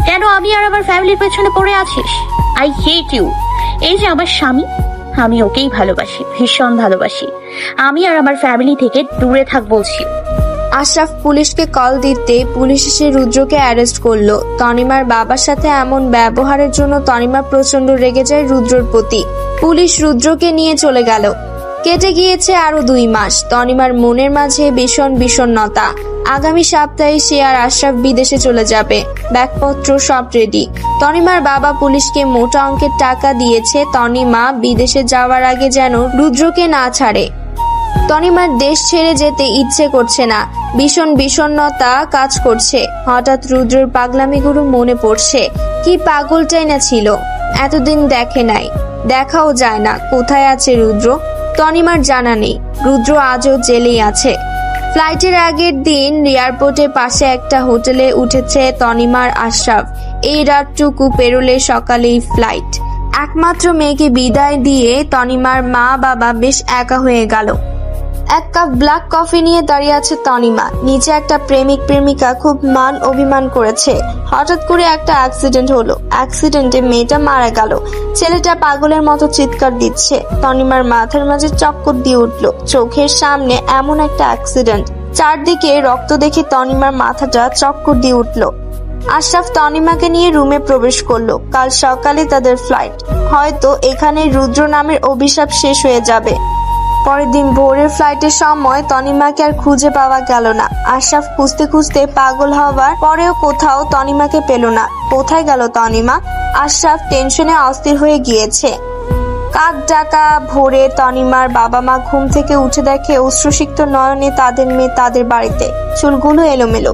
কেন আমি আর আমার ফ্যামিলির পেছনে পড়ে আছিস? I hate you. এই যে আমার স্বামী, আমি ওকেই ভালোবাসি, ভীষণ ভালোবাসি। আমি আর আমার ফ্যামিলি থেকে দূরে থাক বলছি। আশরাফ পুলিশকে কল দিতে পুলিশ এসে রুদ্রকে অ্যারেস্ট করলো। তনিমার বাবার সাথে এমন ব্যবহারের জন্য তনিমা প্রচন্ড রেগে যায় রুদ্রর প্রতি। পুলিশ রুদ্রকে নিয়ে চলে গেল। কেটে গিয়েছে আরো 2 মাস। তনিমার মনের মাঝে ভীষণ বিষণ্ণতা। আগামী সপ্তাহে সে আর আশরাফ বিদেশে চলে যাবে, ব্যাগপত্র সব রেডি। তনিমার বাবা পুলিশকে মোটা অঙ্কের টাকা দিয়েছে তনিমা বিদেশে যাওয়ার আগে যেন রুদ্রকে না ছাড়ে। তনিমার দেশ ছেড়ে যেতে ইচ্ছে করছে না, ভীষণ বিষণ্ণতা কাজ করছে। হঠাৎ রুদ্রর পাগলামিগুলো মনে পড়ছে। কি পাগলটাই না ছিল, এতদিন দেখে নাই, দেখাও যায় না। কোথায় আছে রুদ্র? তনিমার জানা নেই। রুদ্র আজও জেলেই আছে। ফ্লাইটের আগের দিন এয়ারপোর্টের পাশে একটা হোটেলে উঠেছে তনিমার আশরাফ। এই রাতটুকু পেরোলে সকালেই ফ্লাইট। একমাত্র মেয়েকে বিদায় দিয়ে তনিমার মা বাবা বেশ একা হয়ে গেল। 1 কাপ ব্ল্যাক কফি নিয়ে দাঁড়িয়ে আছে তনিমা। নিচে একটা প্রেমিক প্রেমিকা খুব মান অভিমান করেছে। হঠাৎ করে একটা অ্যাক্সিডেন্ট হলো। অ্যাক্সিডেন্টে মেয়েটা মারা গেল। ছেলেটা পাগলের মতো চিৎকার দিচ্ছে। তনিমার মাথার মাঝে চক্কর দিয়ে উঠলো। চোখের সামনে এমন একটা অ্যাক্সিডেন্ট, চারদিকে রক্ত দেখে তনিমার মাথাটা চক্কর দিয়ে উঠলো। আশরাফ তনিমাকে নিয়ে রুমে প্রবেশ করলো। কাল সকালে তাদের ফ্লাইট। হয়তো এখানে রুদ্র নামের অভিশাপ শেষ হয়ে যাবে। পরের দিন ভোরের ফ্লাইটের সময় তনিমাকে আর খুঁজে পাওয়া গেল না। আশরাফ খুঁজতে খুঁজতে পাগল হওয়ার পরেও কোথাও তনিমাকে পেল না। কোথায় গেল তনিমা? আশরাফ টেনশনে অস্থির হয়ে গিয়েছে। কাক ডাকা ভোরে তনিমার বাবা মা ঘুম থেকে উঠে দেখে অশ্রুসিক্ত নয়নে তাদের মেয়ে তাদের বাড়িতে, চুলগুলো এলোমেলো,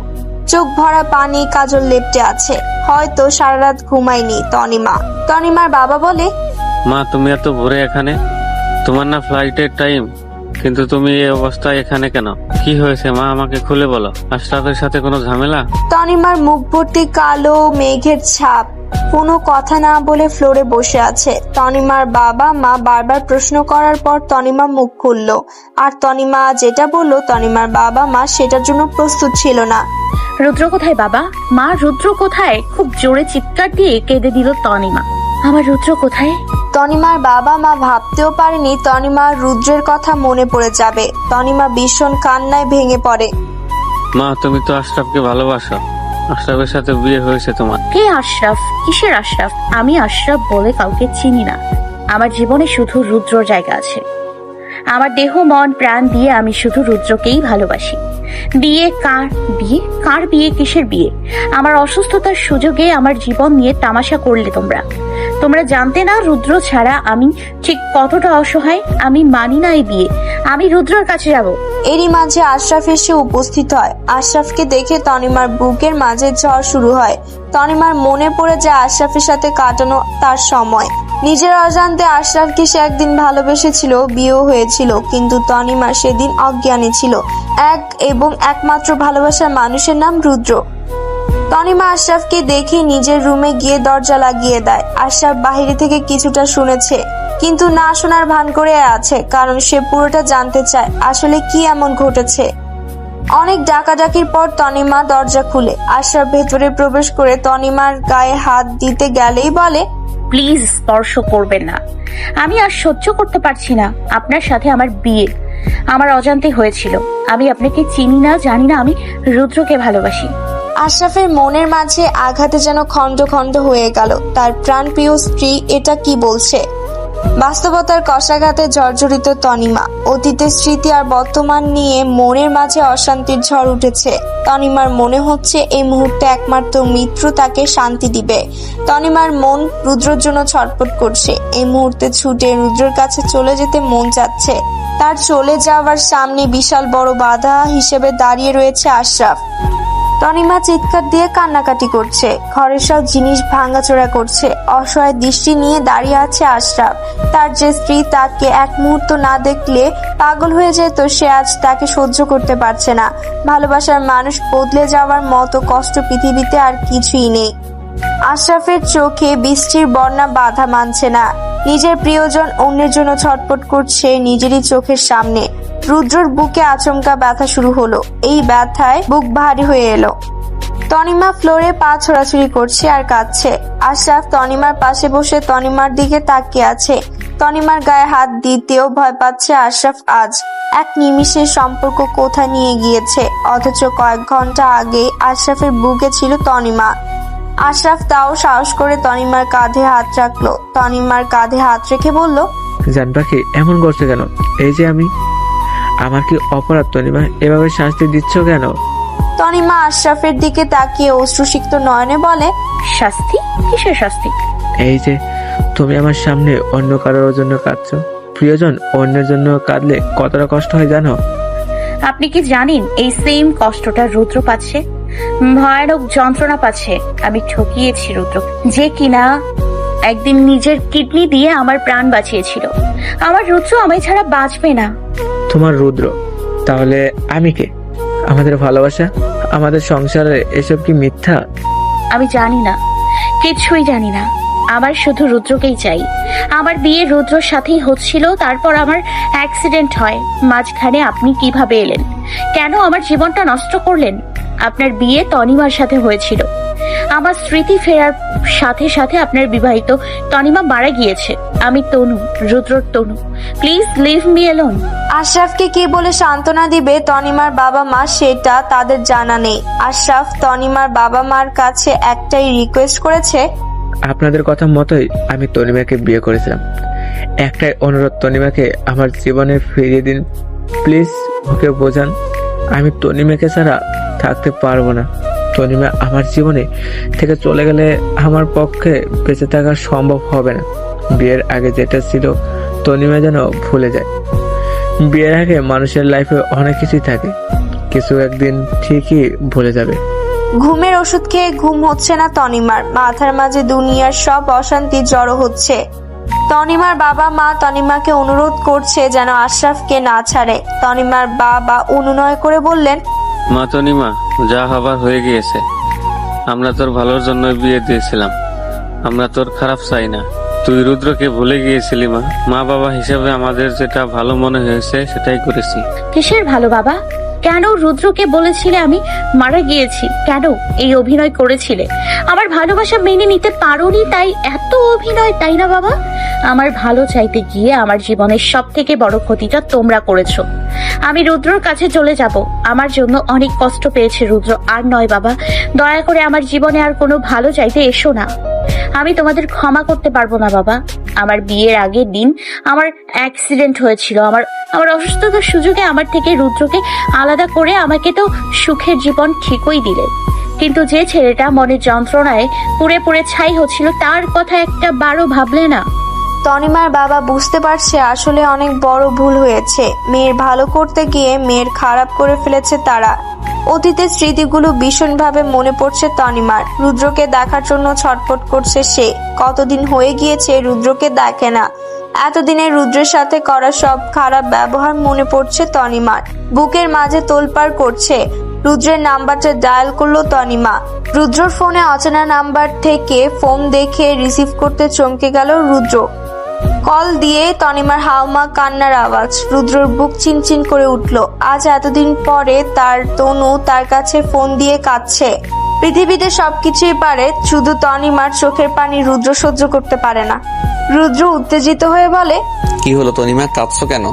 চোখ ভরা পানি, কাজল লেপটে আছে। হয়তো সারা রাত ঘুমায়নি তনিমা। তনিমার বাবা বলে, মা তুমি এত ভোরে এখানে? তোমার না ফ্লাইটের টাইম, কিন্তু তুমি এই অবস্থায় এখানে কেন? কি হয়েছে মা, আমাকে খুলে বলো। আশরাফের সাথে কোনো ঝামেলা? তনিমার মুখ ভর্তি কালো মেঘের ছাপ, কোনো কথা না বলে ফ্লোরে বসে আছে। তনিমার বাবা মা বারবার প্রশ্ন করার পর তনিমা মুখ খুলল। আর তনিমা যেটা বলল তনিমার বাবা মা সেটার জন্য প্রস্তুত ছিল না। রুদ্র কোথায় বাবা? মা রুদ্র কোথায়? খুব জোরে চিৎকার দিয়ে কেঁদে দিল তনিমা। আমার রুদ্র কোথায়? তনিমার বাবা মা ভাবতেও পারেনি তনিমা রুদ্রের কথা মনে পড়ে যাবে। তনিমা ভীষণ কান্নায় ভেঙে পড়ে। মা তুমি তো আশরাফকে ভালোবাসো, আশরাফের সাথে বিয়ে হয়েছে তোমার। কে আশরাফ? কিসের আশরাফ? আমি আশরাফ বলে কাউকে চিনি না। আমার জীবনে শুধু রুদ্র জায়গা আছে। আমার দেহ মন প্রাণ দিয়ে আমি শুধু রুদ্রকেই ভালোবাসি। বিয়ে কার বিয়ে? কার বিয়ে? কিসের বিয়ে? আমার অসুস্থতার সুযোগে আমার জীবন নিয়ে তামাশা করলে তোমরা জানতে না রুদ্র ছাড়া আমি ঠিক কতটা অসহায়। আমি মানি না এই বিয়ে। আমি রুদ্রর কাছে যাব। এরই মাঝে আশরাফ এসে উপস্থিত হয়। আশরাফকে দেখে তনিমার বুকের মাঝে ঝড় শুরু হয়। তনিমার মনে পড়ে যায় আশরাফের সাথে কাটানো তার সময়। নিজের অজান্তে আশরাফকে সে একদিন ভালোবেসেছিল, বিয়েও হয়েছিল, কিন্তু তনিমা সেদিন অজ্ঞানী ছিল। এক এবং একমাত্র ভালোবাসার মানুষের নাম রুদ্র। তনিমা আশরাফকে দেখে নিজের রুমে গিয়ে দরজা লাগিয়ে দেয়। আশরাফ বাহিরে থেকে কিছুটা শুনেছে, কিন্তু না শোনার ভান করে আছে, কারণ সে পুরোটা জানতে চায় আসলে কি এমন ঘটেছে। অনেক ডাকাডাকির পর তনিমা দরজা খুলে। আশরাফ ভেতরে প্রবেশ করে তনিমার গায়ে হাত দিতে গেলেই বলে, প্লিজ স্পর্শ করবেন না। আমি আর সহ্য করতে পারছি না। আপনার সাথে আমার বিয়ে আমার অজান্তে হয়েছিল। আমি আপনাকে চিনি না, জানি না। আমি রুদ্রকে ভালোবাসি। আশরাফের মনের মাঝে আঘাতে যেন খন্ড খন্ড হয়ে গেল। তার প্রাণপ্রিয় স্ত্রী এটা কি বলছে? বাস্তবতার কষাঘাতে জর্জরিত তনিমা। অতীতের স্মৃতি আর বর্তমান নিয়ে মনের মাঝে অশান্তির ঝড় উঠেছে। তনিমার মনে হচ্ছে এই মুহূর্তে একমাত্র মৃত্যু তাকে শান্তি দিবে। তনিমার মন রুদ্রর জন্য ছটফট করছে। এই মুহূর্তে ছুটে রুদ্রর কাছে চলে যেতে মন চাচ্ছে। তার চলে যাওয়ার সামনে বিশাল বড় বাধা হিসেবে দাঁড়িয়ে রয়েছে আশরাফ। তনিমা চিৎকার দিয়ে কান্নাকাটি করছে। ঘরের সব জিনিস ভাঙাচোরা করছে। অসহায় দৃষ্টি নিয়ে দাঁড়িয়ে আছে আশরাফ। তার যে স্ত্রী তাকে এক মুহূর্ত না দেখলে পাগল হয়ে যেত, সে আজ তাকে সহ্য করতে পারছে না। ভালোবাসার মানুষ বদলে যাওয়ার মতো কষ্ট পৃথিবীতে আর কিছুই নেই। আশরাফের চোখে বৃষ্টির বন্যা বাধা মানছে না। নিজের প্রিয়জন অন্যের জন্য ছটফট করছে নিজেরই চোখের সামনে। রুদ্রর বুকে আচমকা ব্যথা শুরু হলো। এই ব্যথায় বুক ভারী হয়ে এলো। তনিমা ফ্লোরে পা ছোড়াছুড়ি করছে আর কাঁদছে। আশরাফ তনিমার পাশে বসে তনিমার দিকে তাকিয়ে আছে। তনিমার গায়ে হাত দিতেও ভয় পাচ্ছে আশরাফ। আজ এক নিমিষে সম্পর্ক কোথায় নিয়ে গিয়েছে, অথচ কয়েক ঘন্টা আগে আশরাফের বুকে ছিল তনিমা। আশরাফ তাও সাহস করে তনিমার কাঁধে হাত রাখলো। তনিমার কাঁধে হাত রেখে বলল, জান পাখি এমন করছে কেন? এই যে আমার কি অপরাধ তনিমা? এভাবে শাস্তি দিচ্ছ কেন? তনিমা আশরাফের দিকে তাকিয়ে অশ্রুসিক্ত নয়নে বলে, শাস্তি? কিসের শাস্তি? এই যে তুমি আমার সামনে অন্য কারোর জন্য কাঁদছো। প্রিয়জন অন্যের জন্য কাঁদলে কতটা কষ্ট হয় জানো? আপনি কি জানেন এই সেম কষ্টটা রুদ্র পাচ্ছে? ভয়ানক যন্ত্রণা পাচ্ছে। আমি ঠকিয়েছি রুদ্র, যে কিনা একদিন নিজের কিডনি দিয়ে আমার প্রাণ বাঁচিয়েছিল। আমার রুদ্র আমায় ছাড়া বাঁচবে না। তোমার রুদ্র? তাহলে আমি কে? আমাদের ভালোবাসা, আমাদের সংসারে এসব কি মিথ্যা? আমি জানি না, কিছুই জানি না। আমার শুধু রুদ্রকেই চাই। আমার বিয়ে রুদ্রর সাথেই হচ্ছিল, তারপর আমার অ্যাক্সিডেন্ট হয়। মাঝখানে আপনি কিভাবে এলেন? কেন আমার জীবনটা নষ্ট করলেন? আপনার বিয়ে তনিমার সাথে হয়েছিল। আমার স্মৃতি ফেরার সাথে সাথে আপনার বিবাহিত তনিমা মারা গিয়েছে। আমি তনু, রুদ্রর Tanu. Please leave me alone. আশরাফকে কি বলে সান্ত্বনা দিবে তনিমার বাবা মা সেটা তাদের জানা নেই। আশরাফ তনিমার বাবা মার কাছে একটাই রিকোয়েস্ট করেছে, আপনাদের কথা মতোই আমি তনিমাকে বিয়ে করেছিলাম। একটাই অনুরোধ, তনিমাকে আমার জীবনে ফিরিয়ে দিন প্লিজ। ওকে বোঝান আমি তনিমাকে ছাড়া থাকতে পারবো না। তনিমা আমার জীবনে থেকে চলে গেলে আমার পক্ষে বেঁচে থাকা সম্ভব হবে না। বিয়ের আগে যেটা ছিল তনিমা যেন ভুলে যায়। বিয়ের আগে মানুষের লাইফে অনেক কিছুই থাকে, কিছু একদিন ঠিকই ভুলে যাবে। ঘুমের ওষুধ খেয়ে ঘুম হচ্ছে না তনিমার, মাথার মাঝে দুনিয়ার সব অশান্তি জড়ো হচ্ছে। তনিমার বাবা মা তনিমাকে অনুরোধ করছে যেন আশরাফকে না ছাড়ে। তনিমার বাবা অনুনয় করে বললেন, মা তনিমা, যা হবার হয়ে গিয়েছে। আমরা তোর ভালোর জন্য বিয়ে দিয়েছিলাম, আমরা তোর খারাপ চাই না। তুই রুদ্রকে ভুলে গিয়েছিলি মা। মা বাবা হিসেবে আমাদের যেটা ভালো মনে হয়েছে সেটাই করেছি। কিসের ভালো বাবা? কেন রুদ্রকে বলেছিলে আমি মারা গিয়েছি? কেন এই অভিনয় করেছিলে? আমার ভালোবাসা মেনে নিতে পারোনি তাই এত অভিনয়, তাই না বাবা? আমার ভালো চাইতে গিয়ে আমার জীবনের সব থেকে বড় ক্ষতিটা তোমরা করেছো। আমি রুদ্রর কাছে চলে যাব। আমার জন্য অনেক কষ্ট পেয়েছে রুদ্র, আর নয় বাবা। দয়া করে আমার জীবনে আর কোনো ভালো চাইতে এসো না। আমি তোমাদের ক্ষমা করতে পারবো না বাবা। আমার বিয়ের আগের দিন আমার অ্যাক্সিডেন্ট হয়েছিল। আমার অসুস্থতার সুযোগে আমার থেকে রুদ্রকে আলাদা করে আমাকে তো সুখের জীবন ঠিকই দিলে, কিন্তু যে ছেলেটা মনের যন্ত্রণায় পুড়ে পুড়ে ছাই হচ্ছিল তার কথা একটা বারও ভাবলে না। তনিমার বাবা বুঝতে পারছে আসলে অনেক বড় ভুল হয়েছে। মেয়ের ভালো করতে গিয়ে মেয়ের খারাপ করে ফেলেছে তারা। অতীতের স্মৃতিগুলো ভীষণভাবে মনে পড়ছে তনিমার। রুদ্রকে দেখার জন্য ছটফট করছে সে। কতদিন হয়ে গিয়েছে রুদ্রকে দেখে না। এতদিনে রুদ্রের সাথে করা সব খারাপ ব্যবহার মনে পড়ছে তনিমার। বুকের মাঝে তোলপাড় করছে। রুদ্রের নাম্বারটা ডায়াল করলো তনিমা। রুদ্রর ফোনে অচেনা নাম্বার থেকে ফোন দেখে রিসিভ করতে চমকে গেল রুদ্র। কল দিয়ে তনিমার হাওমা কান্নার আওয়াজ। রুদ্রর বুক চিনচিন করে উঠল। আজ এতদিন পরে তার তনু তার কাছে ফোন দিয়ে কাঁদছে। পৃথিবীতে সবকিছুই পারে, শুধু তনিমার চোখের পানি রুদ্র সহ্য করতে পারে না। রুদ্র উত্তেজিত হয়ে বলে, কি হলো তনিমা, কাঁদছো কেন?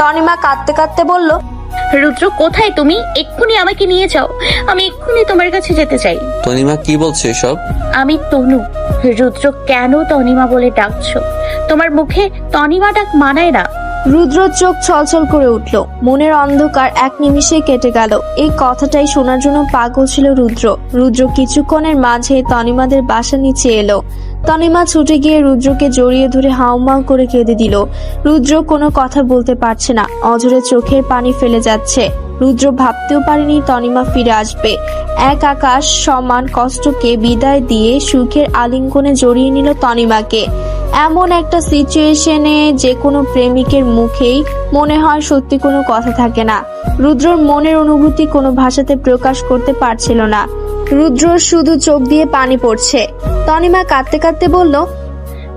তনিমা কাঁদতে কাঁদতে বলল, রুদ্র কোথায় তুমি? এক্ষুনি আমাকে নিয়ে যাও, আমি এক্ষুনি তোমার কাছে যেতে চাই। তনিমা কি বলছো এসব? আমি তনু। রুদ্র কেন তনিমা বলে ডাকছো? তোমার মুখে তনিমা ডাক মানায় না। রুদ্র চোখ ছলছল করে উঠল। মনের অন্ধকার এক নিমিষে কেটে গেল। এই কথাটাই শোনার জন্য পাগল ছিল রুদ্র। রুদ্র কিছুক্ষণের মাঝে তনিমাদের বাসা নিচে এলো। তনিমা ছুটে গিয়ে রুদ্রকে জড়িয়ে ধরে হাউমাউ করে কেঁদে দিল। রুদ্র কোনো কথা বলতে পারছে না, অঝরে চোখের পানি ফেলে যাচ্ছে। রুদ্র ভাবতেও পারেনি তনিমা ফিরে আসবে। এক আকাশ সমান কষ্টকে বিদায় দিয়ে সুখের আলিঙ্গনে জড়িয়ে নিল তনিমাকে। এমন একটা সিচুয়েশনে যে কোনো প্রেমিকের মুখেই মনে হয় সত্যি কোনো কথা থাকে না। রুদ্রর মনের অনুভূতি কোনো ভাষাতে প্রকাশ করতে পারছিল না। রুদ্রর শুধু চোখ দিয়ে পানি পড়ছে। তনিমা কাঁদতে কাঁদতে বলল,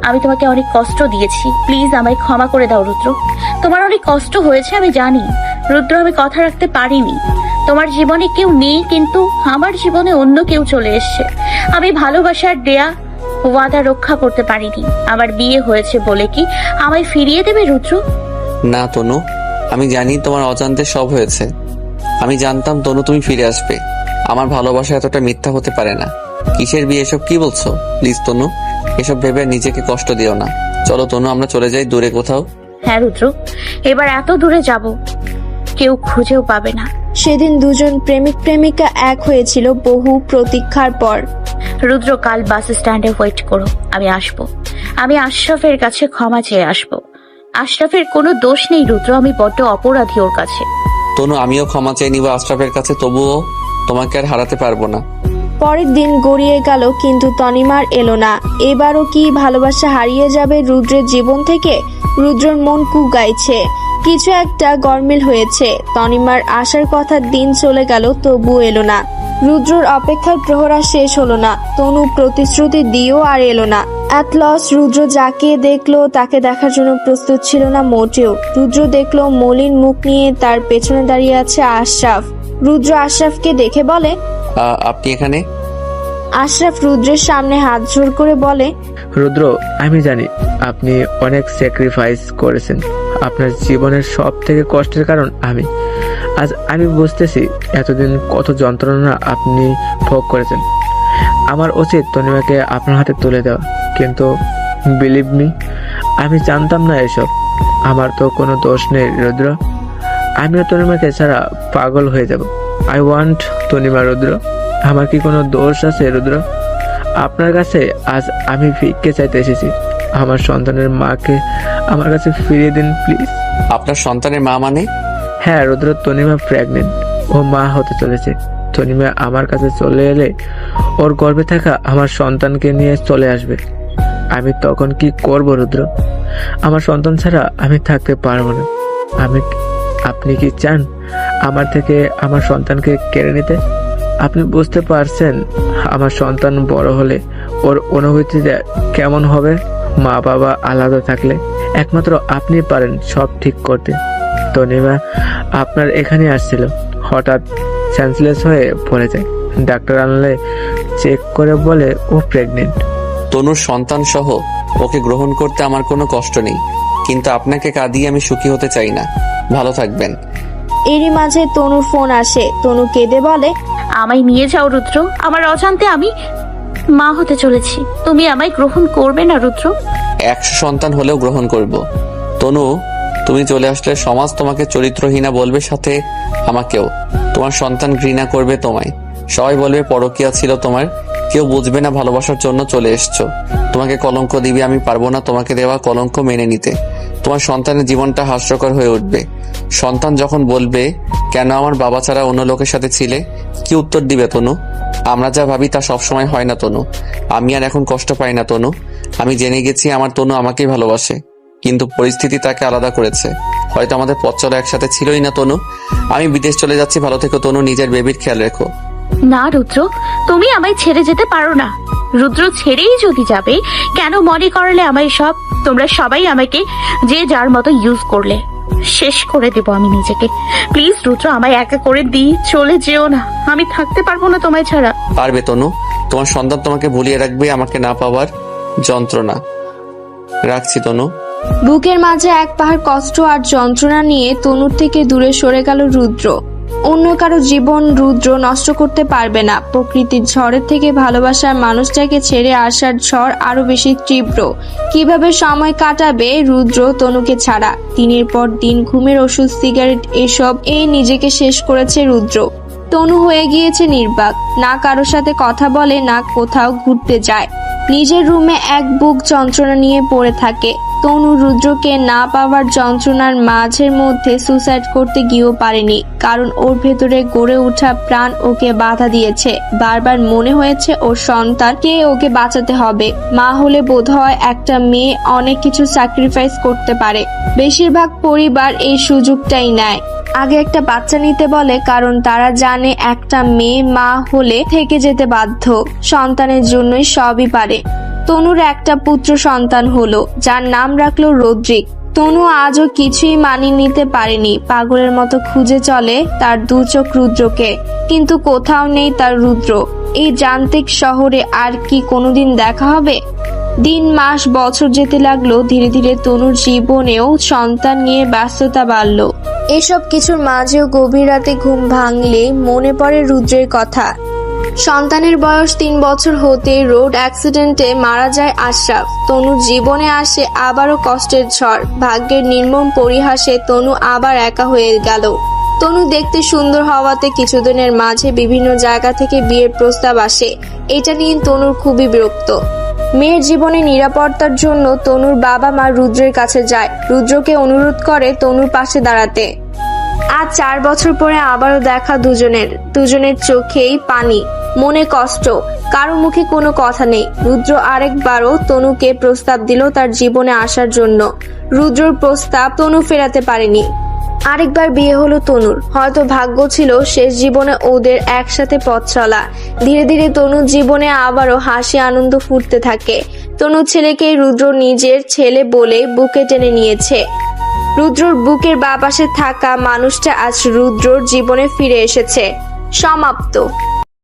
আমি তোমাকে অনেক কষ্ট দিয়েছি, প্লিজ আমায় ক্ষমা করে দাও রুদ্র। তোমার অনেক কষ্ট হয়েছে আমি জানি রুদ্র, আমি কথা রাখতে পারিনি। তোমার জীবনে কেউ নেই, কিন্তু আমার জীবনে অন্য কেউ চলে এসছে। আমি ভালোবাসার দেয়া ওয়াদা রক্ষা করতে পারিনি। আমার বিয়ে হয়েছে বলে কি আমায় ফিরিয়ে দেবে রুদ্র? না তনু, আমি জানি তোমার অজান্তে সব হয়েছে। আমি জানতাম তনু তুমি ফিরে আসবে। আমার ভালোবাসা এতটা মিথ্যা হতে পারে না। কিসের বিয়ে, এসব কি বলছো? প্লিজ তনু, এসব ভেবে নিজেকে কষ্ট দিও না। চলো তনু, আমরা চলে যাই দূরে কোথাও। হ্যাঁ রুদ্র, এবার এত দূরে যাব কেউ খুঁজেও পাবে না। সেদিন দুজন প্রেমিক প্রেমিকা এক হয়েছিল বহু প্রতীক্ষার পর। রুদ্র, কাল বাস স্ট্যান্ডে ওয়েট করো, আমি আসবো। আমি আশরাফের কাছে ক্ষমা চেয়ে আসবো। আশরাফের কোনো দোষ নেই রুদ্র, আমি বড্ড অপরাধী ওর কাছে। তনু, আমিও ক্ষমা চেয়ে নিব আশরাফের কাছে, তবুও তোমাকে আর হারাতে পারবো না। পরের দিন গড়িয়ে গেল, কিন্তু তনিমার এলো না। এবারও কি ভালোবাসা হারিয়ে যাবে রুদ্রের জীবন থেকে? রুদ্রর মন কুক গাইছে, কিছু একটা গরমিল হয়েছে। তনিমার আসার কথা দিন চলে গেল, তবু এলো না। রুদ্রর অপেক্ষার প্রহরা শেষ হলো না। তনু প্রতিশ্রুতি দিয়েও আর এলো না। অ্যাট লস রুদ্র যাকে দেখলো তাকে দেখার জন্য প্রস্তুত ছিল না মোটেও। রুদ্র দেখলো মলিন মুখ নিয়ে তার পেছনে দাঁড়িয়ে আছে আশরাফ। রুদ্র আশরাফকে দেখে বলে, আপনি এখানে? আশরাফ রুদ্রের সামনে হাত জোড় করে বলে, রুদ্র, আমি জানি আপনি অনেক স্যাক্রিফাইস করেছেন। আপনার জীবনের সব থেকে কষ্টের কারণ আমি। আজ আমি বুঝতেছি এতদিন কত যন্ত্রণা আপনি ভোগ করেছেন। আমার উচিত তনিমাকে আপনার হাতে তুলে দেওয়া, কিন্তু বিলিভ মি, আমি জানতাম না এসব। আমার তো কোনো দোষ নেই রুদ্র। আমিও তনিমাকে ছাড়া পাগল হয়ে যাব। আই ওয়ান্ট তনিমা রুদ্র। আমার কি কোনো দোষ আছে রুদ্র? আপনার কাছে আজ আমি ভিক্ষে চাইতে এসেছি। আমার সন্তানের মাকে আমার কাছে ফিরিয়ে দিন প্লিজ। আপনার সন্তানের মা মানে? হ্যাঁ রুদ্র, তনিমা প্রেগনেন্ট, ও মা হতে চলেছে। তনিমা আমার কাছে চলে এলে ওর গর্ভে থাকা আমার সন্তানকে নিয়ে চলে আসবে। আমি তখন কি করব রুদ্র? আমার সন্তান ছাড়া আমি থাকতে পারবো না। আপনি কি চান আমার থেকে আমার সন্তানকে কেড়ে নিতে? আপনি বুঝতে পারছেন আমার সন্তান বড় হলে ওর অনুভূতিটা কেমন হবে? মা বাবা আলাদা থাকলে একমাত্র আপনি পারেন সব ঠিক করতে। তনিমা আপনার এখানে আসছিল, হঠাৎ সেন্সলেস হয়ে পড়ে যায়। ডাক্তার আনলে চেক করে বলে ও প্রেগনেন্ট। তনুর সন্তান সহ ওকে গ্রহণ করতে আমার কোনো কষ্ট নেই, কিন্তু আপনাকে কাঁদিয়ে আমি সুখী হতে চাই না। ভালো থাকবেন। এরই মাঝে তনুর ফোন আসে। তনু কেঁদে বলে, আমায় নিয়ে যাও রুদ্র, আমার অজান্তে আমি মা হতে চলেছি। তুমি আমায় গ্রহণ করবে না রুদ্র? 100 সন্তান হলেও গ্রহণ করব। তনু, তুমি চলে আসলে সমাজ তোমাকে চরিত্রহীনা বলবে, সাথে আমাকেও। তোমার সন্তান ঘৃণা করবে তোমায়। সবাই বলবে পরকীয়া ছিল তোমার। কেউ বুঝবে না ভালোবাসার জন্য চলে এসছো। তোমাকে কলঙ্ক দিবে। আমি পারবো না তোমাকে দেওয়া কলঙ্ক মেনে নিতে। তোমার সন্তানের জীবনটা হাস্যকর হয়ে উঠবে। সন্তান যখন বলবে, কেন আমার বাবা ছাড়া অন্য লোকের সাথে ছিলে, কি উত্তর দিবে তনু? আমরা যা ভাবি তা সবসময় হয় না তনু। আমি আর এখন কষ্ট পাই না তনু। আমি জেনে গেছি আমার তনু আমাকেই ভালোবাসে, কিন্তু পরিস্থিতি তাকে আলাদা করেছে। হয়তো আমাদের পথ চলা একসাথে ছিলই না তনু। আমি বিদেশ চলে যাচ্ছি। ভালো থেকো তনু, নিজের বেবির খেয়াল রেখো। না রুদ্র, তুমি আমায় ছেড়ে যেতে পারো না। রুদ্র, ছেড়েই যদি যাবে, কেন মনে করলে আমায় সব? তোমরা সবাই আমাকে যে যার মতো ইউজ করলে। শেষ করে দেব আমি নিজেকে। প্লিজ রুদ্র, আমায় একা করে দিই, চলে যেও না। আমি থাকতে পারবো না তোমায় ছাড়া। পারবে তনু, তোমার সন্তান তোমাকে ভুলিয়ে রাখবে আমাকে না পাওয়ার যন্ত্রণা। রাখছি তনু। বুকের মাঝে এক পাহাড় কষ্ট আর যন্ত্রণা নিয়ে তনুর থেকে দূরে সরে গেল রুদ্র। অন্য কারো জীবন রুদ্র নষ্ট করতে পারবে না। প্রকৃতির ঝড়ের থেকে ভালোবাসার মানুষটাকে ছেড়ে আসার ঝড় আরো বেশি তীব্র। কিভাবে সময় কাটাবে রুদ্র তনুকে ছাড়া? দিনের পর দিন ঘুমের ওষুধ, সিগারেট, এসব নিজেকে শেষ করেছে রুদ্র। তনু হয়ে গিয়েছে নির্বাক। না কারোর সাথে কথা বলে, না কোথাও ঘুরতে যায়। নিজের রুমে এক বুক যন্ত্রণা নিয়ে পড়ে থাকে। তনু রুদ্রকে না পাওয়ার যন্ত্রণার মাঝের মধ্যে সুসাইড করতে গিয়েও পারেনি, কারণ ওর ভেতরে গড়ে ওঠা প্রাণ ওকে বাধা দিয়েছে। বারবার মনে হয়েছে ওর সন্তানকে ওকে বাঁচাতে হবে। মা হলে বোধহয় একটা মেয়ে অনেক কিছু স্যাক্রিফাইস করতে পারে। বেশিরভাগ পরিবার এই সুযোগটাই নেয়। আগে একটা বাচ্চা নিতে বলে, কারণ তারা জানে একটা মেয়ে মা হলে থেকে যেতে বাধ্য। সন্তানের জন্যই সবই পারে। তনুর একটা পুত্র সন্তান হলো, যার নাম রাখলো রদ্রিক। তনু আজও কিছুই মানিয়ে নিতে পারেনি। পাগলের মতো খুঁজে চলে তার দু চোখ রুদ্রকে, কিন্তু কোথাও নেই তার রুদ্র। এই যান্ত্রিক শহরে আর কি কোনোদিন দেখা হবে? দিন মাস বছর যেতে লাগলো। ধীরে ধীরে তনুর জীবনেও সন্তান নিয়ে ব্যস্ততা বাড়ল। এসব কিছুর মাঝেও গভীর রাতে ঘুম ভাঙলে মনে পড়ে রুদ্রের কথা। সন্তানের বয়স 3 বছর হতে রোড অ্যাক্সিডেন্টে মারা যায় আশরাফ। তনুর জীবনে আসে আবারও কষ্টের ঝড়। ভাগ্যের নির্মম পরিহাসে তনু আবার একা হয়ে গেল। তনু দেখতে সুন্দর হওয়াতে কিছুদিনের মাঝে বিভিন্ন জায়গা থেকে বিয়ের প্রস্তাব আসে। এটা নিয়ে তনুর খুবই বিরক্ত। মেয়ের জীবনে নিরাপত্তার জন্য তনুর বাবা মা রুদ্রের কাছে যায়। রুদ্রকে অনুরোধ করে তনুর পাশে দাঁড়াতে। আজ 4 বছর পরে আবারও দেখা দুজনের চোখেই পানি, মনে কষ্ট, কারো মুখে কোনো কথা নেই। রুদ্র আরেকবারও তনুকে প্রস্তাব দিল তার জীবনে আসার জন্য। রুদ্রর প্রস্তাব তনু ফেরাতে পারেনি। আরেকবার বিয়ে হলো তনুর। হয়তো ভাগ্য ছিল শেষ জীবনে ওদের একসাথে পথ চলা। ধীরে ধীরে তনুর জীবনে আবারও হাসি আনন্দ ফুটতে থাকে। তনুর ছেলেকে রুদ্র নিজের ছেলে বলে বুকে টেনে নিয়েছে। রুদ্রর বুকের বাঁ পাশে থাকা মানুষটা আজ রুদ্রর জীবনে ফিরে এসেছে। সমাপ্ত।